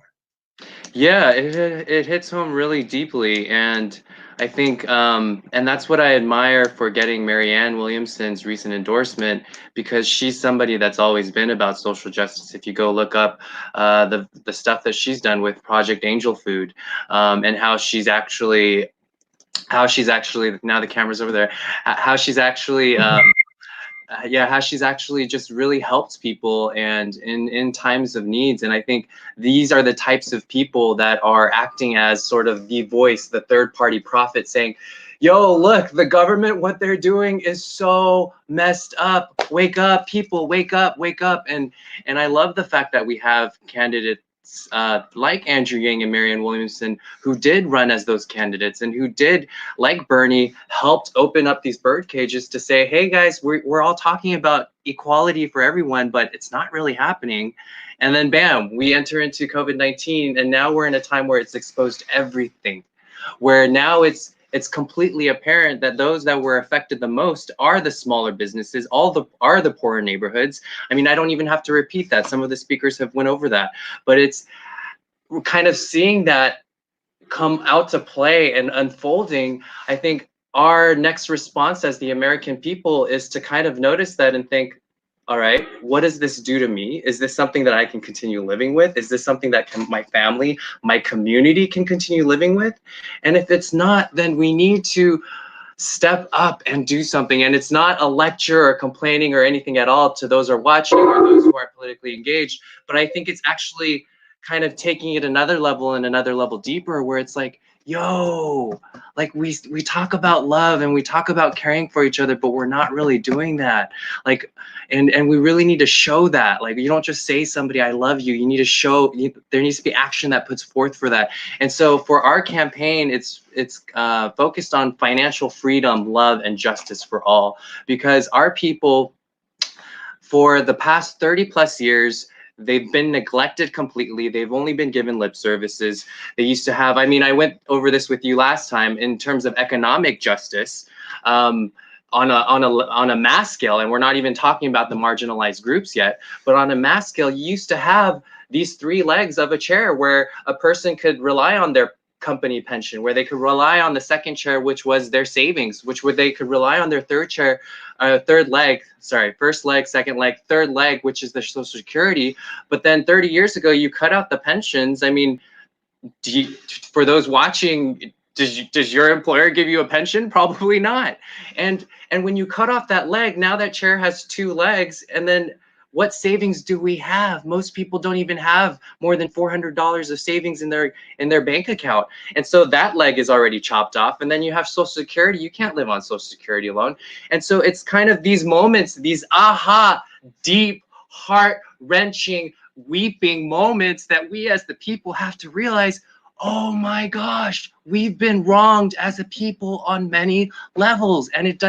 Yeah, it hits home really deeply, and I think, and that's what I admire for getting Marianne Williamson's recent endorsement, because she's somebody that's always been about social justice. If you go look up the stuff that she's done with Project Angel Food, and how she's actually now the camera's over there, how she's actually how she's actually just really helped people and in times of needs. And I think these are the types of people that are acting as sort of the voice, the third party prophet, saying, yo, look, the government, what they're doing is so messed up. Wake up, people, wake up, wake up. And I love the fact that we have candidates like Andrew Yang and Marianne Williamson, who did run as those candidates and who did, like Bernie, helped open up these bird cages to say, hey guys, we're all talking about equality for everyone, but it's not really happening. And then bam, we enter into COVID-19, and now we're in a time where it's exposed everything, where now it's completely apparent that those that were affected the most are the smaller businesses, are the poorer neighborhoods. I mean, I don't even have to repeat that. Some of the speakers have went over that, but we're kind of seeing that come out to play and unfolding. I think our next response as the American people is to kind of notice that and think, all right, what does this do to me? Is this something that I can continue living with? Is this something that my family, my community can continue living with? And if it's not, then we need to step up and do something. And it's not a lecture or complaining or anything at all to those who are watching or those who are politically engaged, but I think it's actually kind of taking it another level and another level deeper, where it's like, yo, like we talk about love and we talk about caring for each other, but we're not really doing that. Like, and we really need to show that. Like, you don't just say somebody, I love you. You need to show, there needs to be action that puts forth for that. And so for our campaign, it's focused on financial freedom, love, and justice for all, because our people, for the past 30 plus years, they've been neglected completely. They've only been given lip services. They used to have, I mean, I went over this with you last time in terms of economic justice on a mass scale, and we're not even talking about the marginalized groups yet, but on a mass scale, you used to have these three legs of a chair where a person could rely on their company pension, where they could rely on the second chair, which was their savings, they could rely on their first leg, second leg, third leg, which is their Social Security. But then 30 years ago, you cut out the pensions. I mean, for those watching, does your employer give you a pension? Probably not. And when you cut off that leg, now that chair has two legs, and then what savings do we have? Most people don't even have more than $400 of savings in their bank account. And so that leg is already chopped off. And then you have Social Security. You can't live on Social Security alone. And so it's kind of these moments, these aha, deep, heart-wrenching, weeping moments that we as the people have to realize, oh my gosh, we've been wronged as a people on many levels. And it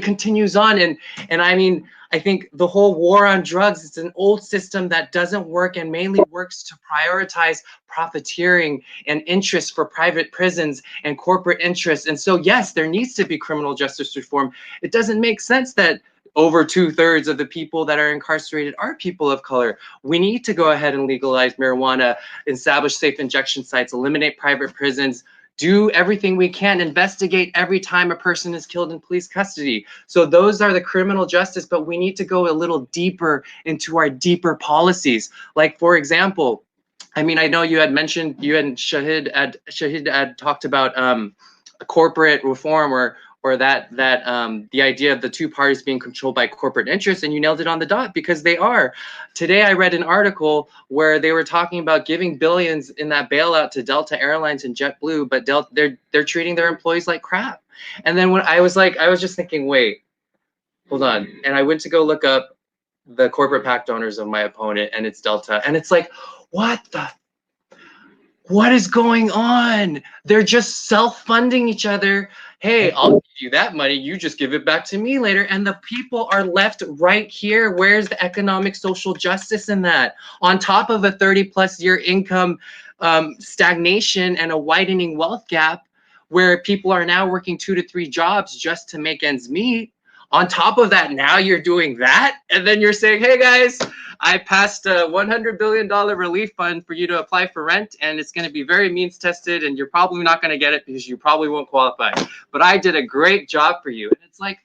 continues on. And I mean, I think the whole war on drugs, it's an old system that doesn't work and mainly works to prioritize profiteering and interest for private prisons and corporate interests. And so, yes, there needs to be criminal justice reform. It doesn't make sense that over 2/3 of the people that are incarcerated are people of color. We need to go ahead and legalize marijuana, establish safe injection sites, eliminate private prisons, do everything we can, investigate every time a person is killed in police custody. So those are the criminal justice, but we need to go a little deeper into our deeper policies. Like, for example, I mean, I know you had mentioned, you and Shahid had talked about corporate reform or that the idea of the two parties being controlled by corporate interests, and you nailed it on the dot, because they are. Today I read an article where they were talking about giving billions in that bailout to Delta Airlines and JetBlue, but they're treating their employees like crap. And then when I was just thinking, wait, hold on. And I went to go look up the corporate PAC donors of my opponent, and it's Delta. And it's like, what is going on? They're just self-funding each other. Hey, I'll give you that money. You just give it back to me later. And the people are left right here. Where's the economic social justice in that? On top of a 30+ year income stagnation and a widening wealth gap, where people are now working 2 to 3 jobs just to make ends meet. On top of that, now you're doing that. And then you're saying, hey guys, I passed a $100 billion relief fund for you to apply for rent, and it's going to be very means tested, and you're probably not going to get it because you probably won't qualify. But I did a great job for you. And it's like,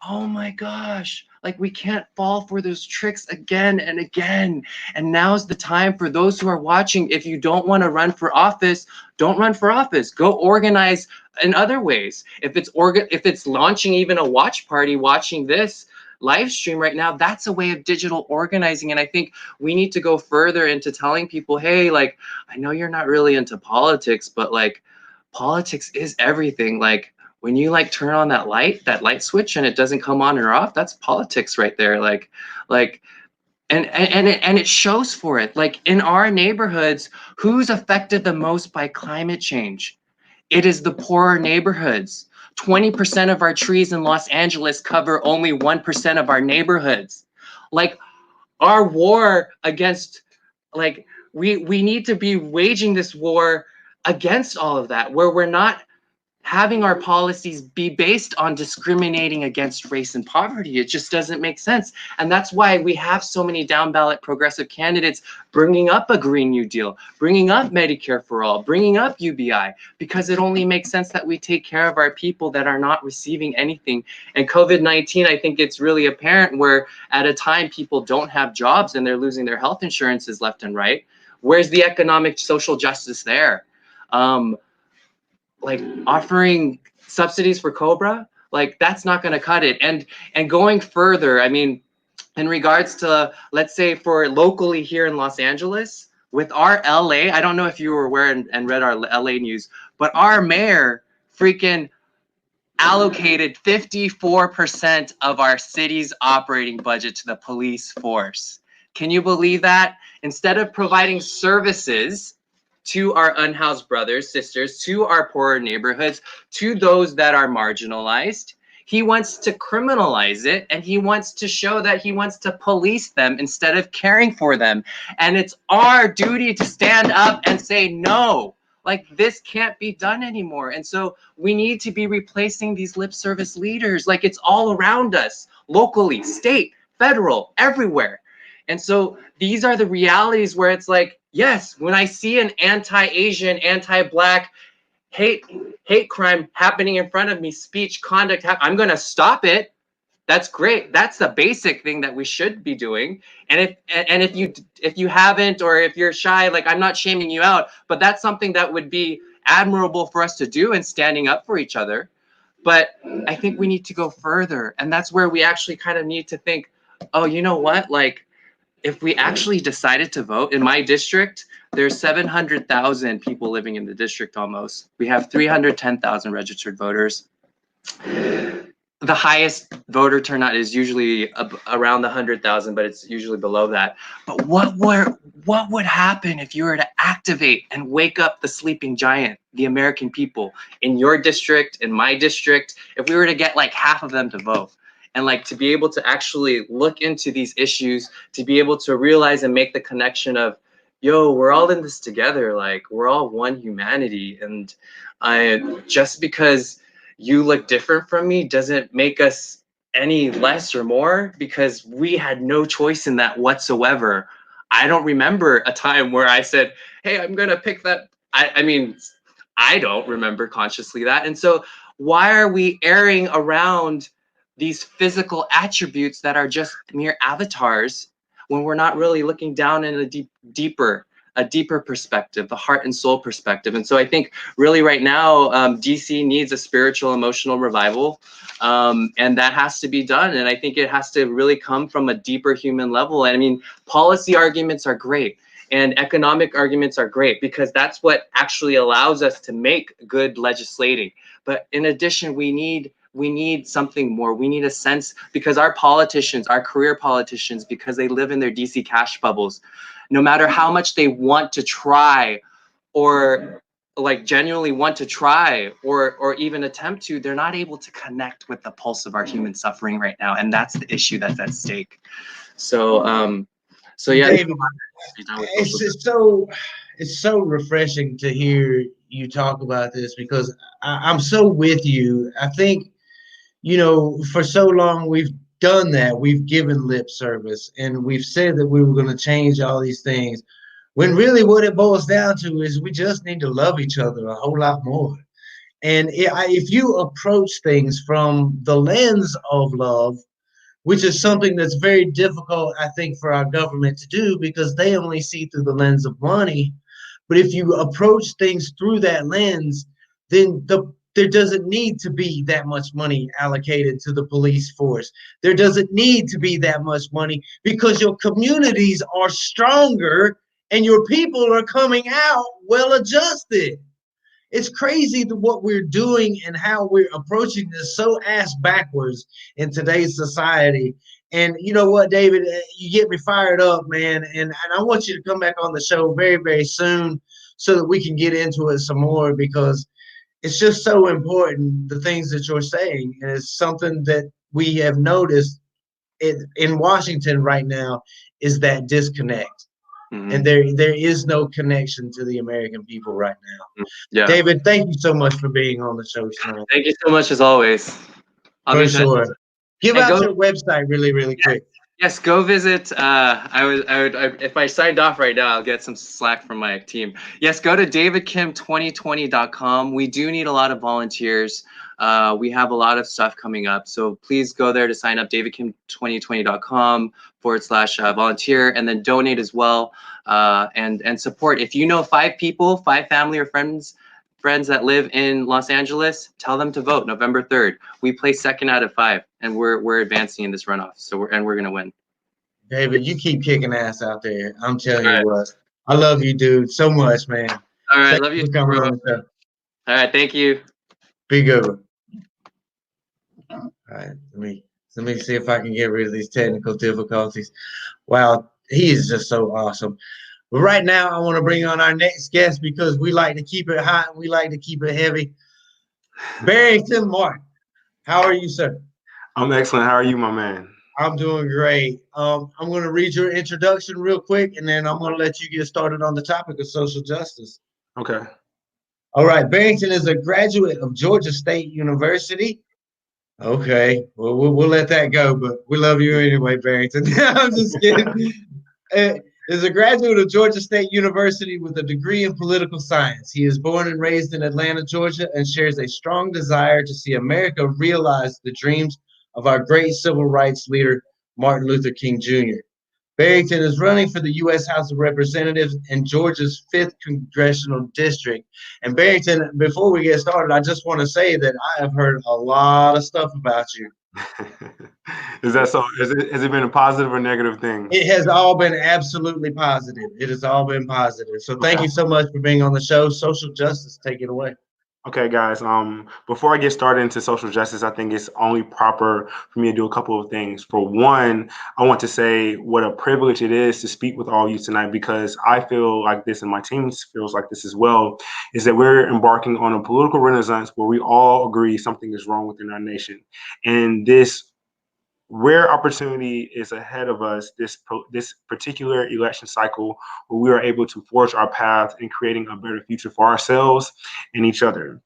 oh my gosh, like we can't fall for those tricks again and again. And now's the time for those who are watching. If you don't want to run for office, don't run for office. Go organize in other ways. If it's launching even a watch party, watching this live stream right now, that's a way of digital organizing. And I think we need to go further into telling people, hey, like, I know you're not really into politics, but like politics is everything. Like when you like turn on that light switch and it doesn't come on or off, that's politics right there. And it shows for it. Like in our neighborhoods, who's affected the most by climate change? It is the poorer neighborhoods. 20% of our trees in Los Angeles cover only 1% of our neighborhoods. Like our war against, like we need to be waging this war against all of that, where we're not having our policies be based on discriminating against race and poverty. It just doesn't make sense. And that's why we have so many down ballot progressive candidates bringing up a Green New Deal, bringing up Medicare for all, bringing up UBI, because it only makes sense that we take care of our people that are not receiving anything. And COVID-19, I think it's really apparent where at a time people don't have jobs and they're losing their health insurances left and right. Where's the economic social justice there? Like offering subsidies for Cobra, like that's not going to cut it. And going further, I mean, in regards to, let's say for locally here in Los Angeles, with our LA, I don't know if you were aware and read our LA news, but our mayor freaking allocated 54% of our city's operating budget to the police force. Can you believe that? Instead of providing services to our unhoused brothers, sisters, to our poorer neighborhoods, to those that are marginalized, he wants to criminalize it, and he wants to show that he wants to police them instead of caring for them. And it's our duty to stand up and say, no, like this can't be done anymore. And so we need to be replacing these lip service leaders. Like it's all around us, locally, state, federal, everywhere. And so these are the realities where it's like, yes, when I see an anti-Asian, anti-Black hate crime happening in front of me, speech, conduct, I'm going to stop it. That's great. That's the basic thing that we should be doing. And if you haven't, or if you're shy, like I'm not shaming you out, but that's something that would be admirable for us to do in standing up for each other. But I think we need to go further. And that's where we actually kind of need to think, oh, you know what? Like, if we actually decided to vote in my district, there's 700,000 people living in the district almost. We have 310,000 registered voters. The highest voter turnout is usually around the 100,000, but it's usually below that. But what would happen if you were to activate and wake up the sleeping giant, the American people, in your district, in my district, if we were to get like half of them to vote? And like to be able to actually look into these issues, to be able to realize and make the connection of, yo, we're all in this together. Like we're all one humanity. And just because you look different from me doesn't make us any less or more, because we had no choice in that whatsoever. I don't remember a time where I said, hey, I'm going to pick that. I mean, I don't remember consciously that. And so why are we airing around these physical attributes that are just mere avatars when we're not really looking down in a deeper perspective, the heart and soul perspective? And so I think really right now, DC needs a spiritual, emotional revival, and that has to be done. And I think it has to really come from a deeper human level. And I mean, policy arguments are great and economic arguments are great because that's what actually allows us to make good legislating. But in addition, we need we need something more. We need a sense, because our politicians, our career politicians, because they live in their DC cash bubbles, no matter how much they want to try or like genuinely want to try or even attempt to, they're not able to connect with the pulse of our human suffering right now. And that's the issue that's at stake. So, yeah, David, it's so refreshing to hear you talk about this, because I'm so with you. I think, you know, for so long we've done that. We've given lip service and we've said that we were going to change all these things, when really what it boils down to is we just need to love each other a whole lot more. And if you approach things from the lens of love, which is something that's very difficult, I think, for our government to do, because they only see through the lens of money. But if you approach things through that lens, then there doesn't need to be that much money allocated to the police force. There doesn't need to be that much money, because your communities are stronger and your people are coming out well adjusted. It's crazy what we're doing and how we're approaching this so ass backwards in today's society. And you know what, David, you get me fired up, man. And I want you to come back on the show very, very soon so that we can get into it some more, because it's just so important, the things that you're saying. And it's something that we have noticed in Washington right now, is that disconnect. And there is no connection to the American people right now. Yeah. David, thank you so much for being on the show tonight. Thank you so much, as always. For sure. Give out your website really, really quick. Yes, go visit. If I signed off right now, I'll get some slack from my team. Yes, go to davidkim2020.com. We do need a lot of volunteers. We have a lot of stuff coming up, so please go there to sign up. davidkim2020.com/volunteer, and then donate as well, and support. If you know 5 people, 5 family or friends that live in Los Angeles, tell them to vote November 3rd. We play 2nd out of 5, and we're advancing in this runoff. So we're gonna win. David, you keep kicking ass out there. I'm telling you what. I love you, dude, so much, man. All right, love you, bro. All right, thank you. Be good. All right, let me see if I can get rid of these technical difficulties. Wow, he is just so awesome. But right now, I want to bring on our next guest, because we like to keep it hot and we like to keep it heavy. Barrington Martin, how are you, sir? I'm excellent. How are you, my man? I'm doing great. I'm going to read your introduction real quick, and then I'm going to let you get started on the topic of social justice. Okay. All right. Barrington is a graduate of Georgia State University. Okay. Well, we'll let that go, but we love you anyway, Barrington. I'm just kidding. Is a graduate of Georgia State University with a degree in political science. He is born and raised in Atlanta, Georgia, and shares a strong desire to see America realize the dreams of our great civil rights leader, Martin Luther King Jr. Barrington is running for the U.S. House of Representatives in Georgia's 5th Congressional District. And Barrington, before we get started, I just want to say that I have heard a lot of stuff about you. Is that so? Has it been a positive or negative thing? It has all been absolutely positive. It has all been positive. So thank you so much for being on the show. Social justice, take it away. Okay, guys. Before I get started into social justice, I think it's only proper for me to do a couple of things. For one, I want to say what a privilege it is to speak with all of you tonight, because I feel like this, and my team feels like this as well, is that we're embarking on a political renaissance where we all agree something is wrong within our nation. And this rare opportunity is ahead of us, this particular election cycle, where we are able to forge our path in creating a better future for ourselves and each other.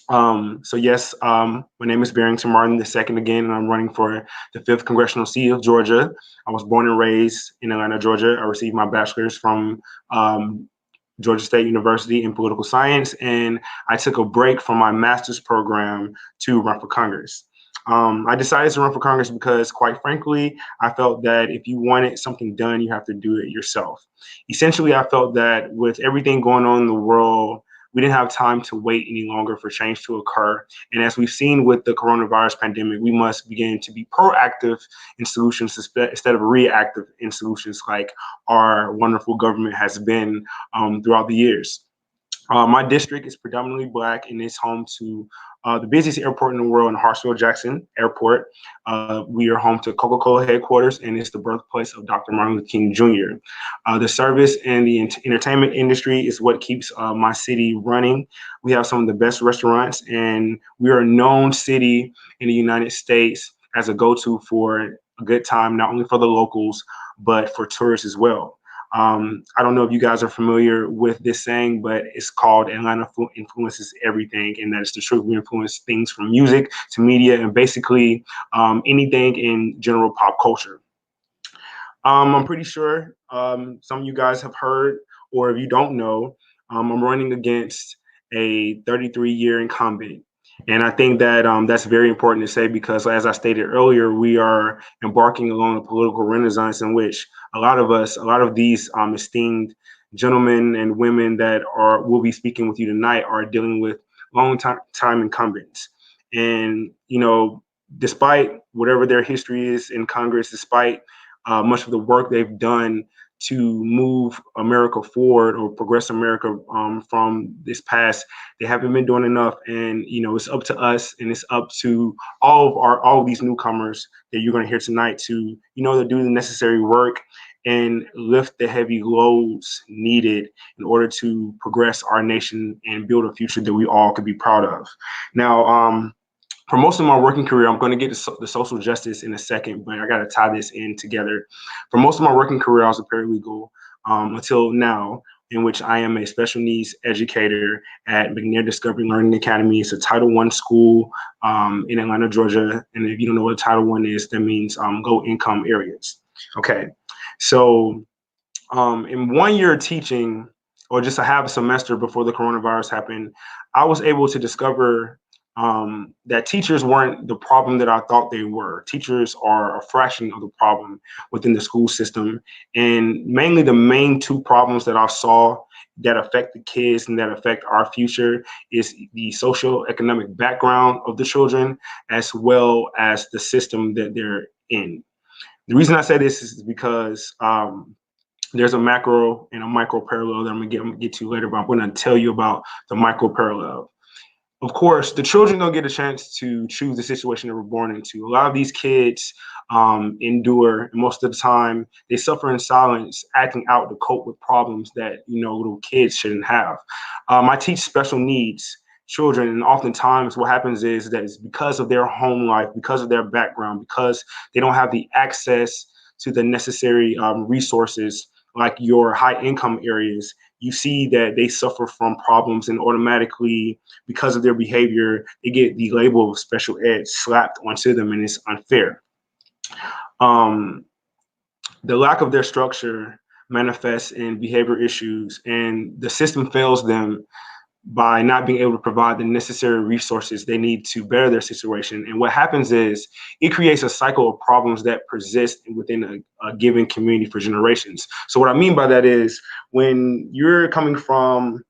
So yes, my name is Barrington Martin II again, and I'm running for the 5th Congressional seat of Georgia. I was born and raised in Atlanta, Georgia. I received my bachelor's from Georgia State University in political science, and I took a break from my master's program to run for Congress. I decided to run for Congress because, quite frankly, I felt that if you wanted something done, you have to do it yourself. Essentially, I felt that with everything going on in the world, we didn't have time to wait any longer for change to occur. And as we've seen with the coronavirus pandemic, we must begin to be proactive in solutions instead of reactive in solutions, like our wonderful government has been throughout the years. My district is predominantly Black and is home to the busiest airport in the world, in Hartsfield-Jackson Airport. We are home to Coca-Cola headquarters, and it's the birthplace of Dr. Martin Luther King Jr. The service and the entertainment industry is what keeps my city running. We have some of the best restaurants, and we are a known city in the United States as a go-to for a good time, not only for the locals, but for tourists as well. I don't know if you guys are familiar with this saying, but it's called Atlanta influences everything, and that is the truth. We influence things from music to media and basically anything in general pop culture. I'm pretty sure some of you guys have heard, or if you don't know, I'm running against a 33-year incumbent. And I think that that's very important to say because, as I stated earlier, we are embarking along a political renaissance in which a lot of these esteemed gentlemen and women that will be speaking with you tonight are dealing with long time incumbents. And, you know, despite whatever their history is in Congress, despite much of the work they've done to move America forward or progress America from this past, they haven't been doing enough. And, you know, it's up to us and it's up to all of these newcomers that you're going to hear tonight to, you know, to do the necessary work and lift the heavy loads needed in order to progress our nation and build a future that we all could be proud of. Now, for most of my working career, I'm going to get to the social justice in a second, but I got to tie this in together. For most of my working career, I was a paralegal until now, in which I am a special needs educator at McNair Discovery Learning Academy. It's a Title I school in Atlanta, Georgia. And if you don't know what Title I is, that means low income areas. Okay, so in 1 year teaching, or just a half a semester before the coronavirus happened, I was able to discover that teachers weren't the problem that I thought they were. Teachers are a fraction of the problem within the school system. And mainly the main two problems that I saw that affect the kids and that affect our future is the socioeconomic background of the children, as well as the system that they're in. The reason I say this is because there's a macro and a micro parallel that I'm gonna get to later, but I'm gonna tell you about the micro parallel. Of course, the children don't get a chance to choose the situation they were born into. A lot of these kids endure, and most of the time they suffer in silence, acting out to cope with problems that, you know, little kids shouldn't have. I teach special needs children, and oftentimes what happens is that it's because of their home life, because of their background, because they don't have the access to the necessary resources like your high income areas. You see that they suffer from problems, and automatically, because of their behavior, they get the label of special ed slapped onto them, and it's unfair. The lack of their structure manifests in behavior issues, and the system fails them by not being able to provide the necessary resources they need to better their situation. And what happens is it creates a cycle of problems that persist within a given community for generations. So what I mean by that is when you're coming from,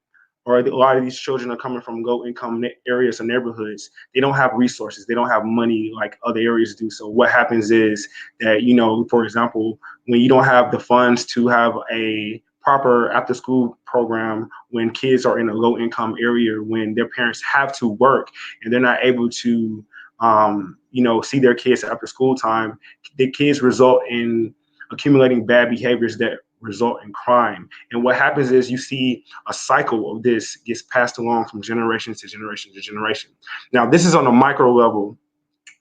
or a lot of these children are coming from low income areas or neighborhoods, they don't have resources, they don't have money like other areas do. So what happens is that, you know, for example, when you don't have the funds to have a proper after school program, when kids are in a low income area, when their parents have to work and they're not able to, you know, see their kids after school time, the kids result in accumulating bad behaviors that result in crime. And what happens is you see a cycle of this gets passed along from generation to generation to generation. Now, this is on a micro level,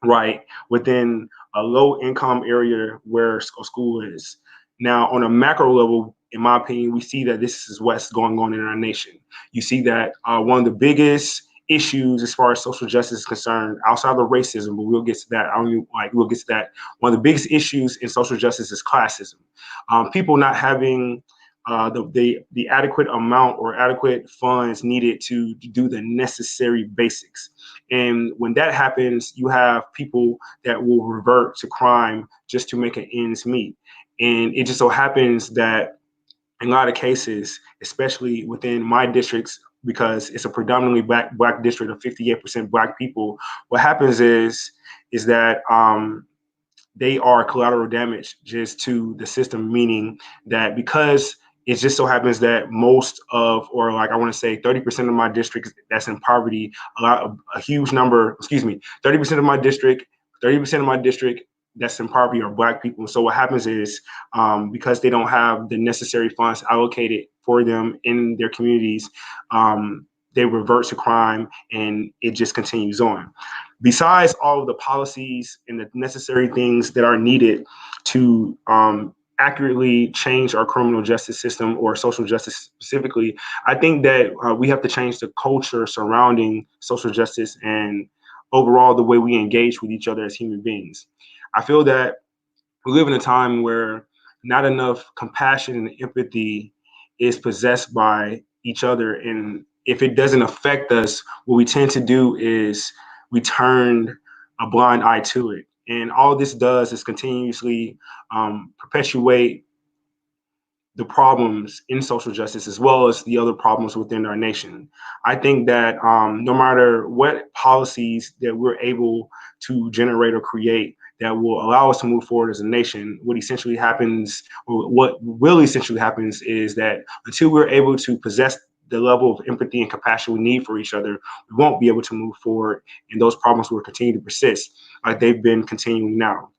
right, within a low income area where a school is. Now, on a macro level, in my opinion, we see that this is what's going on in our nation. You see that one of the biggest issues as far as social justice is concerned, outside of racism, but we'll get to that. We'll get to that. One of the biggest issues in social justice is classism. People not having the adequate amount or adequate funds needed to do the necessary basics. And when that happens, you have people that will revert to crime just to make an ends meet. And it just so happens that in a lot of cases, especially within my districts, because it's a predominantly black district of 58% Black people, what happens is that they are collateral damage just to the system, meaning that because it just so happens that most of, or like I want to say 30% of my district that's in poverty, a huge number, excuse me, 30% of my district, 30% of my district that's in poverty are Black people. So what happens is because they don't have the necessary funds allocated for them in their communities, they revert to crime, and it just continues on. Besides all of the policies and the necessary things that are needed to accurately change our criminal justice system, or social justice specifically, I think that we have to change the culture surrounding social justice and overall the way we engage with each other as human beings. I feel that we live in a time where not enough compassion and empathy is possessed by each other. And if it doesn't affect us, what we tend to do is we turn a blind eye to it. And all this does is continuously perpetuate the problems in social justice, as well as the other problems within our nation. I think that no matter what policies that we're able to generate or create that will allow us to move forward as a nation, what essentially happens, or what will essentially happens, is that until we're able to possess the level of empathy and compassion we need for each other, we won't be able to move forward, and those problems will continue to persist like they've been continuing now.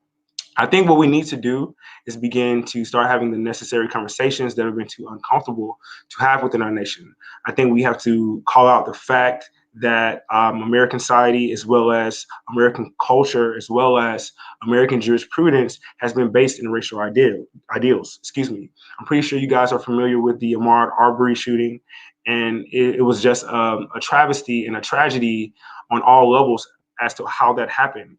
I think what we need to do is begin to start having the necessary conversations that have been too uncomfortable to have within our nation. I think we have to call out the fact that American society, as well as American culture, as well as American jurisprudence, has been based in racial ideals. Excuse me. I'm pretty sure you guys are familiar with the Ahmaud Arbery shooting, and it was just a travesty and a tragedy on all levels as to how that happened.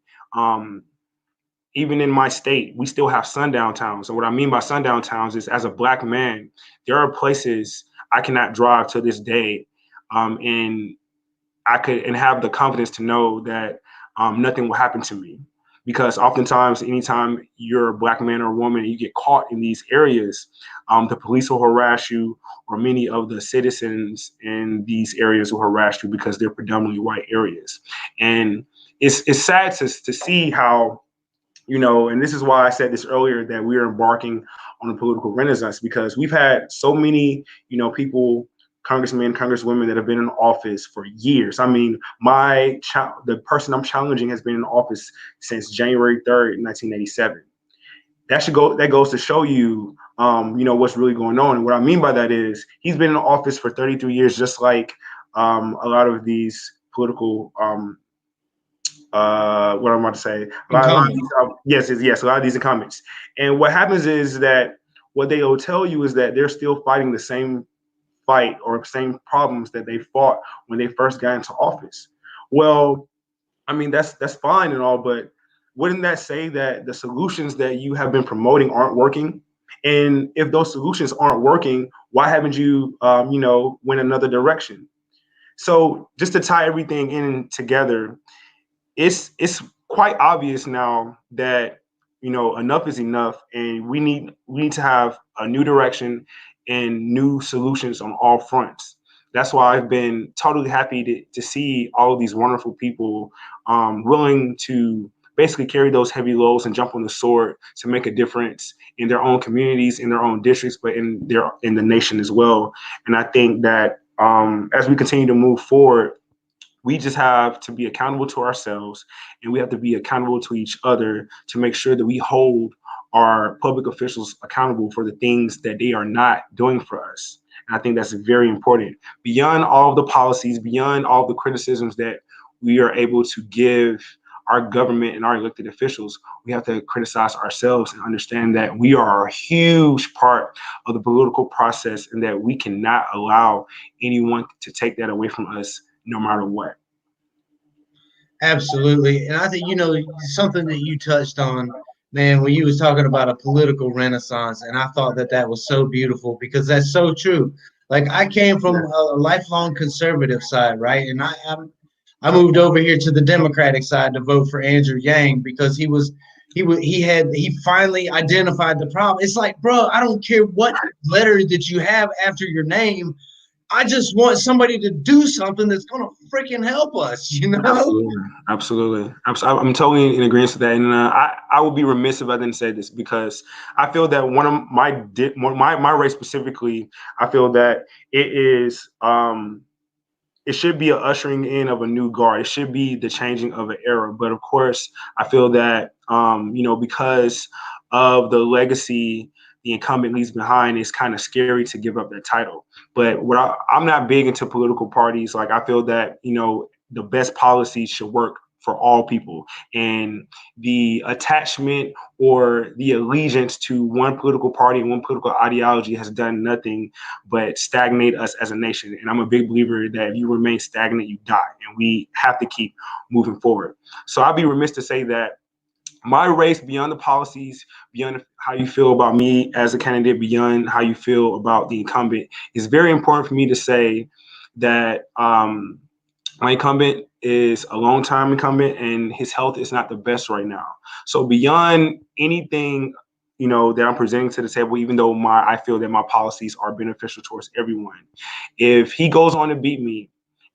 Even in my state, we still have sundown towns. And what I mean by sundown towns is, as a Black man, there are places I cannot drive to this day, and I could have the confidence to know that nothing will happen to me. Because oftentimes, anytime you're a Black man or woman and you get caught in these areas, the police will harass you, or many of the citizens in these areas will harass you because they're predominantly white areas. And it's sad to see how, you know, and this is why I said this earlier, that we are embarking on a political renaissance, because we've had so many, you know, people, congressmen, congresswomen that have been in office for years. I mean, the person I'm challenging has been in office since January 3rd, 1987. That goes to show you, you know, what's really going on. And what I mean by that is he's been in office for 33 years, just like a lot of these political what I'm about to say. A lot of these, yes, a lot of these incumbents. And what happens is that what they will tell you is that they're still fighting the same fight or same problems that they fought when they first got into office. Well, I mean, that's fine and all, but wouldn't that say that the solutions that you have been promoting aren't working? And if those solutions aren't working, why haven't you, you know, went another direction? So just to tie everything in together, it's quite obvious now that, you know, enough is enough, and we need to have a new direction and new solutions on all fronts. That's why I've been totally happy to see all of these wonderful people willing to basically carry those heavy loads and jump on the sword to make a difference in their own communities, in their own districts, but in the nation as well. And I think that as we continue to move forward, we just have to be accountable to ourselves, and we have to be accountable to each other to make sure that we hold our public officials accountable for the things that they are not doing for us. And I think that's very important. Beyond all of the policies, beyond all the criticisms that we are able to give our government and our elected officials, we have to criticize ourselves and understand that we are a huge part of the political process, and that we cannot allow anyone to take that away from us, no matter what. Absolutely. And I think, you know, something that you touched on, man, when you was talking about a political renaissance, and I thought that was so beautiful, because that's so true. Like, I came from a lifelong conservative side, right? And I moved over here to the Democratic side to vote for Andrew Yang, because he finally identified the problem. It's like, bro, I don't care what letter that you have after your name. I just want somebody to do something that's gonna freaking help us, you know? Absolutely. I'm totally in agreement with that. And I would be remiss if I didn't say this, because I feel that one of my race specifically, I feel that it is it should be a ushering in of a new guard. It should be the changing of an era. But of course, I feel that because of the legacy the incumbent leaves behind, it's kind of scary to give up that title. But I'm not big into political parties. Like, I feel that the best policies should work for all people, and the attachment or the allegiance to one political party and one political ideology has done nothing but stagnate us as a nation. And I'm a big believer that if you remain stagnant, you die, and we have to keep moving forward. So I'd be remiss to say that my race, beyond the policies, beyond how you feel about me as a candidate, beyond how you feel about the incumbent, is very important for me to say that my incumbent is a long-time incumbent, and his health is not the best right now. So beyond anything, that I'm presenting to the table, even though I feel that my policies are beneficial towards everyone, if he goes on to beat me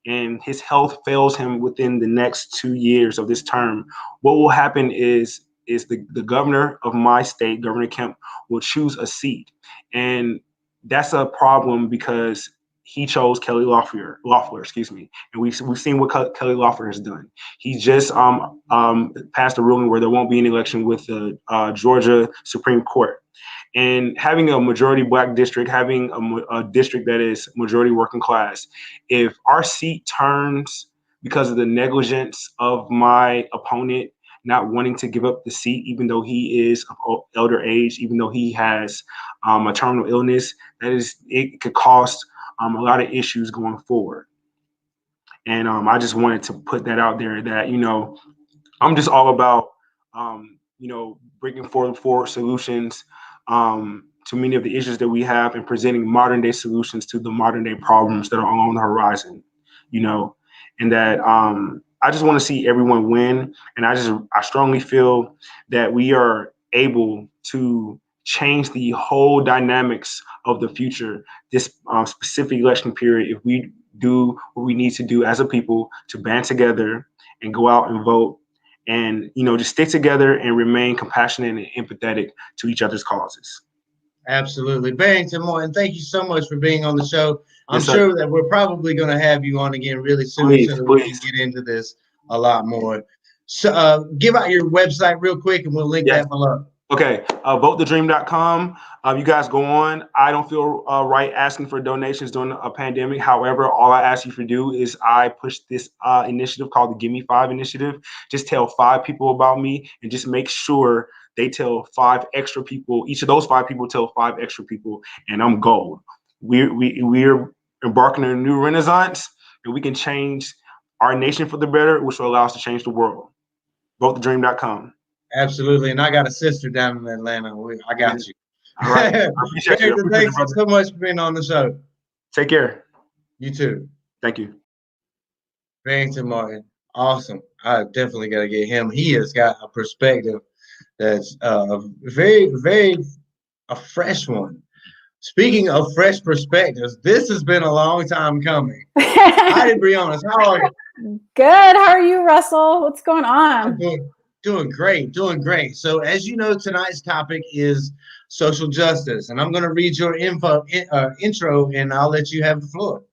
and his health fails him within the next 2 years of this term, what will happen is the governor of my state, Governor Kemp, will choose a seat. And that's a problem, because he chose Kelly Loeffler, and we've seen what Kelly Loeffler has done. He just passed a ruling where there won't be an election with the Georgia Supreme Court. And having a majority Black district, having a district that is majority working class, if our seat turns because of the negligence of my opponent not wanting to give up the seat, even though he is of elder age, even though he has a terminal illness, it could cost a lot of issues going forward. And I just wanted to put that out there that, I'm just all about, bringing forward solutions to many of the issues that we have, and presenting modern day solutions to the modern day problems that are on the horizon, and that I just want to see everyone win. And I strongly feel that we are able to change the whole dynamics of the future, this specific election period, if we do what we need to do as a people to band together and go out and vote, and just stick together and remain compassionate and empathetic to each other's causes. Absolutely. Barrington Martin, thank you so much for being on the show. I'm sure that we're probably going to have you on again really soon, so that we can get into this a lot more. So give out your website real quick, and we'll link that below. Okay, votethedream.com. You guys go on. I don't feel right asking for donations during a pandemic. However, all I ask you to do is I push this initiative called the Give Me 5 initiative. Just tell 5 people about me, and just make sure they tell 5 extra people. Each of those 5 people tell 5 extra people, and I'm gold. We're embarking on a new renaissance, and we can change our nation for the better, which will allow us to change the world. Votethedream.com. Absolutely. And I got a sister down in Atlanta. I got you. All right. I appreciate you. Thanks so much for being on the show. Take care. You too. Thank you. Barrington Martin. Awesome. I definitely got to get him. He has got a perspective that's very, very a fresh one. Speaking of fresh perspectives, this has been a long time coming. Heidi Briones, how are you? Good. How are you, Russell? What's going on? Doing great, doing great. So as you know, tonight's topic is social justice, and I'm going to read your intro, and I'll let you have the floor.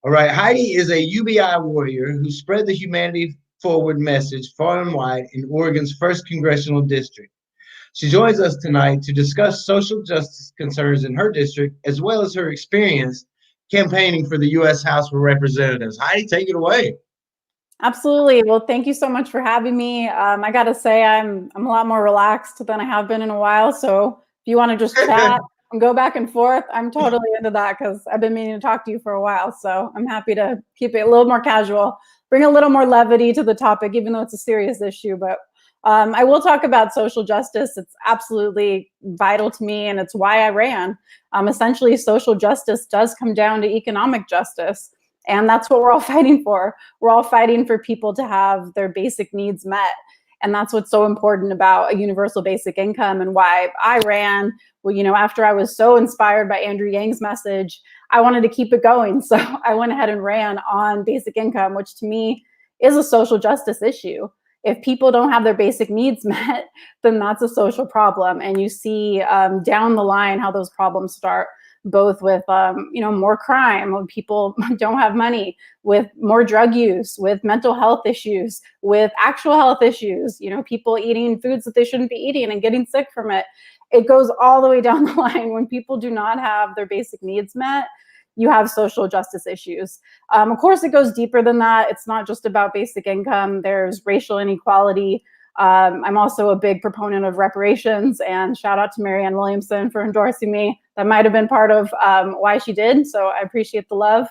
All right, Heidi is a UBI warrior who spread the humanity forward message far and wide in Oregon's 1st Congressional District. She joins us tonight to discuss social justice concerns in her district, as well as her experience campaigning for the U.S. House of Representatives. Heidi, take it away. Absolutely. Well, thank you so much for having me. I got to say, I'm a lot more relaxed than I have been in a while. So if you want to just chat and go back and forth, I'm totally into that, because I've been meaning to talk to you for a while. So I'm happy to keep it a little more casual, bring a little more levity to the topic, even though it's a serious issue. But I will talk about social justice. It's absolutely vital to me, and it's why I ran. Essentially, social justice does come down to economic justice. And that's what we're all fighting for. We're all fighting for people to have their basic needs met. And that's what's so important about a universal basic income, and why I ran. Well, you know, after I was so inspired by Andrew Yang's message, I wanted to keep it going. So I went ahead and ran on basic income, which to me is a social justice issue. If people don't have their basic needs met, then that's a social problem. And you see down the line how those problems start, both with you know, more crime when people don't have money, with more drug use, with mental health issues, with actual health issues, you know, people eating foods that they shouldn't be eating and getting sick from it. It goes all the way down the line. When people do not have their basic needs met, you have social justice issues. Of course, it goes deeper than that. It's not just about basic income. There's racial inequality. I'm also a big proponent of reparations, and shout out to Marianne Williamson for endorsing me. That might have been part of why she did, so I appreciate the love.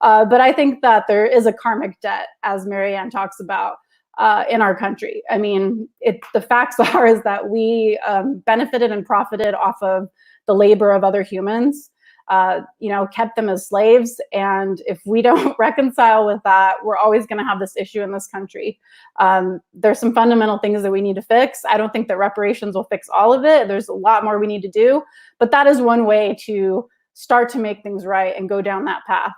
But I think that there is a karmic debt, as Marianne talks about, in our country. I mean, the facts are is that we benefited and profited off of the labor of other humans. You know, kept them as slaves. And if we don't reconcile with that, we're always going to have this issue in this country. There's some fundamental things that we need to fix. I don't think that reparations will fix all of it. There's a lot more we need to do, but that is one way to start to make things right and go down that path.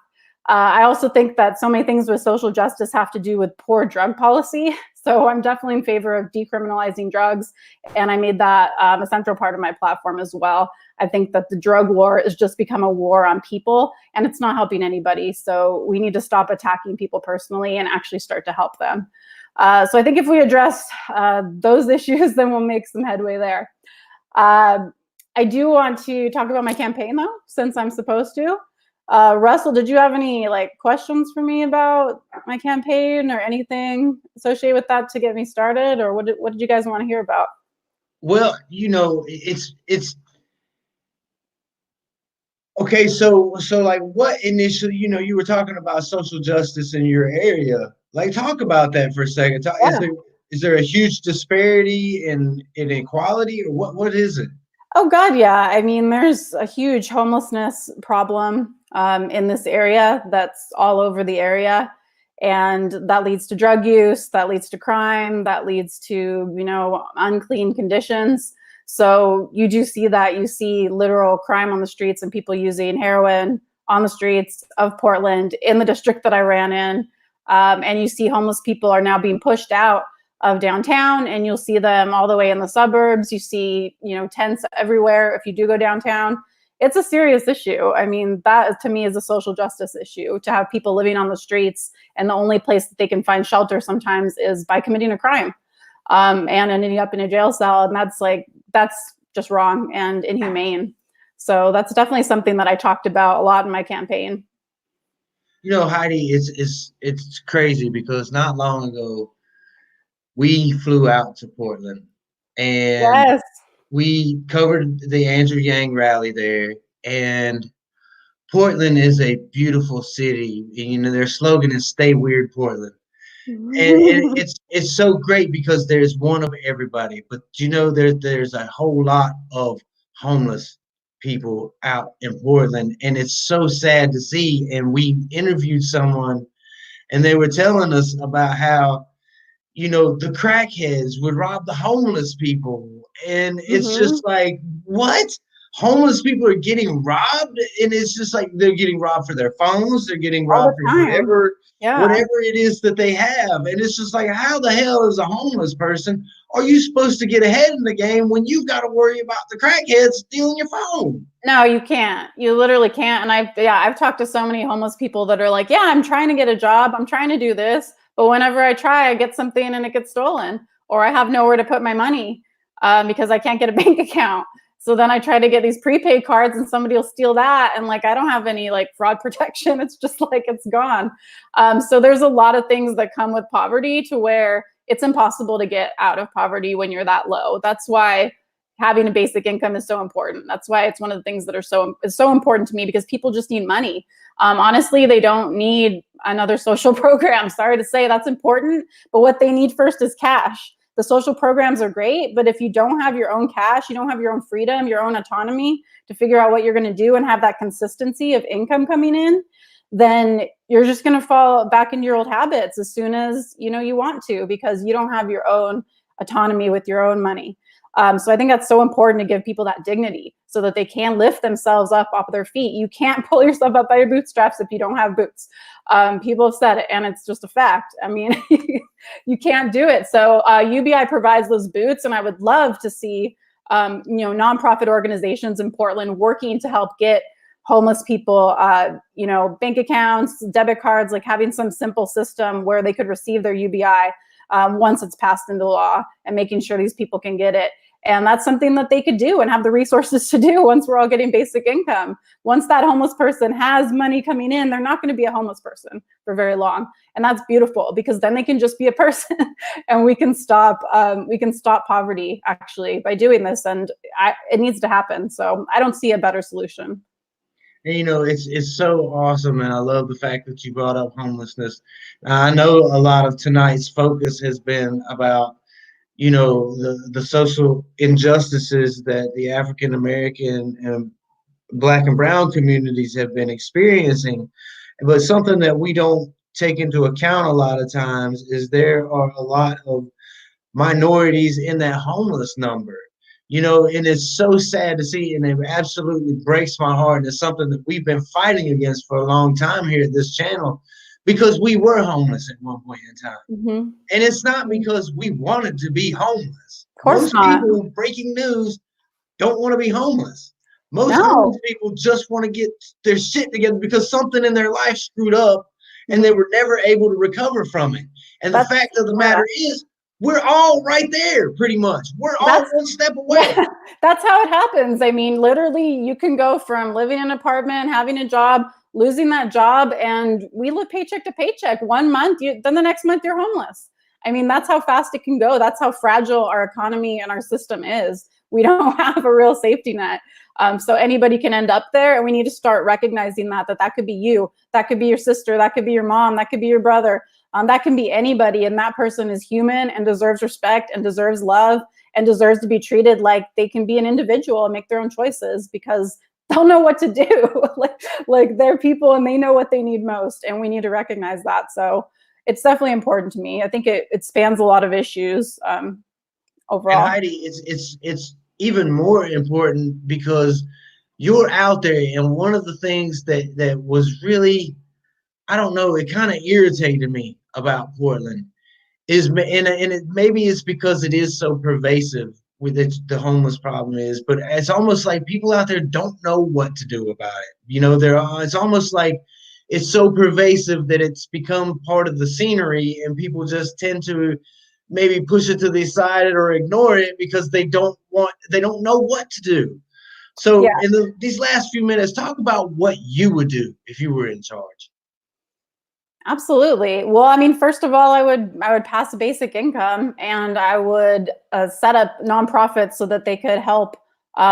I also think that so many things with social justice have to do with poor drug policy. So I'm definitely in favor of decriminalizing drugs. And I made that a central part of my platform as well. I think that the drug war has just become a war on people, and it's not helping anybody. So we need to stop attacking people personally and actually start to help them. So I think if we address those issues, then we'll make some headway there. I do want to talk about my campaign though, since I'm supposed to. Russell, did you have any questions for me about my campaign or anything associated with that to get me started, or what did you guys want to hear about? Well, you know, it's okay. So like, what initially, you know, you were talking about social justice in your area. Like, talk about that for a second. Yeah. Is there a huge disparity in inequality, or what is it? Oh God, yeah. I mean, there's a huge homelessness problem in this area that's all over the area. And that leads to drug use, that leads to crime, that leads to, you know, unclean conditions. So you do see that. You see literal crime on the streets and people using heroin on the streets of Portland in the district that I ran in. And you see homeless people are now being pushed out of downtown, and you'll see them all the way in the suburbs. You see, you know, tents everywhere if you do go downtown. It's a serious issue. I mean, that to me is a social justice issue, to have people living on the streets and the only place that they can find shelter sometimes is by committing a crime and ending up in a jail cell. And that's just wrong and inhumane. So that's definitely something that I talked about a lot in my campaign. You know, Heidi, it's crazy because not long ago, we flew out to Portland and Yes. we covered the Andrew Yang rally there. And Portland is a beautiful city. And, you know, their slogan is "Stay Weird, Portland." And it's so great because there's one of everybody. But you know, there's a whole lot of homeless people out in Portland, and it's so sad to see. And we interviewed someone, and they were telling us about how, you know, the crackheads would rob the homeless people. And it's just like, what? Homeless people are getting robbed? And it's just like, they're getting robbed for their phones. They're getting robbed for whatever it is that they have. And it's just like, how the hell is a homeless person, are you supposed to get ahead in the game when you've got to worry about the crackheads stealing your phone? No, you can't. You literally can't. And I've talked to so many homeless people that are like, yeah, I'm trying to get a job. I'm trying to do this. But whenever I try, I get something and it gets stolen, or I have nowhere to put my money because I can't get a bank account. So then I try to get these prepaid cards and somebody will steal that. And I don't have any fraud protection. It's just it's gone. So there's a lot of things that come with poverty to where it's impossible to get out of poverty when you're that low. That's why having a basic income is so important. That's why it's one of the things that is so important to me, because people just need money. Honestly, they don't need another social program. Sorry to say, that's important. But what they need first is cash. The social programs are great, but if you don't have your own cash, you don't have your own freedom, your own autonomy to figure out what you're going to do and have that consistency of income coming in, then you're just going to fall back into your old habits as soon as you want to, because you don't have your own autonomy with your own money. So I think that's so important to give people that dignity so that they can lift themselves up off of their feet. You can't pull yourself up by your bootstraps if you don't have boots. People have said it, and it's just a fact. I mean, you can't do it. So UBI provides those boots, and I would love to see nonprofit organizations in Portland working to help get homeless people, bank accounts, debit cards, like having some simple system where they could receive their UBI once it's passed into law, and making sure these people can get it. And that's something that they could do and have the resources to do once we're all getting basic income. Once that homeless person has money coming in, they're not going to be a homeless person for very long. And that's beautiful, because then they can just be a person and we can stop poverty actually by doing this. And it needs to happen. So I don't see a better solution. And, it's so awesome, and I love the fact that you brought up homelessness. I know a lot of tonight's focus has been about, the social injustices that the African American and Black and Brown communities have been experiencing. But something that we don't take into account a lot of times is there are a lot of minorities in that homeless number. And it's so sad to see, and it absolutely breaks my heart. And it's something that we've been fighting against for a long time here at this channel, because we were homeless at one point in time. Mm-hmm. And it's not because we wanted to be homeless. Of course Most not. people, breaking news, don't want to be homeless. Most No. homeless people just want to get their shit together because something in their life screwed up and they were never able to recover from it. And the fact of the matter is, we're all right there, pretty much. We're all one step away. Yeah, that's how it happens. I mean, literally, you can go from living in an apartment, having a job, losing that job, and we live paycheck to paycheck. 1 month, then the next month you're homeless. I mean, that's how fast it can go. That's how fragile our economy and our system is. We don't have a real safety net. So anybody can end up there, and we need to start recognizing that could be you, that could be your sister, that could be your mom, that could be your brother. That can be anybody, and that person is human and deserves respect and deserves love and deserves to be treated like they can be an individual and make their own choices, because they'll know what to do. like they're people and they know what they need most, and we need to recognize that. So it's definitely important to me. I think it spans a lot of issues overall. And Heidi, it's even more important because you're out there, and one of the things that was really, I don't know, it kind of irritated me about Portland is, maybe it's because it is so pervasive with the homeless problem is, but it's almost like people out there don't know what to do about it. It's almost like it's so pervasive that it's become part of the scenery, and people just tend to maybe push it to the side or ignore it because they don't know what to do. So in these last few minutes, talk about what you would do if you were in charge. Absolutely. Well, I mean, first of all, I would pass a basic income, and I would set up nonprofits so that they could help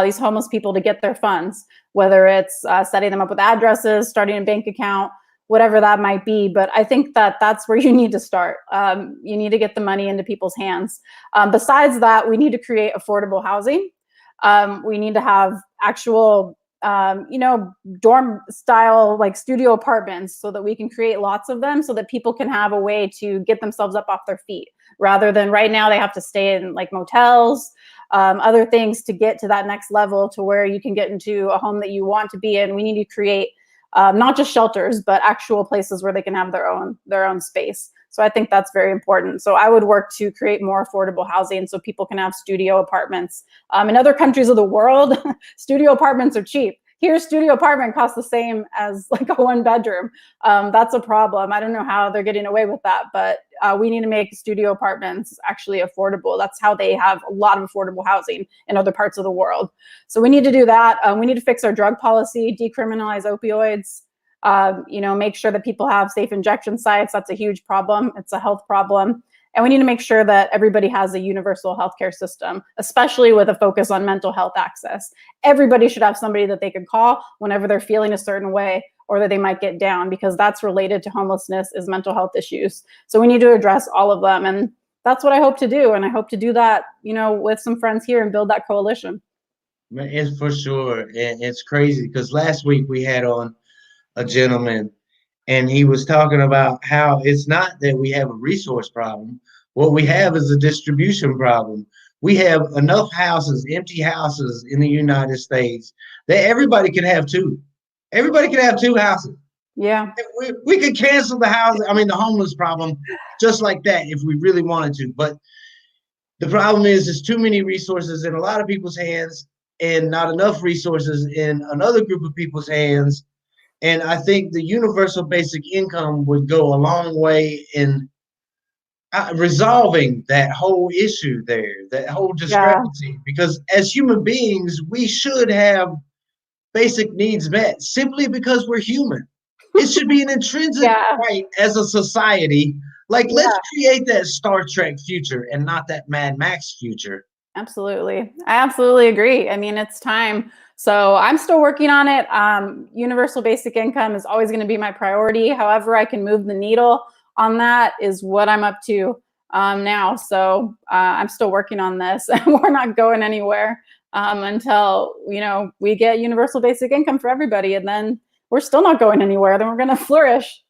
these homeless people to get their funds, whether it's setting them up with addresses, starting a bank account, whatever that might be. But I think that's where you need to start. You need to get the money into people's hands. Besides that, we need to create affordable housing. We need to have actual dorm style, like studio apartments, so that we can create lots of them so that people can have a way to get themselves up off their feet, rather than right now they have to stay in like motels, other things to get to that next level to where you can get into a home that you want to be in. We need to create not just shelters, but actual places where they can have their own space. So I think that's very important. So I would work to create more affordable housing so people can have studio apartments. In other countries of the world, studio apartments are cheap. Here, studio apartment costs the same as like a 1-bedroom. That's a problem. I don't know how they're getting away with that, but we need to make studio apartments actually affordable. That's how they have a lot of affordable housing in other parts of the world. So we need to do that. We need to fix our drug policy, decriminalize opioids, make sure that people have safe injection sites. That's a huge problem. It's a health problem. And we need to make sure that everybody has a universal healthcare system, especially with a focus on mental health access. Everybody should have somebody that they can call whenever they're feeling a certain way or that they might get down, because that's related to homelessness, is mental health issues. So we need to address all of them. And that's what I hope to do. And I hope to do that, with some friends here and build that coalition. It's for sure. And it's crazy because last week we had on a gentleman, and he was talking about how it's not that we have a resource problem. What we have is a distribution problem. We have enough houses, empty houses in the United States that everybody can have two. Everybody can have two houses. Yeah. We could cancel the homeless problem just like that if we really wanted to. But the problem is there's too many resources in a lot of people's hands and not enough resources in another group of people's hands. And I think the universal basic income would go a long way in resolving that whole issue there, that whole discrepancy. Because as human beings, we should have basic needs met simply because we're human. It should be an intrinsic right as a society. Like, let's create that Star Trek future and not that Mad Max future. Absolutely. I absolutely agree. I mean, it's time. So I'm still working on it. Universal basic income is always going to be my priority. However, I can move the needle on that is what I'm up to now. So I'm still working on this, and we're not going anywhere until, you know, we get universal basic income for everybody, and then we're still not going anywhere. Then we're going to flourish.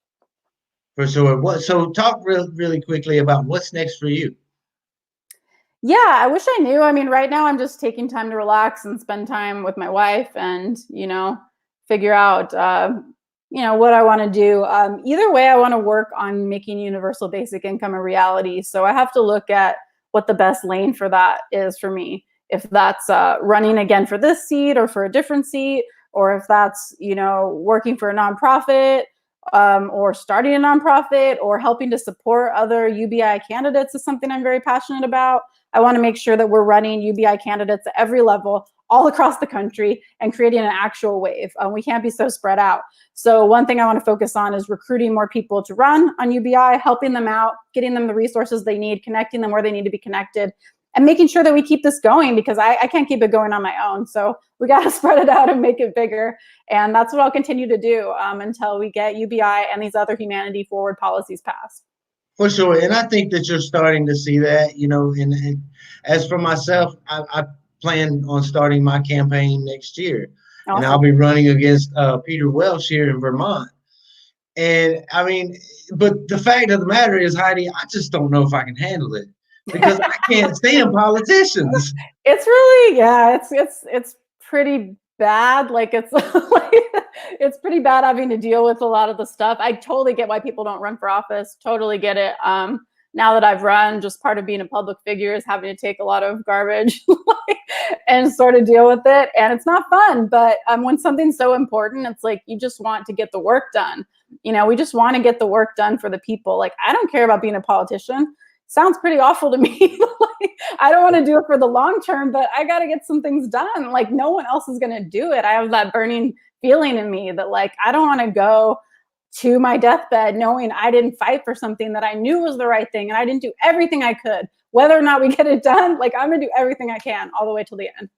For sure. So talk really quickly about what's next for you. Yeah, I wish I knew. I mean, right now I'm just taking time to relax and spend time with my wife and, you know, figure out, you know, what I want to do. Either way, I want to work on making universal basic income a reality. So I have to look at what the best lane for that is for me. If that's running again for this seat or for a different seat, or if that's, you know, working for a nonprofit, or starting a nonprofit, or helping to support other UBI candidates is something I'm very passionate about. I want to make sure that we're running UBI candidates at every level, all across the country, and creating an actual wave. We can't be so spread out. So one thing I want to focus on is recruiting more people to run on UBI, helping them out, getting them the resources they need, connecting them where they need to be connected, and making sure that we keep this going, because I can't keep it going on my own. So we got to spread it out and make it bigger. And that's what I'll continue to do until we get UBI and these other humanity forward policies passed. For sure. And I think that you're starting to see that, you know, and as for myself, I plan on starting my campaign next year. Awesome. And I'll be running against Peter Welch here in Vermont. And I mean, but the fact of the matter is, Heidi, I just don't know if I can handle it, because I can't stand politicians. It's really, yeah, it's pretty bad. Like, it's like, it's pretty bad having to deal with a lot of the stuff. I totally get why people don't run for office. Totally get it. Now that I've run, just part of being a public figure is having to take a lot of garbage and sort of deal with it. And it's not fun, but when something's so important, it's like, you just want to get the work done. You know, we just want to get the work done for the people. Like, I don't care about being a politician. Sounds pretty awful to me. Like, I don't want to do it for the long term, but I got to get some things done. Like, no one else is going to do it. I have that burning feeling in me that, like, I don't want to go to my deathbed knowing I didn't fight for something that I knew was the right thing, and I didn't do everything I could. Whether or not we get it done, like, I'm going to do everything I can all the way till the end.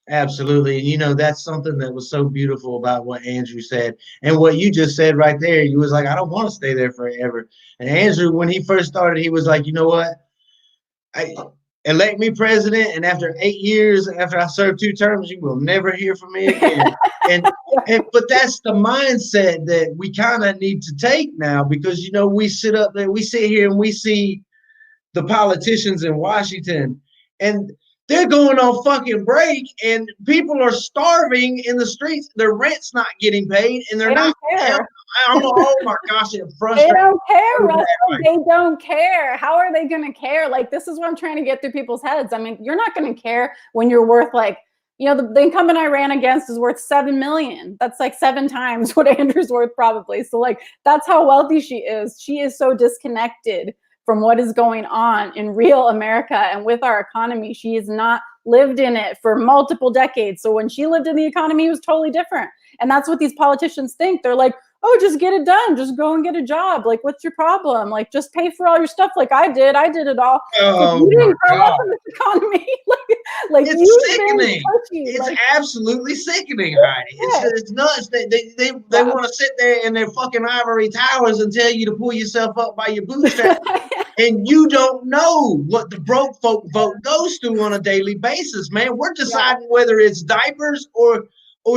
Absolutely. You know, that's something that was so beautiful about what Andrew said. And what you just said right there, you was like, I don't want to stay there forever. And Andrew, when he first started, he was like, you know what? Elect me president, and after 8 years, after I serve 2 terms, you will never hear from me again. But that's the mindset that we kind of need to take now, because, you know, we sit here and we see the politicians in Washington, and they're going on fucking break, and people are starving in the streets. Their rent's not getting paid, and they're not. Oh my gosh, it frustrates. They don't care, Russell. They don't care. How are they going to care? Like, this is what I'm trying to get through people's heads. I mean, you're not going to care when you're worth, like, you know, the incumbent I ran against is worth $7 million. That's like 7 times what Andrew's worth, probably. So, like, that's how wealthy she is. She is so disconnected from what is going on in real America and with our economy. She has not lived in it for multiple decades. So when she lived in the economy, it was totally different. And that's what these politicians think. They're like, oh, just get it done. Just go and get a job. Like, what's your problem? Like, just pay for all your stuff like I did. I did it all. Oh, you didn't grow up in this economy. like it's sickening. It's absolutely sickening, Heidi. It's nuts. They want to sit there in their fucking ivory towers and tell you to pull yourself up by your bootstraps. And you don't know what the broke folk vote goes through on a daily basis, man. We're deciding whether it's diapers or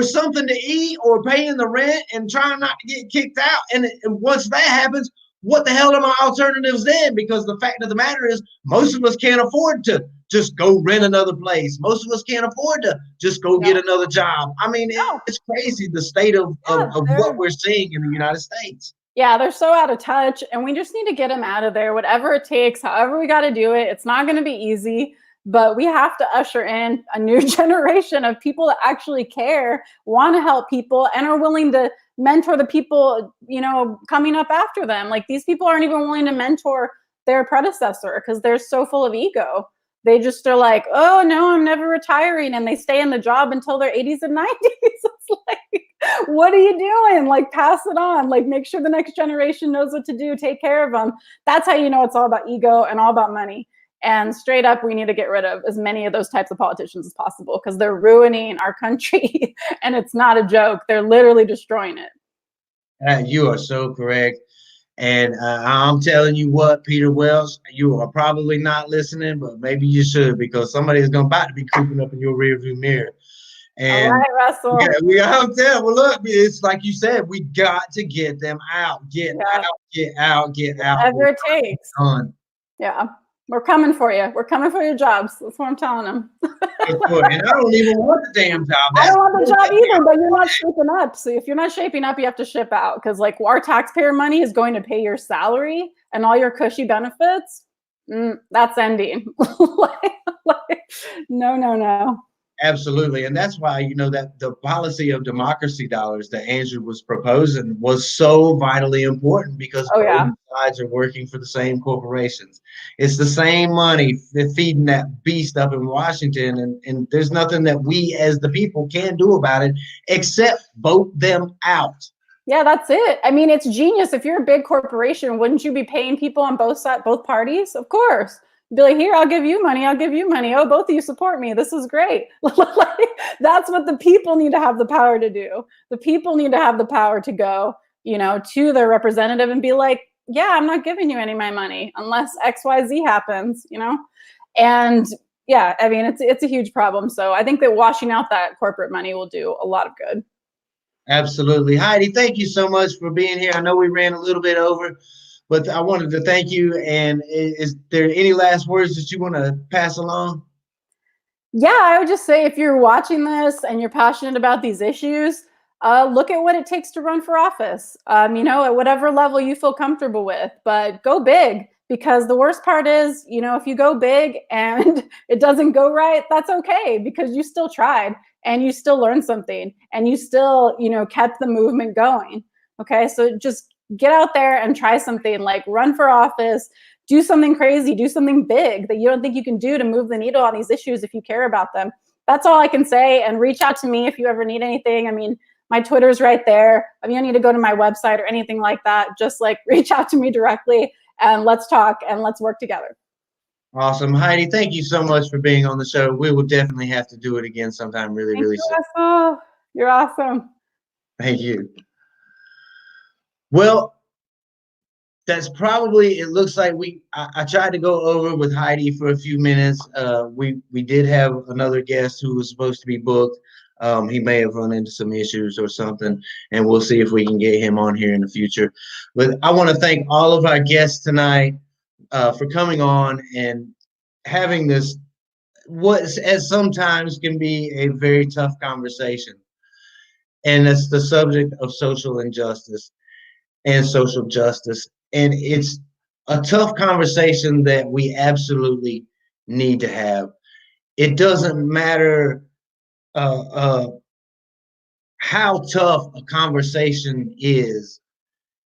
something to eat or paying the rent and trying not to get kicked out. And once that happens, what the hell are my alternatives then? Because the fact of the matter is, most of us can't afford to just go rent another place. Most of us can't afford to just go get another job. I mean, it's crazy the state of what we're seeing in the United States. Yeah, they're so out of touch, and we just need to get them out of there, whatever it takes, however we got to do it. It's not going to be easy, but we have to usher in a new generation of people that actually care, want to help people, and are willing to mentor the people, you know, coming up after them. Like, these people aren't even willing to mentor their predecessor because they're so full of ego. They just are like, oh no, I'm never retiring, and they stay in the job until their 80s and 90s. It's like, what are you doing? Like, pass it on. Like, make sure the next generation knows what to do. Take care of them. That's how you know it's all about ego and all about money. And straight up, we need to get rid of as many of those types of politicians as possible because they're ruining our country. And it's not a joke. They're literally destroying it. You are so correct. And I'm telling you what, Peter Wells, you are probably not listening, but maybe you should, because somebody is about to be creeping up in your rearview mirror. And all right, Russell. I'm telling. Well, look, it's like you said, we got to get them out. Get out. Whatever it takes. Yeah. We're coming for you. We're coming for your jobs. That's what I'm telling them. And I don't even want the damn job. I don't want the job either, but you're not shaping up. So if you're not shaping up, you have to ship out, because like our taxpayer money is going to pay your salary and all your cushy benefits. That's ending. No. Absolutely. And that's why, you know, that the policy of democracy dollars that Andrew was proposing was so vitally important, because both sides are working for the same corporations. It's the same money feeding that beast up in Washington. And there's nothing that we as the people can do about it except vote them out. Yeah, that's it. I mean, it's genius. If you're a big corporation, wouldn't you be paying people on both sides, both parties? Of course. Be like, here, I'll give you money. Oh, both of you support me. This is great. That's what the people need to have the power to do. The people need to have the power to go, you know, to their representative and be like, yeah, I'm not giving you any of my money unless XYZ happens, you know? And yeah, I mean, it's a huge problem. So I think that washing out that corporate money will do a lot of good. Absolutely. Heidi, thank you so much for being here. I know we ran a little bit over, but I wanted to thank you. And is there any last words that you want to pass along? Yeah, I would just say, if you're watching this and you're passionate about these issues, look at what it takes to run for office, you know, at whatever level you feel comfortable with, but go big, because the worst part is, you know, if you go big and it doesn't go right, that's okay, because you still tried and you still learned something and you still, you know, kept the movement going. Okay, so just get out there and try something, like run for office, do something crazy, do something big that you don't think you can do to move the needle on these issues if you care about them. That's all I can say. And reach out to me if you ever need anything. I mean, my Twitter's right there. If you don't need to go to my website or anything like that, just like reach out to me directly and let's talk and let's work together. Awesome. Heidi, thank you so much for being on the show. We will definitely have to do it again sometime really soon. Russell. You're awesome. Thank you. Well, that's probably, it looks like I tried to go over with Heidi for a few minutes. We did have another guest who was supposed to be booked. He may have run into some issues or something, and we'll see if we can get him on here in the future. But I want to thank all of our guests tonight for coming on and having this, what as sometimes can be a very tough conversation. And that's the subject of social injustice and social justice. And it's a tough conversation that we absolutely need to have. It doesn't matter how tough a conversation is.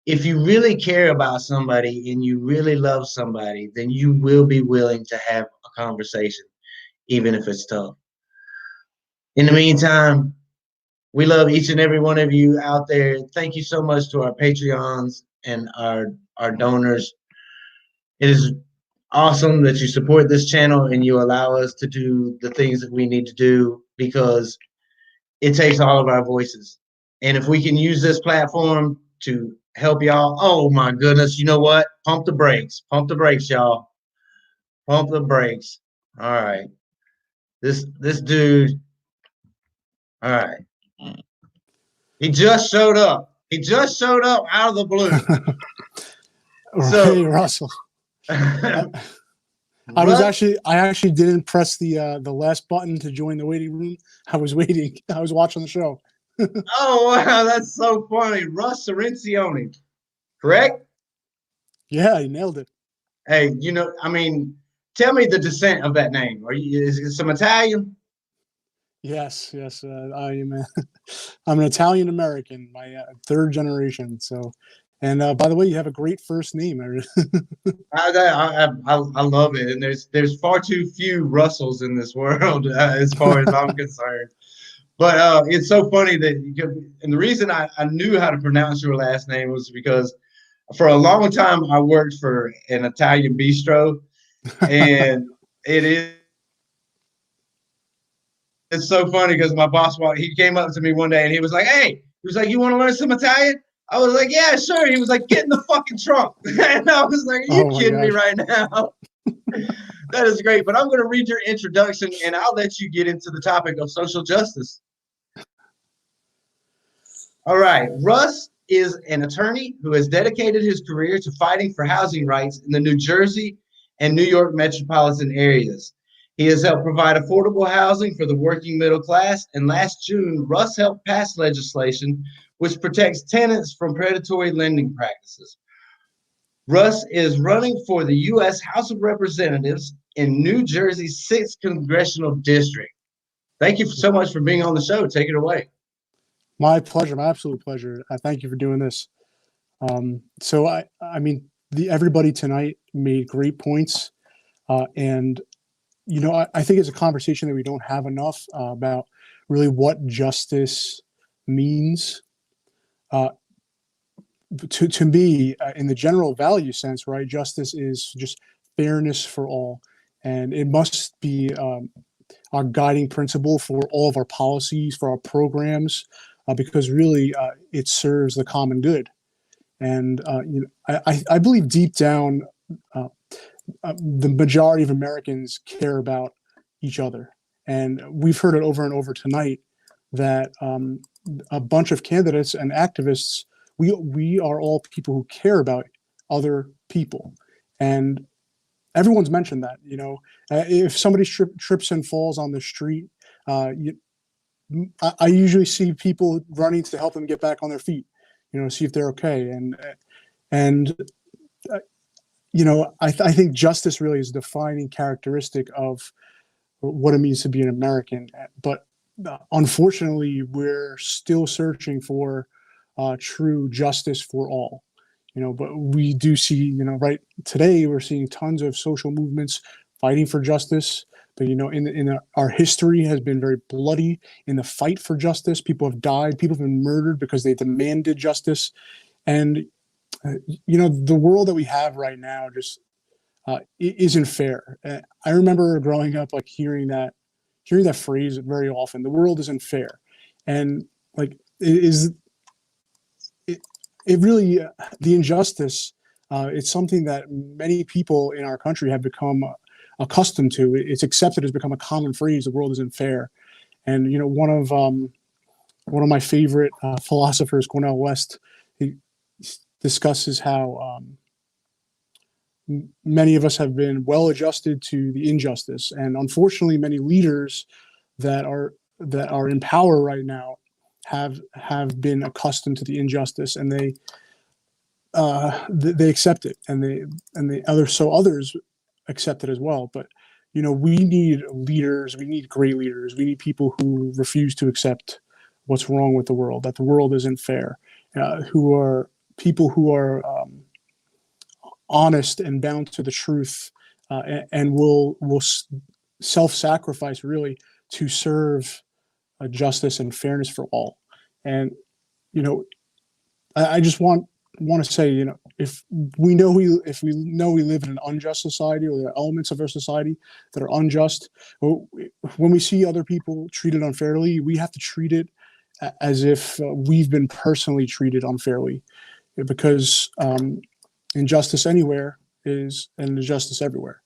If you really care about somebody and you really love somebody, then you will be willing to have a conversation, even if it's tough. In the meantime, we love each and every one of you out there. Thank you so much to our Patreons and our donors. It is awesome that you support this channel and you allow us to do the things that we need to do, because it takes all of our voices. And if we can use this platform to help y'all, oh my goodness, you know what? Pump the brakes, y'all. Pump the brakes. All right. This dude, all right. He just showed up. Out of the blue. So, Hey, Russell. I Russ, actually didn't press the last button to join the waiting room. I was waiting. I was watching the show. oh wow, that's so funny. Russ Cirincione, correct? Yeah, you nailed it. Hey, I mean, tell me the descent of that name. Is it some Italian? Yes, yes. I'm an Italian American, my third generation. So, and by the way, you have a great first name. I love it, and there's far too few Russells in this world as far as I'm concerned. But it's so funny and the reason I knew how to pronounce your last name was because for a long time I worked for an Italian bistro, and it is it's so funny because my boss he came up to me one day and he was like, "Hey," he was like, "You want to learn some Italian?" I was like, "Yeah, sure." He was like, "Get in the fucking trunk," and I was like, "Are you Oh my kidding me gosh. right now?" That is great, but I'm going to read your introduction and I'll let you get into the topic of social justice. All right. Russ is an attorney who has dedicated his career to fighting for housing rights in the New Jersey and New York metropolitan areas. He has helped provide affordable housing for the working middle class, and last June, Russ helped pass legislation which protects tenants from predatory lending practices. Russ is running for the U.S. House of Representatives in New Jersey's 6th Congressional District. Thank you so much for being on the show. Take it away. My pleasure, my absolute pleasure. Thank you for doing this. So I mean, everybody tonight made great points, and I think it's a conversation that we don't have enough about really what justice means. To me, in the general value sense, right? Justice is just fairness for all, and it must be our guiding principle for all of our policies, for our programs, because really it serves the common good. And I believe deep down, the majority of Americans care about each other, and we've heard it over and over tonight that a bunch of candidates and activists, we are all people who care about other people, and everyone's mentioned that. If somebody trips and falls on the street, I usually see people running to help them get back on their feet, see if they're okay. And I think justice really is a defining characteristic of what it means to be an American. But unfortunately, we're still searching for true justice for all. But we do see, right today, we're seeing tons of social movements fighting for justice. But in our history has been very bloody in the fight for justice. People have died. People have been murdered because they demanded justice. And the world that we have right now just isn't fair. I remember growing up, like hearing that phrase very often. The world isn't fair, and like it really the injustice. It's something that many people in our country have become accustomed to. It's accepted, has become a common phrase. The world isn't fair, and one of my favorite philosophers, Cornel West, he discusses how many of us have been well adjusted to the injustice, and unfortunately, many leaders that are in power right now have been accustomed to the injustice, and they accept it, and others accept it as well. But we need leaders. We need great leaders. We need people who refuse to accept what's wrong with the world, that the world isn't fair, who are people who are honest and bound to the truth, and will self-sacrifice really to serve justice and fairness for all. And I just want to say, if we know we live in an unjust society, or there are elements of our society that are unjust, when we see other people treated unfairly, we have to treat it as if we've been personally treated unfairly, because injustice anywhere is an injustice everywhere.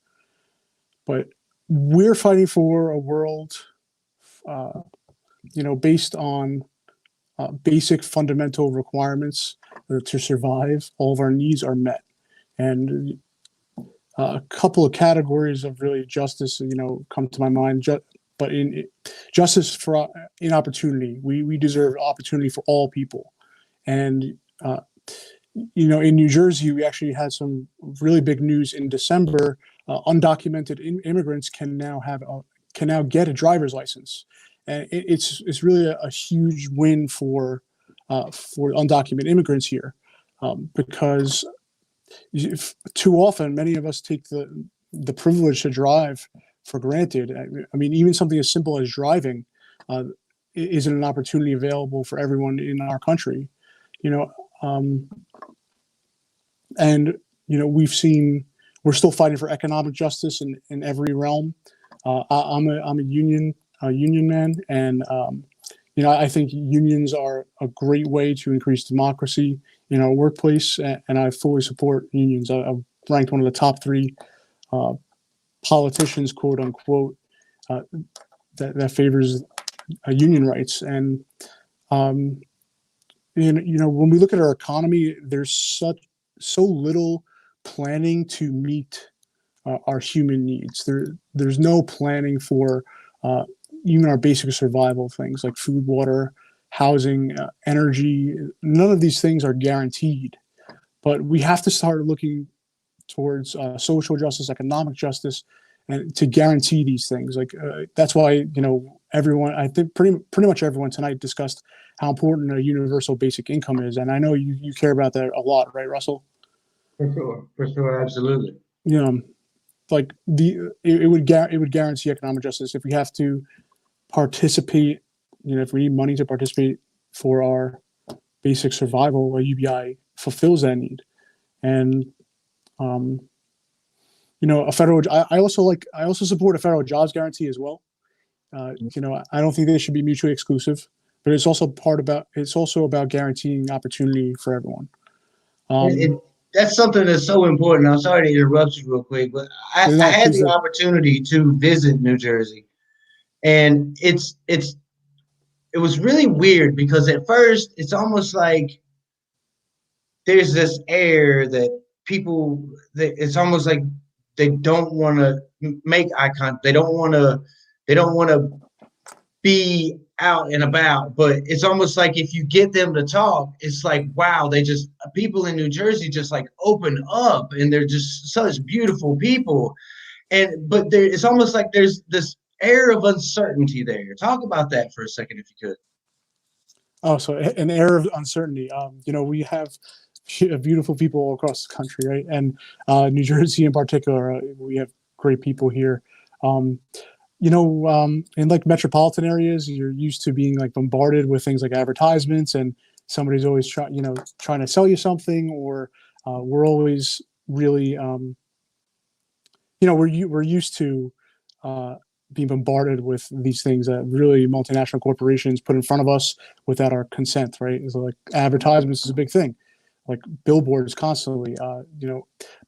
But we're fighting for a world, based on basic fundamental requirements to survive. All of our needs are met, And a couple of categories of really justice, come to my mind. But in justice in opportunity, we deserve opportunity for all people. And in New Jersey, we actually had some really big news in December. Undocumented immigrants can now get a driver's license, and it's really a huge win for undocumented immigrants here, because too often many of us take the privilege to drive for granted. I mean, even something as simple as driving isn't an opportunity available for everyone in our country, and we're still fighting for economic justice in every realm. I'm a union man, and I think unions are a great way to increase democracy in our workplace, and I fully support unions. I've ranked one of the top 3 politicians, quote unquote, that favors union rights. And when we look at our economy, there's so little planning to meet our human needs. There's no planning for even our basic survival things like food, water, housing, energy. None of these things are guaranteed, but we have to start looking towards social justice, economic justice, and to guarantee these things. That's why everyone, I think pretty much everyone tonight discussed how important a universal basic income is, and I know you care about that a lot, right, Russell? For sure, absolutely. It would guarantee economic justice if we have to participate. If we need money to participate for our basic survival, a UBI fulfills that need. And a federal. I also support a federal jobs guarantee as well. I don't think they should be mutually exclusive, but it's also about guaranteeing opportunity for everyone. That's something that's so important. I'm sorry to interrupt you real quick, but I had the opportunity to visit New Jersey, and it was really weird because at first it's almost like there's this air that it's almost like they don't want to make eye contact. They don't want to be out and about, but it's almost like if you get them to talk, it's like, wow, people in New Jersey just like open up, and they're just such beautiful people. But it's almost like there's this air of uncertainty there. Talk about that for a second, if you could. Oh, so an air of uncertainty. We have beautiful people all across the country, right? And New Jersey in particular, we have great people here. In like metropolitan areas, you're used to being like bombarded with things like advertisements, and somebody's always trying to sell you something, or we're always really, we're used to being bombarded with these things that really multinational corporations put in front of us without our consent, right? So like advertisements is a big thing, like billboards constantly,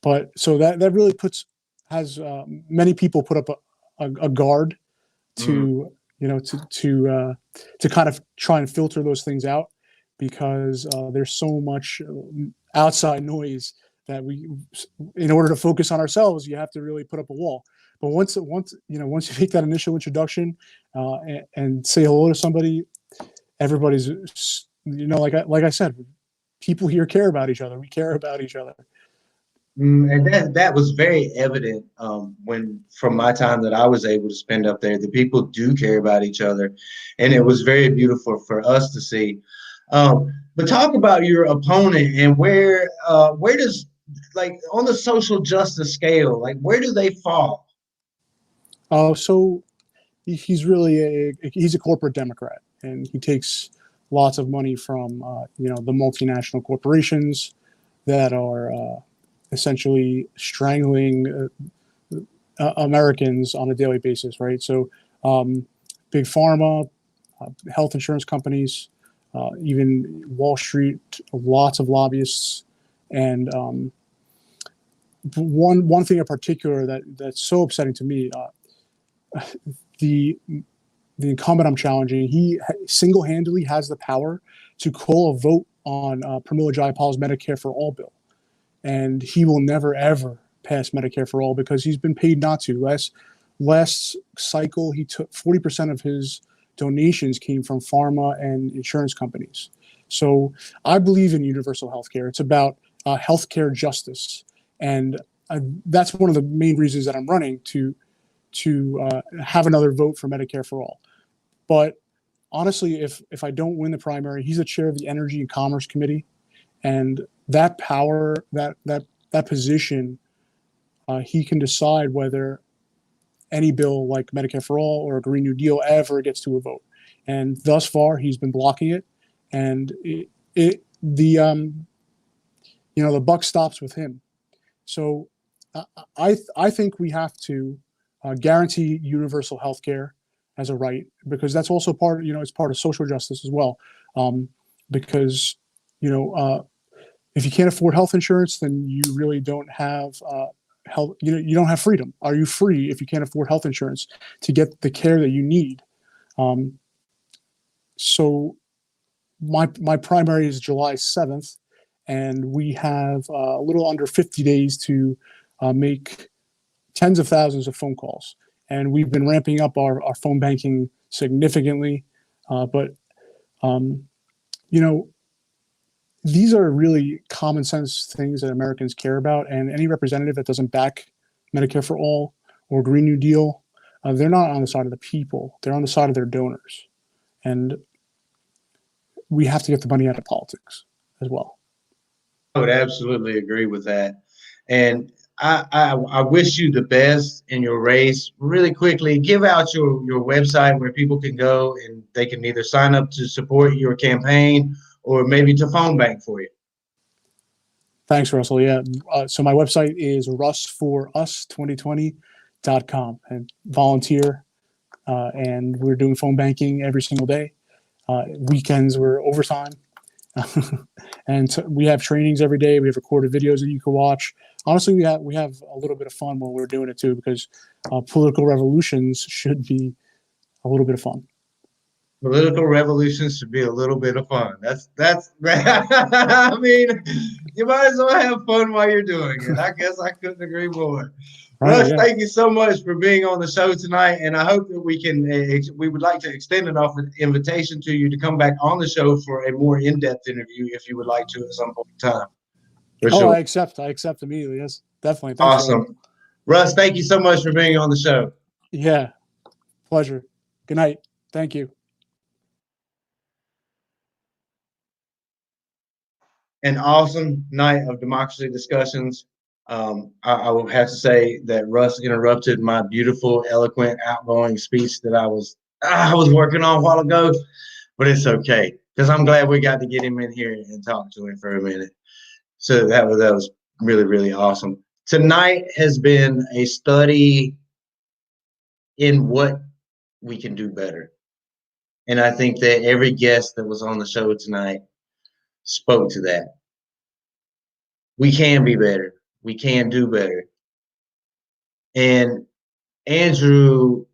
but so that really has many people put up a guard to to kind of try and filter those things out, because there's so much outside noise that in order to focus on ourselves, you have to really put up a wall. But once you make that initial introduction and say hello to somebody, everybody's like I said, people here care about each other. We care about each other. And that was very evident from my time that I was able to spend up there. The people do care about each other, and it was very beautiful for us to see. But talk about your opponent and where does, like, on the social justice scale, like, where do they fall? So he's a corporate Democrat, and he takes lots of money from the multinational corporations that are essentially strangling Americans on a daily basis, right? So big pharma, health insurance companies, even Wall Street, lots of lobbyists. And one thing in particular that's so upsetting to me, the incumbent I'm challenging, he single-handedly has the power to call a vote on Pramila Jayapal's Medicare for All bill. and he will never ever pass Medicare for all because he's been paid not to. Last cycle, he took 40% of his donations came from pharma and insurance companies. So I believe in universal healthcare. It's about healthcare justice, and that's one of the main reasons that I'm running to have another vote for Medicare for all. But honestly, if I don't win the primary, he's the chair of the Energy and Commerce Committee, and that power, that position, he can decide whether any bill like Medicare for all or a Green New Deal ever gets to a vote. And thus far, he's been blocking it, and the buck stops with him. So I think we have to guarantee universal health care as a right, because that's also part, it's part of social justice as well. Because, if you can't afford health insurance, then you really don't have health, you don't have freedom. Are you free if you can't afford health insurance to get the care that you need? So my primary is July 7th, and we have a little under 50 days to make tens of thousands of phone calls. And we've been ramping up our phone banking significantly. But these are really common sense things that Americans care about. And any representative that doesn't back Medicare for all or Green New Deal, they're not on the side of the people. They're on the side of their donors. And we have to get the money out of politics as well. I would absolutely agree with that. And I wish you the best in your race. Really quickly, give out your website where people can go and they can either sign up to support your campaign or maybe to phone bank for you. Thanks, Russell. Yeah. So my website is russforus2020.com, and volunteer. And we're doing phone banking every single day. Weekends we're overtime. And so we have trainings every day. We have recorded videos that you can watch. Honestly, we have a little bit of fun when we're doing it too, because political revolutions should be a little bit of fun. Political revolutions should be a little bit of fun. That's I mean, you might as well have fun while you're doing it. I guess I couldn't agree more. Right, Russ, yeah. thank you so much for being on the show tonight, and I hope that we would like to extend an invitation to you to come back on the show for a more in-depth interview if you would like to at some point in time. For sure. I accept immediately. Yes, definitely. Thanks, Awesome. Russ, thank you so much for being on the show. Yeah, pleasure. Good night. Thank you. An awesome night of democracy discussions. I will have to say that Russ interrupted my beautiful, eloquent, outgoing speech that I was working on a while ago, but it's okay because I'm glad we got to get him in here and talk to him for a minute. So that was really, really awesome. Tonight has been a study in what we can do better. And I think that every guest that was on the show tonight spoke to that. We can be better. We can do better. And Andrew,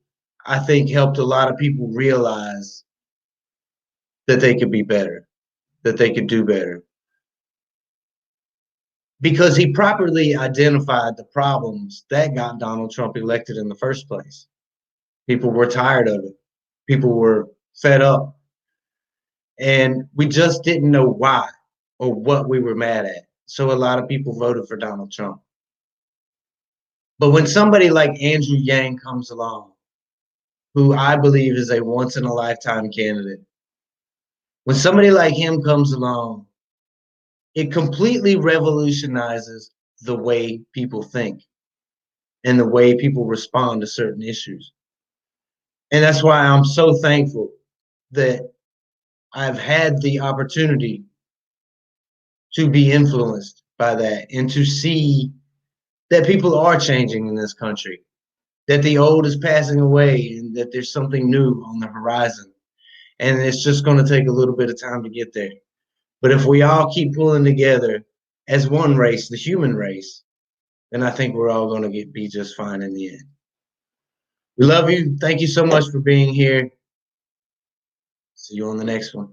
I think, helped a lot of people realize that they could be better, that they could do better. Because he properly identified the problems that got Donald Trump elected in the first place. People were tired of it. People were fed up. And we just didn't know why or what we were mad at. So a lot of people voted for Donald Trump. But when somebody like Andrew Yang comes along, who I believe is a once-in-a-lifetime candidate, when somebody like him comes along, it completely revolutionizes the way people think and the way people respond to certain issues. And that's why I'm so thankful that I've had the opportunity to be influenced by that and to see that people are changing in this country, that the old is passing away and that there's something new on the horizon. And it's just going to take a little bit of time to get there. But if we all keep pulling together as one race, the human race, then I think we're all going to be just fine in the end. We love you. Thank you so much for being here. See you on the next one.